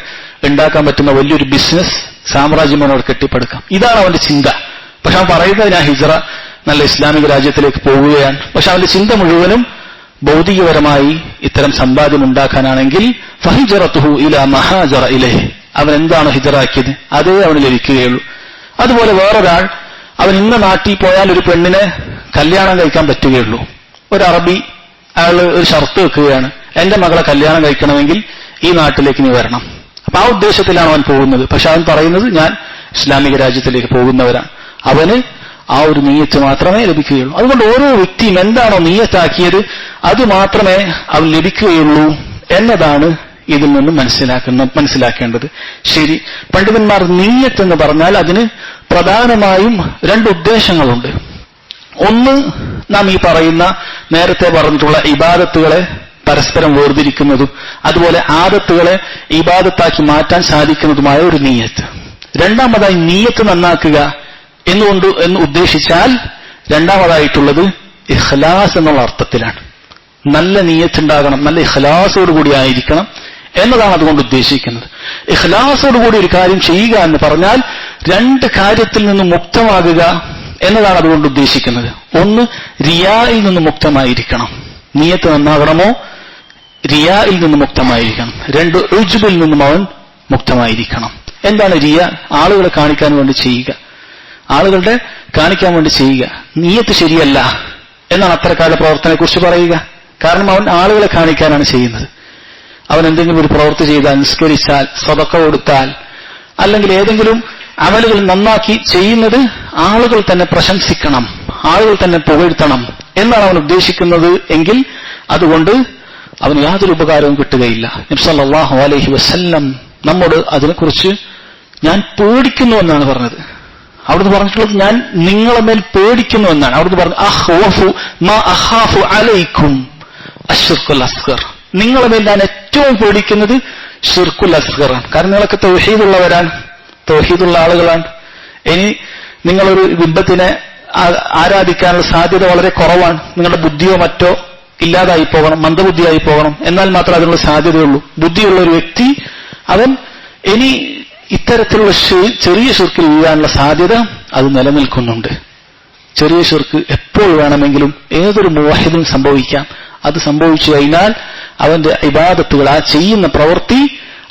ഉണ്ടാക്കാൻ പറ്റുന്ന വലിയൊരു ബിസിനസ് സാമ്രാജ്യം അവിടെ കെട്ടിപ്പടുക്കാം. ഇതാണ് അവന്റെ ചിന്ത. പക്ഷെ അവൻ പറയുന്നത് ഞാൻ ഹിജ്റ നല്ല ഇസ്ലാമിക രാജ്യത്തിലേക്ക് പോവുകയാണ്. പക്ഷെ അവന്റെ ചിന്ത മുഴുവനും ഭൗതികപരമായി ഇത്തരം സമ്പാദ്യം ഉണ്ടാക്കാനാണെങ്കിൽ ഫഹിജ്റതുഹു ഇലാ മഹാജറ ഇലൈഹി, അവൻ എന്താണ് ഹിജ്റാക്കിയത് അതേ അവന് ലഭിക്കുകയുള്ളൂ. അതുപോലെ വേറൊരാൾ, അവൻ ഇന്ന നാട്ടിൽ പോയാൽ ഒരു പെണ്ണിനെ കല്യാണം കഴിക്കാൻ പറ്റുകയുള്ളൂ. ഒരു അറബി അയാൾ ഒരു ഷർത്ത് വെക്കുകയാണ്, എന്റെ മകളെ കല്യാണം കഴിക്കണമെങ്കിൽ ഈ നാട്ടിലേക്ക് നീ വരണം. അപ്പൊ ആ ഉദ്ദേശത്തിലാണ് അവൻ പോകുന്നത്. പക്ഷെ അവൻ പറയുന്നത് ഞാൻ ഇസ്ലാമിക രാജ്യത്തിലേക്ക് പോകുന്നവരാണ്. അവന് ആ ഒരു നീയത്ത് മാത്രമേ ലഭിക്കുകയുള്ളൂ. അതുകൊണ്ട് ഓരോ വ്യക്തിയും എന്താണോ നീയത്താക്കിയത് അത് മാത്രമേ അവൻ ലഭിക്കുകയുള്ളൂ എന്നതാണ് ഇതിൽ നിന്നും മനസ്സിലാക്കേണ്ടത്. ശരി, പണ്ഡിതന്മാർ നീയത്ത് എന്ന് പറഞ്ഞാൽ അതിന് പ്രധാനമായും രണ്ട് ഉദ്ദേശങ്ങളുണ്ട്. ഒന്ന്, നാം ഈ പറയുന്ന നേരത്തെ പറഞ്ഞിട്ടുള്ള ഇബാദത്തുകളെ പരസ്പരം വേർതിരിക്കുന്നതും അതുപോലെ ആദത്തുകളെ ഇബാദത്താക്കി മാറ്റാൻ സാധിക്കുന്നതുമായ ഒരു നീയത്ത്. രണ്ടാമതായി നീയത്ത് നന്നാക്കുക എന്ന് ഉദ്ദേശിച്ചാൽ രണ്ടാമതായിട്ടുള്ളത് ഇഖ്ലാസ് എന്നുള്ള അർത്ഥത്തിലാണ്. നല്ല നീയത്തുണ്ടാകണം, നല്ല ഇഖ്ലാസോടുകൂടി ആയിരിക്കണം എന്നതാണ് അതുകൊണ്ട് ഉദ്ദേശിക്കുന്നത്. ഇഖ്ലാസോടുകൂടി ഒരു കാര്യം ചെയ്യുക എന്ന് പറഞ്ഞാൽ രണ്ട് കാര്യത്തിൽ നിന്നും മുക്തമാകുക എന്നതാണ് അതുകൊണ്ട് ഉദ്ദേശിക്കുന്നത്. ഒന്ന്, റിയായിൽ നിന്ന് മുക്തമായിരിക്കണം, നീയത്ത് നന്നാകണമോ റിയായിൽ നിന്ന് മുക്തമായിരിക്കണം. രണ്ട്, ഉജ്ബിൽ നിന്നും അവൻ മുക്തമായിരിക്കണം. എന്താണ് റിയ? ആളുകളെ കാണിക്കാൻ വേണ്ടി ചെയ്യുക, ആളുകളുടെ കാണിക്കാൻ വേണ്ടി ചെയ്യുക. നീയത്ത് ശരിയല്ല എന്നാണ് അത്തരക്കാരുടെ പ്രവർത്തനത്തെ കുറിച്ച് പറയുക. കാരണം അവൻ ആളുകളെ കാണിക്കാനാണ് ചെയ്യുന്നത്. അവൻ എന്തെങ്കിലും ഒരു പ്രവൃത്തി ചെയ്താൽ, നിസ്കരിച്ചാൽ, സദഖ കൊടുത്താൽ, അല്ലെങ്കിൽ ഏതെങ്കിലും അമലുകൾ നന്നാക്കി ചെയ്യുന്നത് ആളുകൾ തന്നെ പ്രശംസിക്കണം, ആളുകൾ തന്നെ പുകഴ്ത്തണം എന്നാണ് അവൻ ഉദ്ദേശിക്കുന്നത് എങ്കിൽ അതുകൊണ്ട് അവന് യാതൊരു ഉപകാരവും കിട്ടുകയില്ല. നബി സല്ലല്ലാഹു അലൈഹി വസല്ലം നമ്മോട് അതിനെക്കുറിച്ച് ഞാൻ പേടിക്കുന്നു എന്നാണ് പറഞ്ഞത്. അവിടുന്ന് പറഞ്ഞിട്ടുള്ളത് ഞാൻ നിങ്ങളെ മേൽ പേടിക്കുന്നു എന്നാണ്. അവിടുന്ന് പറഞ്ഞു അഖ്വഫു മാ അഖാഫു അലൈക്കും അശ്ശിർക്കുൽ അസ്ഗർ, നിങ്ങളെ മേൽ ഞാൻ ഏറ്റവും പേടിക്കുന്നത് ശിർക്കുൽ അസ്ഗറാണ്. കാരണം നിങ്ങളൊക്കെ തൗഹീദുള്ളവരാണ്, തൗഹീദുള്ള ആളുകളാണ്. ഇനി നിങ്ങളൊരു ബിംബത്തിനെ ആരാധിക്കാനുള്ള സാധ്യത വളരെ കുറവാണ്. നിങ്ങളുടെ ബുദ്ധിയോ മറ്റോ ഇല്ലാതായി പോകണം, മന്ദബുദ്ധിയായി പോകണം, എന്നാൽ മാത്രമേ അതിനുള്ള സാധ്യതയുള്ളൂ. ബുദ്ധിയുള്ള ഒരു വ്യക്തി അവൻ ഇനി ഇത്തരത്തിലുള്ള ചെറിയ ശിർക്കിൽ വീഴാനുള്ള സാധ്യത അത് നിലനിൽക്കുന്നുണ്ട്. ചെറിയ ശിർക്ക് എപ്പോൾ വേണമെങ്കിലും ഏതൊരു മുവഹിദിനും സംഭവിക്കാം. അത് സംഭവിച്ചു കഴിഞ്ഞാൽ അവന്റെ ഇബാദത്തുകൾ, ആ ചെയ്യുന്ന പ്രവൃത്തി,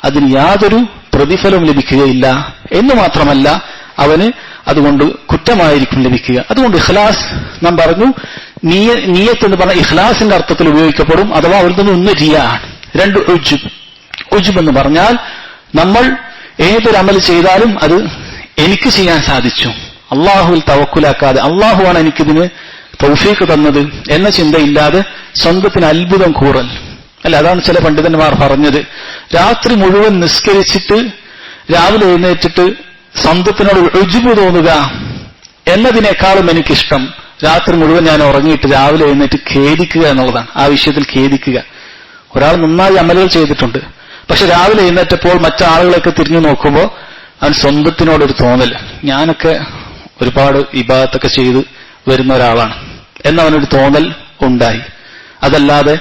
അതിന് യാതൊരു പ്രതിഫലവും ലഭിക്കുകയില്ല എന്ന് മാത്രമല്ല അവന് അതുകൊണ്ട് കുറ്റമായിരിക്കും ലഭിക്കുക. അതുകൊണ്ട് ഇഖ്ലാസ് നാം പറഞ്ഞു, നിയ്യത്ത് എന്ന് പറഞ്ഞ ഇഖ്ലാസിന്റെ അർത്ഥത്തിൽ ഉപയോഗിക്കപ്പെടും. അഥവാ അവരിൽ നിന്ന് ഒന്ന് റിയ ആണ്. രണ്ട് ഉജ്ബ് എന്ന് പറഞ്ഞാൽ നമ്മൾ ഏതൊരു അമൽ ചെയ്താലും അത് എനിക്ക് ചെയ്യാൻ സാധിച്ചു, അള്ളാഹുവിൽ തവക്കുലാക്കാതെ അള്ളാഹുവാണ് എനിക്കിതിന് തൗഫീഖ് തന്നത് എന്ന ചിന്തയില്ലാതെ സ്വന്തത്തിന് അത്ഭുതം കൂറൽ അല്ല. അതാണ് ചില പണ്ഡിതന്മാർ പറഞ്ഞത്, രാത്രി മുഴുവൻ നിസ്കരിച്ചിട്ട് രാവിലെ എഴുന്നേറ്റിട്ട് സ്വന്തത്തിനോട് ഉജ്ബ് തോന്നുക എന്നതിനേക്കാളും എനിക്കിഷ്ടം രാത്രി മുഴുവൻ ഞാൻ ഉറങ്ങിയിട്ട് രാവിലെ എഴുന്നേറ്റ് ഖേദിക്കുക എന്നുള്ളതാണ്. ആ വിഷയത്തിൽ ഖേദിക്കുക. ഒരാൾ നന്നായി അമലുകൾ ചെയ്തിട്ടുണ്ട്, പക്ഷെ രാവിലെ എഴുന്നേറ്റപ്പോൾ മറ്റാളുകളൊക്കെ തിരിഞ്ഞു നോക്കുമ്പോൾ അവൻ സ്വന്തത്തിനോടൊരു തോന്നൽ, ഞാനൊക്കെ ഒരുപാട് ഇബാദത്തൊക്കെ ചെയ്ത് വരുന്ന ഒരാളാണ് എന്നവനൊരു തോന്നൽ ഉണ്ടായി. അതല്ലാതെ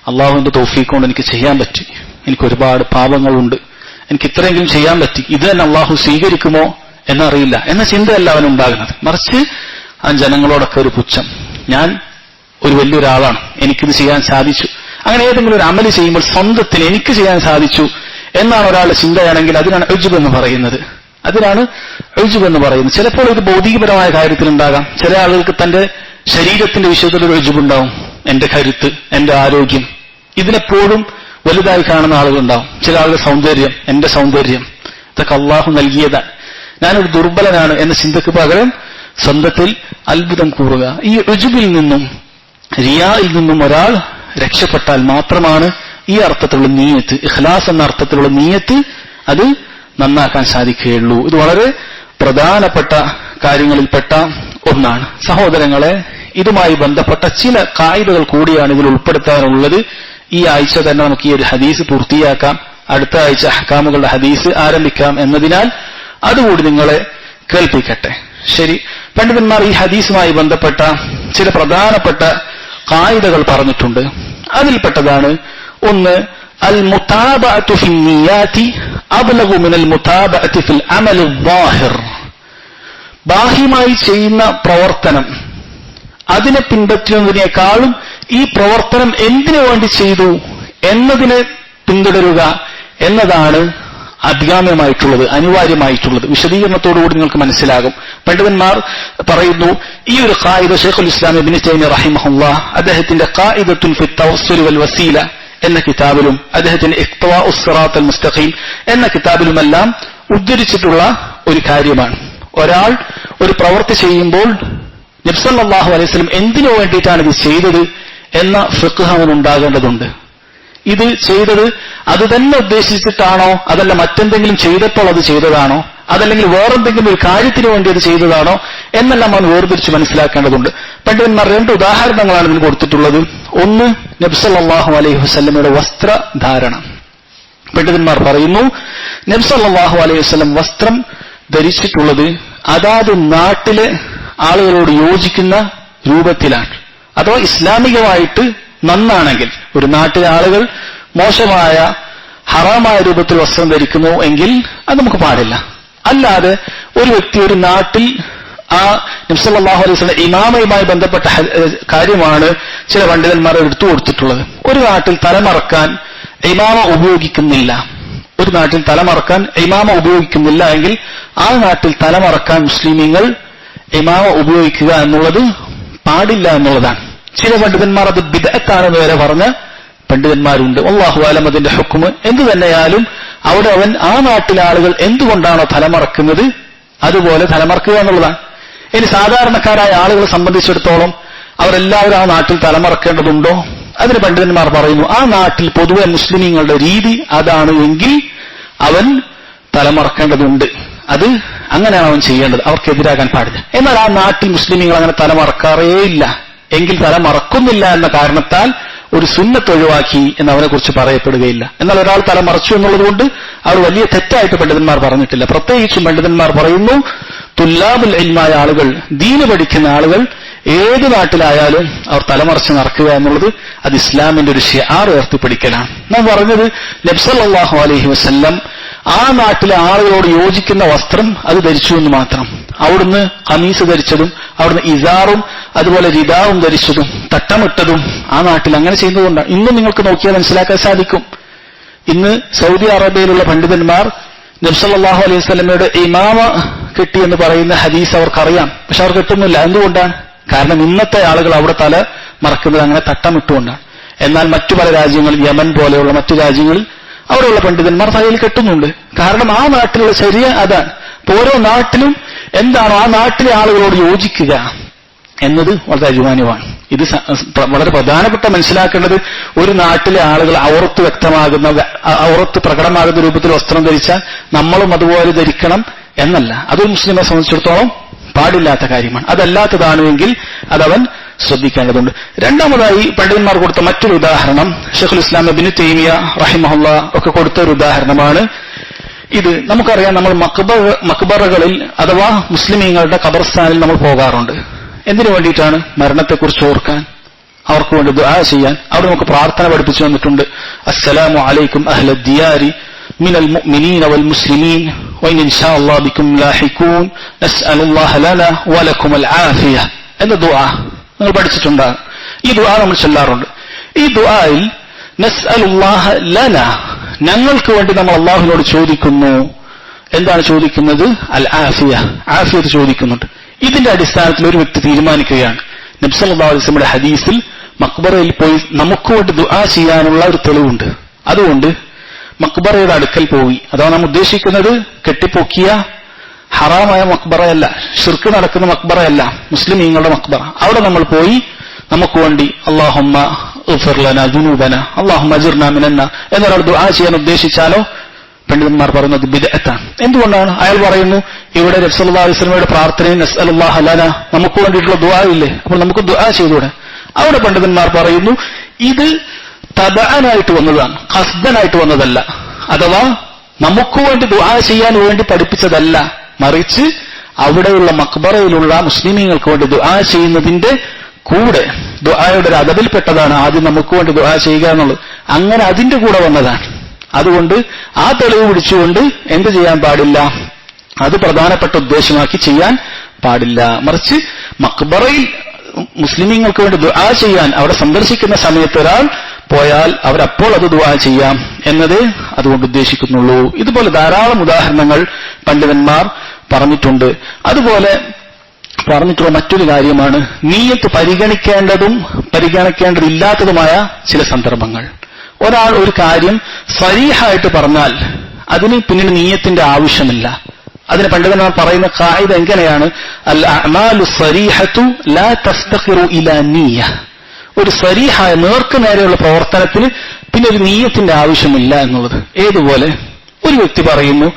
അള്ളാഹുവിന്റെ തൗഫീഖ് കൊണ്ട് എനിക്ക് ചെയ്യാൻ പറ്റി, എനിക്ക് ഒരുപാട് പാപങ്ങളുണ്ട്, എനിക്ക് ഇത്രയെങ്കിലും ചെയ്യാൻ പറ്റി, ഇത് തന്നെ അള്ളാഹു സ്വീകരിക്കുമോ എന്നറിയില്ല എന്ന ചിന്തയല്ല അവനുണ്ടാകുന്നത്. മറിച്ച് ആ ജനങ്ങളോടൊക്കെ ഒരു പുച്ഛം, ഞാൻ ഒരു വലിയൊരാളാണ്, എനിക്കിത് ചെയ്യാൻ സാധിച്ചു. അങ്ങനെ ഏതെങ്കിലും ഒരു അമല് ചെയ്യുമ്പോൾ സ്വന്തത്തിന് എനിക്ക് ചെയ്യാൻ സാധിച്ചു എന്നാണ് ഒരാളുടെ ചിന്തയാണെങ്കിൽ അതിനാണ് ഉജ്ബ് എന്ന് പറയുന്നത്. ചിലപ്പോൾ ഇത് ഭൗതികപരമായ കാര്യത്തിലുണ്ടാകാം. ചില ആളുകൾക്ക് തന്റെ ശരീരത്തിന്റെ വിഷയത്തിൽ ഒരു ഉജ്ബുണ്ടാവും. എന്റെ കരുത്ത്, എന്റെ ആരോഗ്യം, ഇതിനെപ്പോഴും വലുതായി കാണുന്ന ആളുകളുണ്ടാവും. ചില ആളുകളുടെ സൗന്ദര്യം, എന്റെ സൗന്ദര്യം, ഇതൊക്കെ അള്ളാഹു നൽകിയതാണ്, ഞാനൊരു ദുർബലനാണ് എന്ന ചിന്തക്ക് പകരം സ്വന്തത്തിൽ അത്ഭുതം കൂറുക. ഈ ഉജ്ബിൽ നിന്നും റിയായിൽ നിന്നും ഒരാൾ രക്ഷപ്പെട്ടാൽ മാത്രമാണ് ഈ അർത്ഥത്തിലുള്ള നിയ്യത്ത്, ഇഖ്ലാസ് എന്ന അർത്ഥത്തിലുള്ള നിയ്യത്ത് അത് നന്നാക്കാൻ സാധിക്കുകയുള്ളൂ. ഇത് വളരെ പ്രധാനപ്പെട്ട കാര്യങ്ങളിൽപ്പെട്ട ഒന്നാണ്. സഹോദരങ്ങളെ, ഇതുമായി ബന്ധപ്പെട്ട ചില കായികകൾ കൂടിയാണ് ഇതിൽ ഉൾപ്പെടുത്താനുള്ളത്. ഈ ആഴ്ച തന്നെ നമുക്ക് ഈ ഒരു ഹദീസ് പൂർത്തിയാക്കാം, അടുത്ത ആഴ്ച അഹ്കാമുകളുടെ ഹദീസ് ആരംഭിക്കാം എന്നതിനാൽ അതുകൂടി നിങ്ങളെ കേൾപ്പിക്കട്ടെ. ശരി, പണ്ഡിതന്മാർ ഈ ഹദീസുമായി ബന്ധപ്പെട്ട ചില പ്രധാനപ്പെട്ട കായികകൾ പറഞ്ഞിട്ടുണ്ട്. അതിൽപ്പെട്ടതാണ് ഒന്ന്, അൽ മുതാബഅതു ഫിൽ നിയ്യാതി അബ്ലഗു മിനൽ മുതാബഅതി ഫിൽ അമൽ അൽദാഹിർ. ബാഹ്യമായി ചെയ്യുന്ന പ്രവർത്തനം അതിനെ പിൻപറ്റുന്നതിനേക്കാളും ഈ പ്രവർത്തനം എന്തിനു വേണ്ടി ചെയ്തു എന്നതിനെ പിന്തുടരുക എന്നതാണ് അഭികാമ്യമായിട്ടുള്ളത്, അനിവാര്യമായിട്ടുള്ളത്. വിശദീകരണത്തോടുകൂടി നിങ്ങൾക്ക് മനസ്സിലാകും. പണ്ഡിതന്മാർ പറയുന്നു, ഈ ഒരു ഖായിദ ശൈഖുൽ ഇസ്ലാം ഇബ്നു തൈമിയ്യ റഹിമഹുല്ലാഹ് അദ്ദേഹത്തിന്റെ ഖായിദത്തുൻ ഫി തവസ്സുൽ വൽ വസീല എന്ന കിതാബിലും അദ്ദേഹത്തിന്റെ ഇഖ്തിവാഉസ് സിറാത്തൽ മുസ്തഖീം എന്ന കിതാബിലുമെല്ലാം ഉദ്ധരിച്ചിട്ടുള്ള ഒരു കാര്യമാണ്. ഒരാൾ ഒരു പ്രവൃത്തി ചെയ്യുമ്പോൾ നബി സല്ലല്ലാഹു അലൈഹി വസല്ലം എന്തിനു വേണ്ടിയിട്ടാണ് ഇത് ചെയ്തത് എന്ന ഫിഖ്ഹ് അവനുണ്ടാകേണ്ടതുണ്ട്. ഇത് ചെയ്തത് അത് തന്നെ ഉദ്ദേശിച്ചിട്ടാണോ, അതല്ല മറ്റെന്തെങ്കിലും ചെയ്തപ്പോൾ അത് ചെയ്തതാണോ, അതല്ലെങ്കിൽ വേറെന്തെങ്കിലും ഒരു കാര്യത്തിന് വേണ്ടി അത് ചെയ്തതാണോ എന്നെല്ലാം അവൻ വേർതിരിച്ച് മനസ്സിലാക്കേണ്ടതുണ്ട്. പണ്ഡിതന്മാർ രണ്ട് ഉദാഹരണങ്ങളാണ് ഇതിന് കൊടുത്തിട്ടുള്ളത്. ഒന്ന്, നബി സല്ലല്ലാഹു അലൈഹി വസല്ലമയുടെ വസ്ത്രധാരണം. പണ്ഡിതന്മാർ പറയുന്നു, നബി സല്ലല്ലാഹു അലൈഹി വസല്ലം വസ്ത്രം ധരിച്ചിട്ടുള്ളത് അതാത് നാട്ടിലെ ആളുകളോട് യോജിക്കുന്ന രൂപത്തിലാണ്. അഥവാ ഇസ്ലാമികമായിട്ട് നന്നാണെങ്കിൽ, ഒരു നാട്ടിലെ ആളുകൾ മോശമായ ഹറാമായ രൂപത്തിൽ വസ്ത്രം ധരിക്കുന്നു എങ്കിൽ അത് നമുക്ക് പാടില്ല. അല്ലാതെ ഒരു വ്യക്തി ഒരു നാട്ടിൽ, ആ നബി സല്ലല്ലാഹു അലൈഹി വസല്ലം ഇമാമയുമായി ബന്ധപ്പെട്ട കാര്യമാണ് ചില പണ്ഡിതന്മാർ എടുത്തു കൊടുത്തിട്ടുള്ളത്. ഒരു നാട്ടിൽ തലമറക്കാൻ ഇമാമ ഉപയോഗിക്കുന്നില്ല, ഒരു നാട്ടിൽ തലമറക്കാൻ ഇമാമ ഉപയോഗിക്കുന്നില്ല എങ്കിൽ ആ നാട്ടിൽ തലമറക്കാൻ മുസ്ലിമീങ്ങൾ ഇമാമ ഉപയോഗിക്കുക എന്നുള്ളത് പാടില്ല എന്നുള്ളതാണ്. ചില പണ്ഡിതന്മാർ അത് ബിദ്അത്താണെന്ന് വരെ പറഞ്ഞ പണ്ഡിതന്മാരുണ്ട്. അല്ലാഹു അലം അതിന്റെ ഹുക്മ് എന്തു തന്നെയായാലും അവിടെ അവൻ ആ നാട്ടിലെ ആളുകൾ എന്തുകൊണ്ടാണോ തലമറക്കുന്നത് അതുപോലെ തലമറക്കുക എന്നുള്ളതാണ്. ഇനി സാധാരണക്കാരായ ആളുകളെ സംബന്ധിച്ചിടത്തോളം അവരെല്ലാവരും ആ നാട്ടിൽ തലമറക്കേണ്ടതുണ്ടോ? അതിന് പണ്ഡിതന്മാർ പറയുന്നു, ആ നാട്ടിൽ പൊതുവെ മുസ്ലിമീങ്ങളുടെ രീതി അതാണ് എങ്കിൽ അവൻ തലമറക്കേണ്ടതുണ്ട്. അത് അങ്ങനെയാണ് അവൻ ചെയ്യേണ്ടത്, അവർക്കെതിരാകാൻ പാടില്ല. എന്നാൽ ആ നാട്ടിൽ മുസ്ലിമീങ്ങൾ അങ്ങനെ തലമറക്കാറേയില്ല എങ്കിൽ തലമറക്കുന്നില്ല എന്ന കാരണത്താൽ ഒരു സുന്നത്ത് ഒഴിവാക്കി എന്ന് അവനെ കുറിച്ച് പറയപ്പെടുകയില്ല. എന്നാൽ ഒരാൾ തലമറച്ചു എന്നുള്ളത് കൊണ്ട് അവർ വലിയ തെറ്റായിട്ട് പണ്ഡിതന്മാർ പറഞ്ഞിട്ടില്ല. പ്രത്യേകിച്ചും പണ്ഡിതന്മാർ പറയുന്നു, തുല്ലാബുൽ ഇൽമായ ആളുകൾ, ദീന് പഠിക്കുന്ന ആളുകൾ ഏത് നാട്ടിലായാലും അവർ തലമറച്ച് നടക്കുക എന്നുള്ളത് അത് ഇസ്ലാമിന്റെ ഒരു ഷിആർ ഉയർത്തിപ്പിടിക്കലാണ്. നാം പറഞ്ഞത് നബി സല്ലല്ലാഹു അലൈഹി വസല്ലം ആ നാട്ടിലെ ആളുകളോട് യോജിക്കുന്ന വസ്ത്രം അത് ധരിച്ചു എന്ന് മാത്രം. അവിടുന്ന് ഖമീസ് ധരിച്ചതും അവിടുന്ന് ഇസാറും അതുപോലെ റിദാവും ധരിച്ചതും തട്ടമിട്ടതും ആ നാട്ടിൽ അങ്ങനെ ചെയ്യുന്നതുകൊണ്ടാണ്. ഇന്ന് നിങ്ങൾക്ക് നോക്കിയാൽ മനസ്സിലാക്കാൻ സാധിക്കും. ഇന്ന് സൗദി അറേബ്യയിലുള്ള പണ്ഡിതന്മാർ നബി സല്ലല്ലാഹു അലൈഹി വസല്ലമയുടെ ഇമാമ കിട്ടിയെന്ന് പറയുന്ന ഹദീസ് അവർക്കറിയാം, പക്ഷെ അവർ കിട്ടുന്നില്ല. എന്തുകൊണ്ടാണ്? കാരണം ഇന്നത്തെ ആളുകൾ അവിടെ തല മറക്കുന്നത് അങ്ങനെ തട്ടമിട്ടുകൊണ്ടാണ്. എന്നാൽ മറ്റു പല രാജ്യങ്ങളിൽ, യമൻ പോലെയുള്ള മറ്റു രാജ്യങ്ങളിൽ അവിടെയുള്ള പണ്ഡിതന്മാർ തലയിൽ കെട്ടുന്നുണ്ട്. കാരണം ആ നാട്ടിലുള്ള ശരിയ അതാണ്. ഓരോ നാട്ടിലും എന്താണോ ആ നാട്ടിലെ ആളുകളോട് യോജിക്കുക എന്നത് വളരെ അനിവാര്യമാണ്. ഇത് വളരെ പ്രധാനപ്പെട്ട മനസ്സിലാക്കേണ്ടത്, ഒരു നാട്ടിലെ ആളുകൾ ഔറത്ത് വ്യക്തമാകുന്ന, ഔറത്ത് പ്രകടമാകുന്ന രൂപത്തിൽ വസ്ത്രം ധരിച്ചാൽ നമ്മളും അതുപോലെ ധരിക്കണം എന്നല്ല. അതൊരു മുസ്ലിമെ സംബന്ധിച്ചിടത്തോളം പാടില്ലാത്ത കാര്യമാണ്. അതല്ലാത്തതാണെങ്കിൽ അതവൻ ശ്രദ്ധിക്കേണ്ടതുണ്ട്. രണ്ടാമതായി പണ്ഡിതന്മാർ കൊടുത്ത മറ്റൊരു ഉദാഹരണം ശൈഖുൽ ഇസ്ലാം ഇബ്നു തൈമിയ റഹിമഹുല്ലാ ഒക്കെ കൊടുത്ത ഒരു ഉദാഹരണമാണ് ഇത്. നമുക്കറിയാം, നമ്മൾ മക്ബറകളിൽ അഥവാ മുസ്ലിമീങ്ങളുടെ ഖബർസ്ഥാനിൽ നമ്മൾ പോകാറുണ്ട്. എന്തിനു വേണ്ടിയിട്ടാണ്? മരണത്തെക്കുറിച്ച് ഓർക്കാൻ, അവർക്ക് വേണ്ടി ദുആ ചെയ്യാൻ. അവിടെ നമുക്ക് പ്രാർത്ഥന പഠിപ്പിച്ചു തന്നിട്ടുണ്ട്. അസ്സലാമു അലൈക്കും അഹ്ല ദിയാരി മിനൽ മുഅ്മിനീന വൽ മുസ്ലിമീൻ വഇൻ ഇൻഷാ അല്ലാഹു ബിക്കും ലാഹിഖൂൻ നസ്അലുല്ലാഹ ലനാ വലക്കുമുൽ ആഫിയ എന്ന ദുആ നിങ്ങൾ പഠിച്ചിട്ടുണ്ടാകും. ഈ ദുആ നമ്മൾ ചൊല്ലാറുണ്ട്. ഈ ദുആയിൽ നസ്അലുല്ലാഹ ലനാ, ഞങ്ങൾക്ക് വേണ്ടി നമ്മൾ അല്ലാഹുവിനോട് ചോദിക്കുന്നു. എന്താണ് ചോദിക്കുന്നത്? അൽ ആഫിയ, ആഫിയത്ത് ചോദിക്കുന്നുണ്ട്. ഇതിന്റെ അടിസ്ഥാനത്തിൽ ഒരു വ്യക്തി തീരുമാനിക്കുകയാണ്, നബി സല്ലല്ലാഹു അലൈഹി വസല്ലമയുടെ ഹദീസിൽ മക്ബറയിൽ പോയി നമുക്ക് വേണ്ടി ദുആ ചെയ്യാനുള്ള ഒരു തെളിവുണ്ട്. അതുകൊണ്ട് മക്ബറയുടെ അടുക്കൽ പോയി, അതാണ് നാം ഉദ്ദേശിക്കുന്നത് കെട്ടിപ്പൊക്കിയ ഹറാമായ മക്ബറയല്ല, ശിർക്ക് നടക്കുന്ന മക്ബറയല്ല, മുസ്ലിമീങ്ങളുടെ മക്ബറ. അവിടെ നമ്മൾ പോയി നമുക്ക് വേണ്ടി അല്ലാഹുമ്മ ഇഗ്ഫിർ ലനാ ദുനൂബനാ അല്ലാഹുമ്മ അജിർനാ മിനന്നാർ എന്നൊരാൾ ദുആ ചെയ്യാൻ ഉദ്ദേശിച്ചാലോ പണ്ഡിതന്മാർ പറയുന്നത് ബിദ്അത്താണ്. എന്തുകൊണ്ടാണ്? അയാൾ പറയുന്നു, ഇവിടെ നബി സല്ലല്ലാഹു അലൈഹി വസല്ലമയുടെ പ്രാർത്ഥനയിൽ നസ്അലുല്ലാഹ ലനാ, നമുക്ക് വേണ്ടിയിട്ടുള്ള ദുആ ഇല്ലേ, അപ്പോൾ നമുക്ക് ദുആ ചെയ്തുകൂടെ? അവിടെ പണ്ഡിതന്മാർ പറയുന്നു, ഇത് തബഅനായിട്ട് വന്നതാണ്, ഖസ്ദനായിട്ട് വന്നതല്ല. അഥവാ നമുക്ക് വേണ്ടി ദുആ ചെയ്യാൻ വേണ്ടി പഠിപ്പിച്ചതല്ല, മറിച്ച് അവിടെയുള്ള മക്ബറയിലുള്ള മുസ്ലിമീങ്ങൾക്ക് വേണ്ടി ദുആ ചെയ്യുന്നതിന്റെ കൂടെ ദുആയുടെ ഒരു അദബിൽപ്പെട്ടതാണ് ആദ്യം നമുക്ക് വേണ്ടി ദുആ ചെയ്യുക എന്നുള്ളത്. അങ്ങനെ അതിന്റെ കൂടെ വന്നതാണ്. അതുകൊണ്ട് ആ തെളിവ് പിടിച്ചുകൊണ്ട് എന്ത് ചെയ്യാൻ പാടില്ല? അത് പ്രധാനപ്പെട്ട ഉദ്ദേശമാക്കി ചെയ്യാൻ പാടില്ല. മറിച്ച് മക്ബറയിൽ മുസ്ലിമീങ്ങൾക്ക് വേണ്ടി ദുആ ചെയ്യാൻ അവിടെ സന്ദർശിക്കുന്ന സമയത്ത് ഒരാൾ പോയാൽ അവരപ്പോൾ അത് ദുആ ചെയ്യാം എന്നതേ അതുകൊണ്ട് ഉദ്ദേശിക്കുന്നുള്ളൂ. ഇതുപോലെ ധാരാളം ഉദാഹരണങ്ങൾ പണ്ഡിതന്മാർ പറഞ്ഞിട്ടുണ്ട്. അതുപോലെ പറഞ്ഞിട്ടുള്ള മറ്റൊരു കാര്യമാണ് നിയ്യത്ത് പരിഗണിക്കേണ്ടതും പരിഗണിക്കേണ്ടതില്ലാത്തതുമായ ചില സന്ദർഭങ്ങൾ. ഒരാൾ ഒരു കാര്യം സരീഹായിട്ട് പറഞ്ഞാൽ അതിന് പിന്നീട് നിയ്യത്തിന്റെ ആവശ്യമില്ല. അതിന് പണ്ഡിതന്മാർ പറയുന്ന ഖായിദ എങ്ങനെയാണ്? അൽ അഅമാലു സരീഹതു ലാ തസ്തഖിറു ഇലാ നിയ്യ. ഒരു സരീഹായ നേർക്ക് നേരെയുള്ള പ്രവർത്തനത്തിന് പിന്നെ ഒരു നിയ്യത്തിന്റെ ആവശ്യമില്ല എന്നുള്ളത്. ഏതുപോലെ ഒരു വ്യക്തി പറയുന്നു,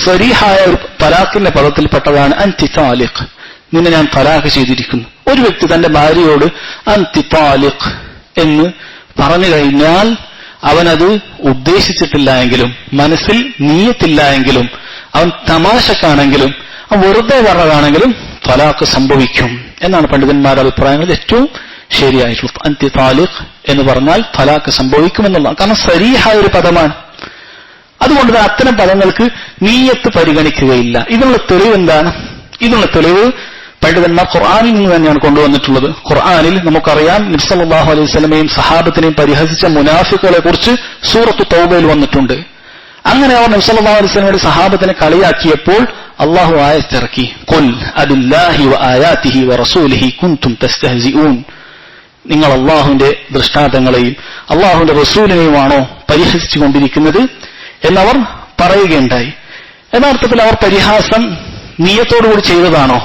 സരീഹായ ഒരു തലാഖിന്റെ പദത്തിൽപ്പെട്ടതാണ് അൻതി താലിഖ്, നിന്നെ ഞാൻ തലാഖ് ചെയ്തിരിക്കുന്നു. ഒരു വ്യക്തി തന്റെ ഭാര്യയോട് അൻതി താലിഖ് എന്ന് പറഞ്ഞു കഴിഞ്ഞാൽ അവനത് ഉദ്ദേശിച്ചിട്ടില്ല എങ്കിലും മനസ്സിൽ നീയത്തില്ല എങ്കിലും അവൻ തമാശക്കാണെങ്കിലും അവൻ വെറുതെ പറഞ്ഞതാണെങ്കിലും തലാഖ് സംഭവിക്കും എന്നാണ് പണ്ഡിതന്മാരുടെ അഭിപ്രായങ്ങളിൽ ഏറ്റവും ശരിയായിട്ടുള്ളത്. അൻതി താലിഖ് എന്ന് പറഞ്ഞാൽ തലാഖ് സംഭവിക്കുമെന്നുള്ളതാണ്. കാരണം സരീഹായ ഒരു പദമാണ്. അതുകൊണ്ട് അത്തരം പദങ്ങൾക്ക് നീയത്ത് പരിഗണിക്കുകയില്ല. ഇതിനുള്ള തെളിവ് എന്താണ്? ഇതിനുള്ള തെളിവ് പണ്ഡിതന്മാർ ഖുർആനിൽ നിന്ന് തന്നെയാണ് കൊണ്ടുവന്നിട്ടുള്ളത്. ഖുർആനിൽ നമുക്കറിയാം നബി സല്ലല്ലാഹു അലൈഹി വസല്ലമയും സഹാബത്തിനെയും പരിഹസിച്ച മുനാഫിക്കുകളെ കുറിച്ച് സൂറത്തു തൗബയിൽ വന്നിട്ടുണ്ട്. അങ്ങനെ അവർ നബി സല്ലല്ലാഹു അലൈഹി വസല്ലമയുടെ സഹാബത്തിനെ കളിയാക്കിയപ്പോൾ അല്ലാഹു ആയത്ത് ഇറക്കി, ഖുൽ അബില്ലാഹി വആയാതിഹി വറസൂലിഹി കുൻതും തസ്തഹ്സിഊൻ. നിങ്ങൾ അല്ലാഹുവിന്റെ ദൃഷ്ടാന്തങ്ങളെയും അല്ലാഹുവിന്റെ റസൂലിനെയുമാണോ പരിഹസിച്ചുകൊണ്ടിരിക്കുന്നത് എന്നവർ പറയുകയുണ്ടായി. യഥാർത്ഥത്തിൽ അവർ പരിഹാസം നിയ്യത്തോടുകൂടി ചെയ്തതാണോ?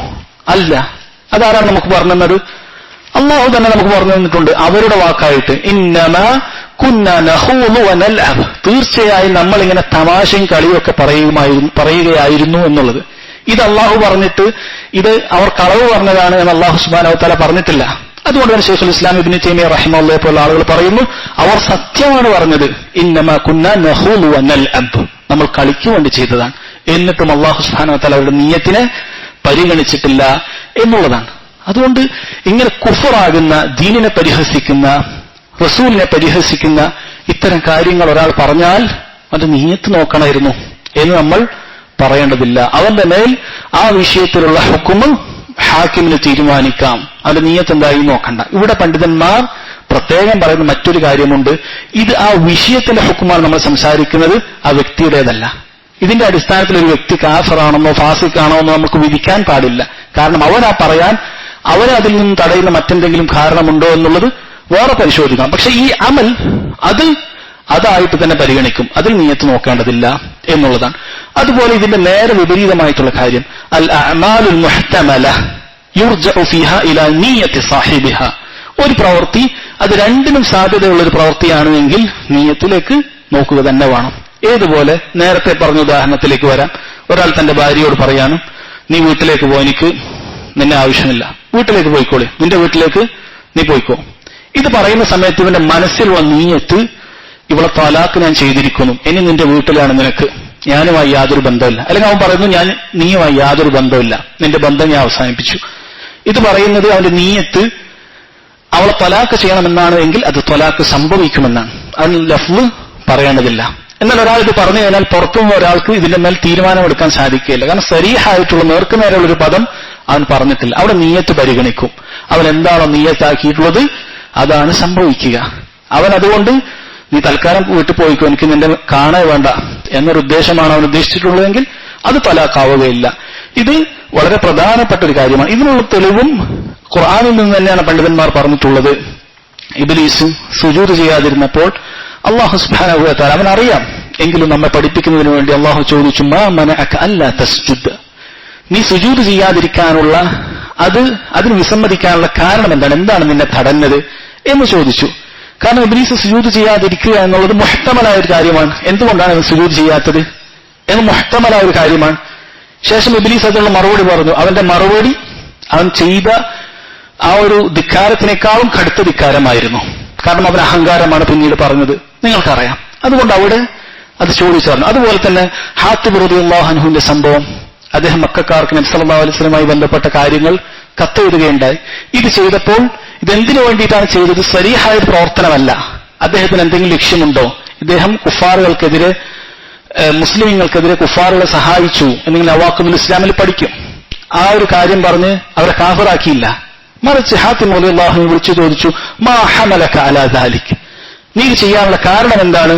അല്ല. അതാരാണ് നമുക്ക് പറഞ്ഞു തന്നത്? അല്ലാഹു തന്നെ നമുക്ക് പറഞ്ഞു തന്നിട്ടുണ്ട് അവരുടെ വാക്കായിട്ട്, ഇന്നമാ കുന്നാ നഖൂദു വനൽഅബ്, തീർച്ചയായും നമ്മൾ ഇങ്ങനെ തമാശയും കളിയൊക്കെ പറയുകയായിരുന്നു എന്നുള്ളത്. ഇത് അല്ലാഹു പറഞ്ഞിട്ട് ഇത് അവർ കളവ് പറഞ്ഞതാണ് എന്ന് അല്ലാഹു സുബ്ഹാനഹു വ തആല പറഞ്ഞിട്ടില്ല. അതുകൊണ്ട് തന്നെ ശൈഖുൽ ഇസ്ലാം ഇബ്നു തൈമിയ്യ റഹിമഹുല്ലാഹു പോലുള്ള ആളുകൾ പറയുന്നു അവർ സത്യമാണ് പറഞ്ഞത്, ഇന്നമാ കുന്നാ നഖൂദു വനൽഅബ്, നമ്മൾ കളിക്ക് വേണ്ടി ചെയ്തതാണ്. എന്നിട്ടും അല്ലാഹു സുബ്ഹാനഹു വ തആല അവരുടെ നിയ്യത്തിനെ പരിഗണിച്ചിട്ടില്ല എന്നുള്ളതാണ്. അതുകൊണ്ട് ഇങ്ങനെ കുഫറാകുന്ന, ദീനിനെ പരിഹസിക്കുന്ന, റസൂലിനെ പരിഹസിക്കുന്ന ഇത്തരം കാര്യങ്ങൾ ഒരാൾ പറഞ്ഞാൽ അവന്റെ നിയ്യത്ത് നോക്കണമായിരുന്നു എന്ന് നമ്മൾ പറയേണ്ടതില്ല. അവന്റെ മേൽ ആ വിഷയത്തിലുള്ള ഹുക്മ് ഹാക്കിമിന് തീരുമാനിക്കാം. അവന്റെ നിയ്യത്ത് എന്തായി നോക്കണ്ട. ഇവിടെ പണ്ഡിതന്മാർ പ്രത്യേകം പറയുന്ന മറ്റൊരു കാര്യമുണ്ട്. ഇത് ആ വിഷയത്തിന്റെ ഹുക്മാണ് നമ്മൾ സംസാരിക്കുന്നത്, ആ വ്യക്തിയുടേതല്ല. ഇതിന്റെ അടിസ്ഥാനത്തിൽ ഒരു വ്യക്തി കാഫിറാണെന്നോ ഫാസിഖാണോ എന്നോ നമുക്ക് വിധിക്കാൻ പാടില്ല. കാരണം അവനെ അതിൽ നിന്ന് തടയുന്ന മറ്റെന്തെങ്കിലും കാരണമുണ്ടോ എന്നുള്ളത് വേറെ പരിശോധിക്കാം. പക്ഷെ ഈ അമൽ അതായിട്ട് തന്നെ പരിഗണിക്കും. അതിൽ നിയ്യത്ത് നോക്കേണ്ടതില്ല എന്നുള്ളതാണ്. അതുപോലെ ഇതിന്റെ നേരെ വിപരീതമായിട്ടുള്ള കാര്യം, അൽ അഅമാലുൽ മുഹ്തമല യുർജഉ ഫീഹാ ഇലാ നിയ്യത്തി സാഹിബിഹാ. ഒരു പ്രവൃത്തി അത് രണ്ടിനും സാധ്യതയുള്ള ഒരു പ്രവൃത്തിയാണെങ്കിൽ നിയ്യത്തിലേക്ക് നോക്കുക തന്നെ വേണം. ഏതുപോലെ നേരത്തെ പറഞ്ഞ ഉദാഹരണത്തിലേക്ക് വരാം. ഒരാൾ തന്റെ ഭാര്യയോട് പറയാനും, നീ വീട്ടിലേക്ക് പോ, എനിക്ക് നിന്നെ ആവശ്യമില്ല, വീട്ടിലേക്ക് പോയിക്കോളി, നിന്റെ വീട്ടിലേക്ക് നീ പോയിക്കോ. ഇത് പറയുന്ന സമയത്ത് ഇവന്റെ മനസ്സിലുള്ള നിയ്യത്ത്, ഇവളെ തലാക്ക് ഞാൻ ചെയ്തിരിക്കുന്നു, ഇനി നിന്റെ വീട്ടിലാണ് നിനക്ക്, ഞാനുമായി യാതൊരു ബന്ധമില്ല. അല്ലെങ്കിൽ അവൻ പറയുന്നു, നീയുമായി യാതൊരു ബന്ധമില്ല, നിന്റെ ബന്ധം ഞാൻ അവസാനിപ്പിച്ചു. ഇത് പറയുന്നത് അവന്റെ നിയ്യത്ത് അവളെ തലാക്ക് ചെയ്യണമെന്നാണ് എങ്കിൽ അത് തലാക്ക് സംഭവിക്കുമെന്നാണ്. അതിന് ലഫ്ള് പറയേണ്ടതില്ല. എന്നാൽ ഒരാൾ ഇത് പറഞ്ഞു കഴിഞ്ഞാൽ പുറത്തുനിന്ന് ഒരാൾക്ക് ഇതിന്റെ മേൽ തീരുമാനമെടുക്കാൻ സാധിക്കുകയില്ല. കാരണം സരീഹായിട്ടുള്ള നേർക്കുനേരെയുള്ളൊരു പദം അവൻ പറഞ്ഞിട്ടില്ല. അവിടെ നിയ്യത്ത് പരിഗണിക്കും. അവൻ എന്താണോ നിയ്യത്താക്കിയിട്ടുള്ളത് അതാണ് സംഭവിക്കുക. അവൻ അതുകൊണ്ട് നീ തൽക്കാലം വീട്ടിൽ പോയിക്കോ, എനിക്ക് നിന്റെ കാണേ വേണ്ട എന്നൊരു ഉദ്ദേശമാണ് അവൻ ഉദ്ദേശിച്ചിട്ടുള്ളതെങ്കിൽ അത് തലാക്കാവുകയില്ല. ഇത് വളരെ പ്രധാനപ്പെട്ട ഒരു കാര്യമാണ്. ഇതിനുള്ള തെളിവും ഖുർആനിൽ നിന്ന് തന്നെയാണ് പണ്ഡിതന്മാർ പറഞ്ഞിട്ടുള്ളത്. ഇബ്ലീസ് സുജൂദ് ചെയ്യാതിരുന്നപ്പോൾ അല്ലാഹു സുബ്ഹാനഹു വ തആല അവൻ അറിയാം, എങ്കിലും നമ്മെ പഠിപ്പിക്കുന്നതിന് വേണ്ടി അല്ലാഹു ചോദിച്ചു, മാ മനഅക അല്ലാ തസ്ജുദ്, നീ സുജൂദ് ചെയ്യാതിരിക്കാനുള്ള അതിന് വിസമ്മതിക്കാനുള്ള കാരണം എന്താണ് നിന്നെ തടഞ്ഞത് എന്ന് ചോദിച്ചു. കാരണം ഇബ്ലീസ് സുജൂദ് ചെയ്യാതിരിക്കുക എന്നുള്ളത് മുഹ്തമലായ ഒരു കാര്യമാണ്. എന്തുകൊണ്ടാണ് അവൻ സുജൂദ് ചെയ്യാത്തത് എന്ന് മുഹ്തമലായ ഒരു കാര്യമാണ്. ശേഷം ഇബ്ലീസ് അതിനുള്ള മറുപടി പറഞ്ഞു. അവന്റെ മറുപടി അവൻ ചെയ്ത ആ ഒരു ധിക്കാരത്തിനേക്കാളും കടുത്ത ധിക്കാരമായിരുന്നു. കാരണം അവൻ അഹങ്കാരമാണ് പിന്നീട് പറഞ്ഞത്, നിങ്ങൾക്കറിയാം. അതുകൊണ്ട് അവിടെ അത് ചോദിച്ചു പറഞ്ഞു. അതുപോലെ തന്നെ ഹാത്തിബ് റളിയല്ലാഹു അൻഹുവിന്റെ സംഭവം, അദ്ദേഹം മക്കക്കാർക്ക് നബി സല്ലല്ലാഹു അലൈഹി വസല്ലമയുമായി ബന്ധപ്പെട്ട കാര്യങ്ങൾ കത്തെഴുതുകയുണ്ടായി. ഇത് ചെയ്തപ്പോൾ ഇതെന്തിനു വേണ്ടിയിട്ടാണ് ചെയ്തത്? സരീഹായ പ്രവർത്തനമല്ല. അദ്ദേഹത്തിന് എന്തെങ്കിലും ലക്ഷ്യമുണ്ടോ? ഇദ്ദേഹം കുഫാറുകൾക്കെതിരെ, മുസ്ലിമീങ്ങൾക്കെതിരെ കുഫാറുകളെ സഹായിച്ചു എന്നെങ്കിൽ നവാഖിബുൽ ഇസ്ലാമിൽ പഠിക്കും. ആ ഒരു കാര്യം പറഞ്ഞ് അവരെ കാഫിറാക്കിയില്ല. മറിച്ച് ഹാത്തിബ് റളിയല്ലാഹു അൻഹു വിളിച്ചു ചോദിച്ചു, മാ ഹമലക അലാ ദാലിക്, നീ ചെയ്യാനുള്ള കാരണം എന്താണ്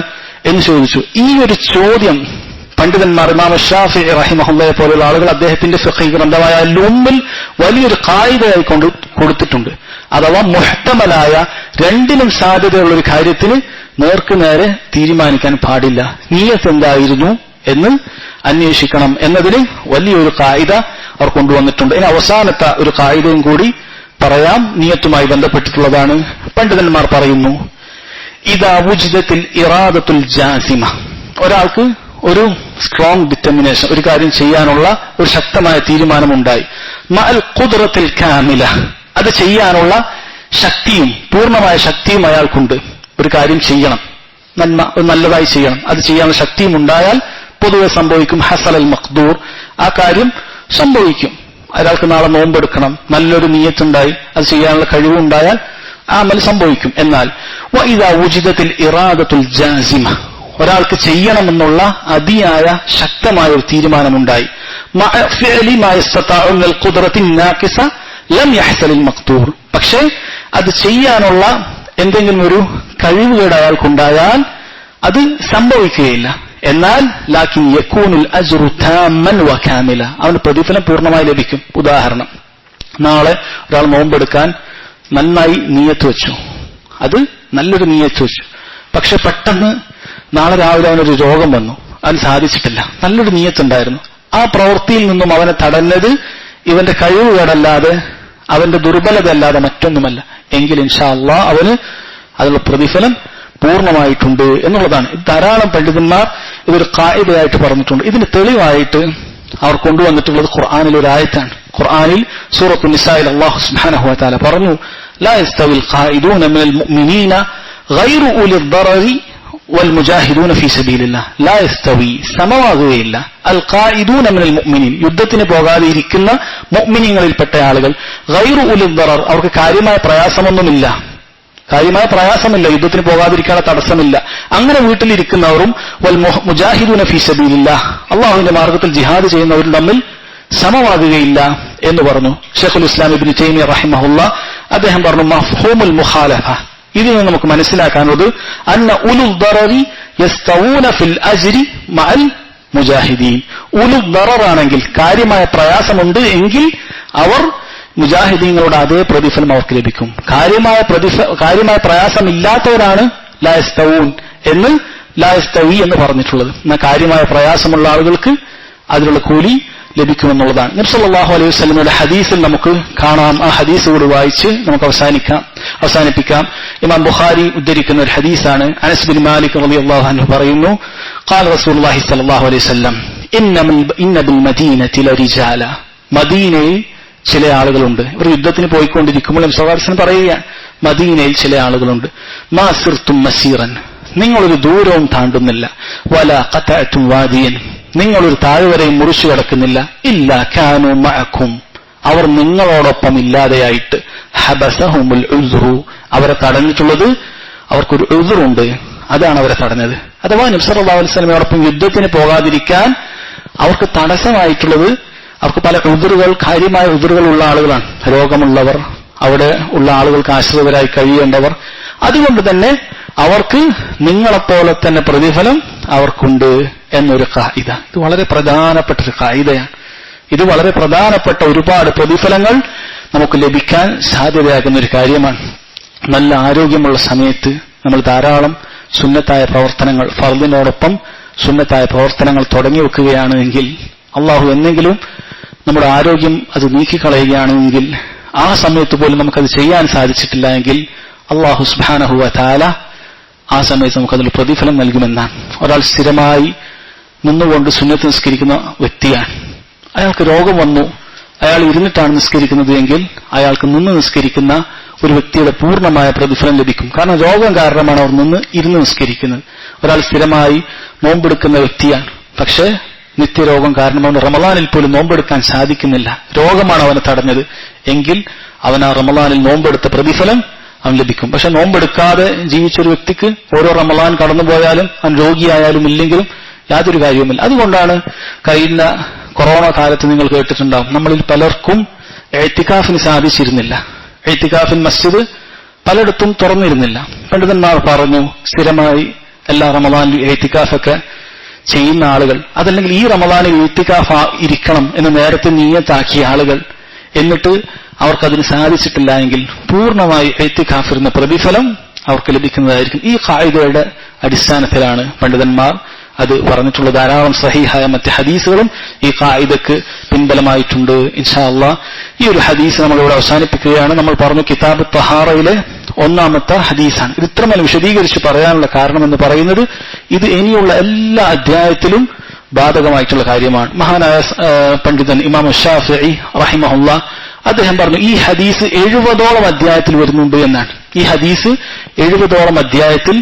എന്ന് ചോദിച്ചു. ഈ ഒരു ചോദ്യം പണ്ഡിതന്മാർ ഇമാം ശാഫിഈ റഹിമഹുല്ലാഹി പോലുള്ള ആളുകൾ അദ്ദേഹത്തിന്റെ ഫിഖ് ഗ്രന്ഥമായ അൽ-ഉമ്മിൽ വലിയൊരു ഖായിദയായി കൊടുത്തിട്ടുണ്ട്. അഥവാ മുഹ്തമലായ രണ്ടിനും സാധ്യതയുള്ള ഒരു കാര്യത്തിന് നേർക്കുനേരെ തീരുമാനിക്കാൻ പാടില്ല. നിയ്യത്ത് എന്തായിരുന്നു എന്ന് അന്വേഷിക്കണം എന്നതിന് വലിയൊരു ഖായിദ അവർ കൊണ്ടുവന്നിട്ടുണ്ട്. ഇനി അവസാനത്തെ ഒരു ഖായിദയും കൂടി പറയാം, നിയ്യത്തുമായി ബന്ധപ്പെട്ടിട്ടുള്ളതാണ്. പണ്ഡിതന്മാർ പറയുന്നു, ഇദാ വുജിദത്തിൽ ഇറാദത്തുൽ ജാസിമ, ഒരാൾക്ക് ഒരു സ്ട്രോങ് ഡിറ്റർമിനേഷൻ, ഒരു കാര്യം ചെയ്യാനുള്ള ഒരു ശക്തമായ തീരുമാനമുണ്ടായി, മഅൽ ഖുദ്റത്തിൽ കാമില, അത് ചെയ്യാനുള്ള ശക്തിയും പൂർണ്ണമായ ശക്തിയും അയാൾക്കുണ്ട്. ഒരു കാര്യം ചെയ്യണം, നല്ലതായി ചെയ്യണം, അത് ചെയ്യാനുള്ള ശക്തിയും ഉണ്ടായാൽ പൊതുവെ സംഭവിക്കും ഹസലൽ മഖ്ദൂർ, ആ കാര്യം സംഭവിക്കും. ഒരാൾക്ക് നാളെ നോമ്പെടുക്കണം, നല്ലൊരു നിയ്യത്തുണ്ടായി, അത് ചെയ്യാനുള്ള കഴിവുണ്ടായാൽ ആ അമൽ സംഭവിക്കും. എന്നാൽ വഇദാ വുജിദത്തിൽ ഇറാദത്തുൽ ജാസിമ, ഒരാൾക്ക് ചെയ്യണമെന്നുള്ള അതിയായ ശക്തമായ ഒരു തീരുമാനമുണ്ടായി, പക്ഷേ അത് ചെയ്യാനുള്ള എന്തെങ്കിലും ഒരു കഴിവുകേട് അയാൾക്കുണ്ടായാൽ അത് സംഭവിക്കുകയില്ല. എന്നാൽ ലാക്കിൻ യകൂനുൽ അജ്റു താമ്മൻ വകാമില, അവന് പ്രതിഫലം പൂർണ്ണമായി ലഭിക്കും. ഉദാഹരണം, നാളെ ഒരാൾ നോമ്പെടുക്കാൻ നന്നായി നിയ്യത്ത് വെച്ചു, അത് നല്ലൊരു നിയ്യത്ത് വെച്ചു. പക്ഷെ പെട്ടെന്ന് നാളെ രാവിലെ അവനൊരു രോഗം വന്നു, അവന് സാധിച്ചിട്ടില്ല. നല്ലൊരു നിയ്യത്തുണ്ടായിരുന്നു. ആ പ്രവൃത്തിയിൽ നിന്നും അവനെ തടഞ്ഞത് ഇവന്റെ കഴിവുകേടല്ലാതെ അവന്റെ ദുർബലത അല്ലാതെ മറ്റൊന്നുമല്ല. എങ്കിൽ ഇൻഷാ അല്ലാഹ് അവന് അതിനുള്ള പ്രതിഫലം പൂർണ്ണമായിട്ടുണ്ട് എന്നുള്ളതാണ്. ധാരാളം പണ്ഡിതന്മാർ ഇതൊരു ഖായിദയായിട്ട് പറഞ്ഞിട്ടുണ്ട്. ഇതിന് തെളിവായിട്ട് അവർ കൊണ്ടുവന്നിട്ടുള്ളത് ഖുർആനിൽ ഒരു ആയത്താണ്. ഖുർആനിൽ സൂറത്തുൻ നിസായിൽ അല്ലാഹു സുബ്ഹാനഹു വ തആല പറഞ്ഞു, ലാ യസ്തവിൽ ഖായിദൂന മിനൽ മുഅ്മിനീന ഗൈറു ഉലിൽ ദറരി വൽ മുജാഹിദൂന ഫീ സബീലില്ലാഹ് ലാ യസ്തവി, സമമാകുകയില്ല. അൽ ഖായിദൂന മിനൽ മുഅ്മിനീൻ, യുദ്ധത്തിന് പോകാതെ ഇരിക്കുന്ന മുഅ്മിനീങ്ങളിൽപ്പെട്ട ആളുകൾ, ഗൈറു ഉലിൽ ദറർ, അവർക്ക് കാര്യമായ പ്രയാസമൊന്നുമില്ല, യുദ്ധത്തിന് പോകാതിരിക്കാനുള്ള തടസ്സമില്ല, അങ്ങനെ വീട്ടിലിരിക്കുന്നവരും വൽ മുജാഹിദൂന ഫീ സബീലില്ലാഹ്, അള്ളാഹുവിന്റെ മാർഗത്തിൽ ജിഹാദ് ചെയ്യുന്നവരും തമ്മിൽ സമമാകുകയില്ല എന്ന് പറഞ്ഞു. ശൈഖുൽ ഇസ്ലാം ഇബ്നു തൈമിയ്യ റഹിമഹുല്ലാഹ് അദ്ദേഹം പറഞ്ഞു, മഫ്ഹൂമുൽ മുഖാലഫ, ഇതിൽ നിന്ന് നമുക്ക് മനസ്സിലാക്കാനുള്ളത് അന്ന ഉലുൽ ദററി യസ്തവൂന ഫിൽ അജ്രി മഅൽ മുജാഹിദീൻ. ഉലുൽ ദററാണെങ്കിൽ, കാര്യമായ പ്രയാസമുണ്ട് എങ്കിൽ അവർ മുജാഹിദീങ്ങളുടെ അതേ പ്രതിഫലം അവർക്ക് ലഭിക്കും. കാര്യമായ പ്രയാസമില്ലാത്തവരാണ് ലാ യസ്തവൂൻ എന്ന് ലാ യസ്തവി എന്ന് പറഞ്ഞിട്ടുള്ളത്. എന്നാൽ കാര്യമായ പ്രയാസമുള്ള ആളുകൾക്ക് അതിനുള്ള കൂലി ലഭിക്കുമെന്നുള്ളതാണ്. നബി സല്ലല്ലാഹു അലൈഹി വസല്ലമയുടെ ഹദീസിൽ നമുക്ക് കാണാം. ആ ഹദീസ് കൂടി വായിച്ച് നമുക്ക് അവസാനിപ്പിക്കാം. ഇമാം ബുഖാരി ഉദ്ധരിക്കുന്ന ഒരു ഹദീസാണ്. അനസ് ബിൻ മാലിക് റളിയല്ലാഹു അൻഹു പറയുന്നു, ഖാല റസൂലുള്ളാഹി സ്വല്ലല്ലാഹു അലൈഹി വസല്ലം, ഇന്ന ബിൽ മദീനതി ലരിജാല, മദീനയിൽ ചില ആളുകളുണ്ട്. ഇവർ യുദ്ധത്തിന് പോയിക്കൊണ്ടിരിക്കുമ്പോൾ നബി സല്ലല്ലാഹു അലൈഹി വസല്ലം പറയുകയാണ്, മദീനയിൽ ചില ആളുകളുണ്ട്. മാ സിർതും മസീറൻ, നിങ്ങളൊരു ദൂരവും താണ്ടുന്നില്ല. വലാ ഖതഅതും വാദിയൻ, നിങ്ങളൊരു താഴ്വരയും മുറിച്ചു കിടക്കുന്നില്ല. ഇല്ല കാനൂ മഅക്കും, അവർ നിങ്ങളോടൊപ്പം ഇല്ലാതെയായിട്ട്. ഹബസഹുമുൽ ഉസ്റു, അവരെ തടഞ്ഞിട്ടുള്ളത്, അവർക്കൊരു ഉസ്റുണ്ട്, അതാണ് അവരെ തടഞ്ഞത്. അഥവാ നബി സല്ലല്ലാഹു അലൈഹി വസല്ലമയോടൊപ്പം യുദ്ധത്തിന് പോകാതിരിക്കാൻ അവർക്ക് തടസ്സമായിട്ടുള്ളത്, അവർക്ക് പല ഉസ്റുകൾ, കാര്യമായ ഉസ്റുകൾ ഉള്ള ആളുകളാണ്. രോഗമുള്ളവർ, അവിടെ ഉള്ള ആളുകൾക്ക് ആശ്രിതരായി കഴിയേണ്ടവർ. അതുകൊണ്ട് തന്നെ അവർക്ക് നിങ്ങളെപ്പോലെ തന്നെ പ്രതിഫലം അവർക്കുണ്ട് എന്നൊരു ഖായിദ. ഇത് വളരെ പ്രധാനപ്പെട്ട ഒരു ഖായിദയാണ്. ഇത് വളരെ പ്രധാനപ്പെട്ട ഒരുപാട് പ്രതിഫലങ്ങൾ നമുക്ക് ലഭിക്കാൻ സാധ്യതയാകുന്ന ഒരു കാര്യമാണ്. നല്ല ആരോഗ്യമുള്ള സമയത്ത് നമ്മൾ ധാരാളം സുന്നത്തായ പ്രവർത്തനങ്ങൾ, ഫർദിനോടൊപ്പം സുന്നത്തായ പ്രവർത്തനങ്ങൾ തുടങ്ങി വെക്കുകയാണ് എങ്കിൽ, അള്ളാഹു എന്നെങ്കിലും നമ്മുടെ ആരോഗ്യം അത് നീക്കിക്കളയുകയാണെങ്കിൽ, ആ സമയത്ത് പോലും നമുക്കത് ചെയ്യാൻ സാധിച്ചിട്ടില്ല എങ്കിൽ അള്ളാഹു സുബ്ഹാനഹു വ തആല ആ സമയത്ത് നമുക്കതിൽ പ്രതിഫലം നൽകുമെന്നാണ്. ഒരാൾ സ്ഥിരമായി നിന്നുകൊണ്ട് സുന്നത്ത് നിസ്കരിക്കുന്ന വ്യക്തിയാണ്. അയാൾക്ക് രോഗം വന്നു, അയാൾ ഇരുന്നിട്ടാണ് നിസ്കരിക്കുന്നത് എങ്കിൽ അയാൾക്ക് നിന്ന് നിസ്കരിക്കുന്ന ഒരു വ്യക്തിയുടെ പൂർണ്ണമായ പ്രതിഫലം ലഭിക്കും. കാരണം രോഗം കാരണമാണ് അവർ ഇരുന്ന് നിസ്കരിക്കുന്നത്. ഒരാൾ സ്ഥിരമായി നോമ്പെടുക്കുന്ന വ്യക്തിയാണ്, പക്ഷേ നിത്യരോഗം കാരണം അവന് റമളാനിൽ പോലും നോമ്പെടുക്കാൻ സാധിക്കുന്നില്ല, രോഗമാണ് അവനെ തടഞ്ഞത് എങ്കിൽ അവൻ ആ റമളാനിൽ നോമ്പെടുത്ത പ്രതിഫലം അവൻ ലഭിക്കും. പക്ഷെ നോമ്പെടുക്കാതെ ജീവിച്ചൊരു വ്യക്തിക്ക് ഓരോ റമളാൻ കടന്നുപോയാലും അവൻ രോഗിയായാലും ഇല്ലെങ്കിലും യാതൊരു കാര്യവുമില്ല. അതുകൊണ്ടാണ് കഴിഞ്ഞ കൊറോണ കാലത്ത് നിങ്ങൾ കേട്ടിട്ടുണ്ടാവും, നമ്മളിൽ പലർക്കും എഅ്തികാഫിന് സാധിച്ചിരുന്നില്ല. എഅ്തികാഫിൻ മസ്ജിദ് പലയിടത്തും തുറന്നിരുന്നില്ല. പണ്ഡിതന്മാർ പറഞ്ഞു, സ്ഥിരമായി എല്ലാ റമളാനിലും എഅ്തികാഫൊക്കെ ചെയ്യുന്ന ആളുകൾ, അതല്ലെങ്കിൽ ഈ റമളാനിൽ എഅ്തികാഫ് ഇരിക്കണം എന്ന് നേരത്തെ നിയ്യത്താക്കിയ ആളുകൾ, എന്നിട്ട് അവർക്കതിന് സാധിച്ചിട്ടില്ല എങ്കിൽ പൂർണ്ണമായി എഅ്തികാഫിന്റെ പ്രതിഫലം അവർക്ക് ലഭിക്കുന്നതായിരിക്കും. ഈ ഖായിദയുടെ അടിസ്ഥാനത്തിലാണ് പണ്ഡിതന്മാർ അത് പറഞ്ഞിട്ടുള്ള. ധാരാളം സഹീഹായ മറ്റ് ഹദീസുകളും ഈ ഖായിദക്ക് പിൻബലമായിട്ടുണ്ട്. ഇൻഷാ അല്ലാഹ് ഈ ഒരു ഹദീസ് നമ്മളിവിടെ അവസാനിപ്പിക്കുകയാണ്. നമ്മൾ പറഞ്ഞു കിതാബ് തഹാറയിലെ 1-ാമത്തെ ഹദീസാണ്. ഇത് ഇത്രമേൽ വിശദീകരിച്ച് പറയാനുള്ള കാരണം എന്ന് പറയുന്നത്, ഇത് ഇനിയുള്ള എല്ലാ അധ്യായത്തിലും ബാധകമായിട്ടുള്ള കാര്യമാണ്. മഹാനായ പണ്ഡിതൻ ഇമാം ശാഫിഈ റഹിമഹുല്ലാഹ് അദ്ദേഹം പറഞ്ഞു, ഈ ഹദീസ് 70ഓളം അധ്യായത്തിൽ വരുന്നുണ്ട് എന്നാണ്. ഈ ഹദീസ് 70ഓളം അധ്യായത്തിൽ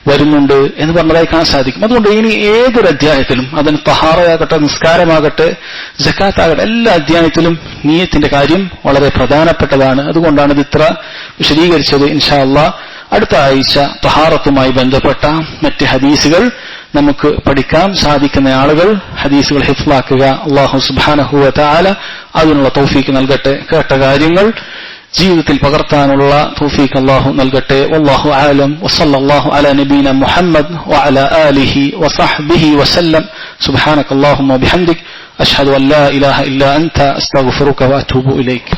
വരുന്നുണ്ട് എന്ന് പറഞ്ഞതായി കാണാൻ സാധിക്കും. അതുകൊണ്ട് ഇനി ഏതൊരു അധ്യായത്തിലും, അതിന് തഹാറയാകട്ടെ, നിസ്കാരമാകട്ടെ, സക്കാത്താകട്ടെ, എല്ലാ അധ്യായത്തിലും നിയ്യത്തിന്റെ കാര്യം വളരെ പ്രധാനപ്പെട്ടതാണ്. അതുകൊണ്ടാണ് ഇത് ഇത്ര വിശദീകരിച്ചത്. ഇൻഷാ അല്ലാഹ് അടുത്ത ആഴ്ച തഹാറത്തുമായി ബന്ധപ്പെട്ട മറ്റ് ഹദീസുകൾ നമുക്ക് പഠിക്കാൻ സാധിക്കുന്ന ആളുകൾ ഹദീസുകൾ ഹിഫ്ളാക്കുക. അല്ലാഹു സുബ്ഹാനഹു വ തആല അതിനുള്ള തൗഫീക്ക് നൽകട്ടെ. കേട്ട കാര്യങ്ങൾ ജീവിതത്തിൽ പകർത്താനുള്ള തൗഫീക്ക് അല്ലാഹു നൽകട്ടെ. വല്ലാഹു അഅലം. വസല്ലല്ലാഹു അലാ നബീന മുഹമ്മദ് വഅലാ ആലിഹി വസഹ്ബിഹി വസല്ലം. സുബ്ഹാനകല്ലാഹുമ്മ വബിഹംദിക അശ്ഹദു അൻ ലാ ഇലാഹ ഇല്ലാ അൻത അസ്തഗ്ഫിറുക വഅതൂബു ഇലൈക.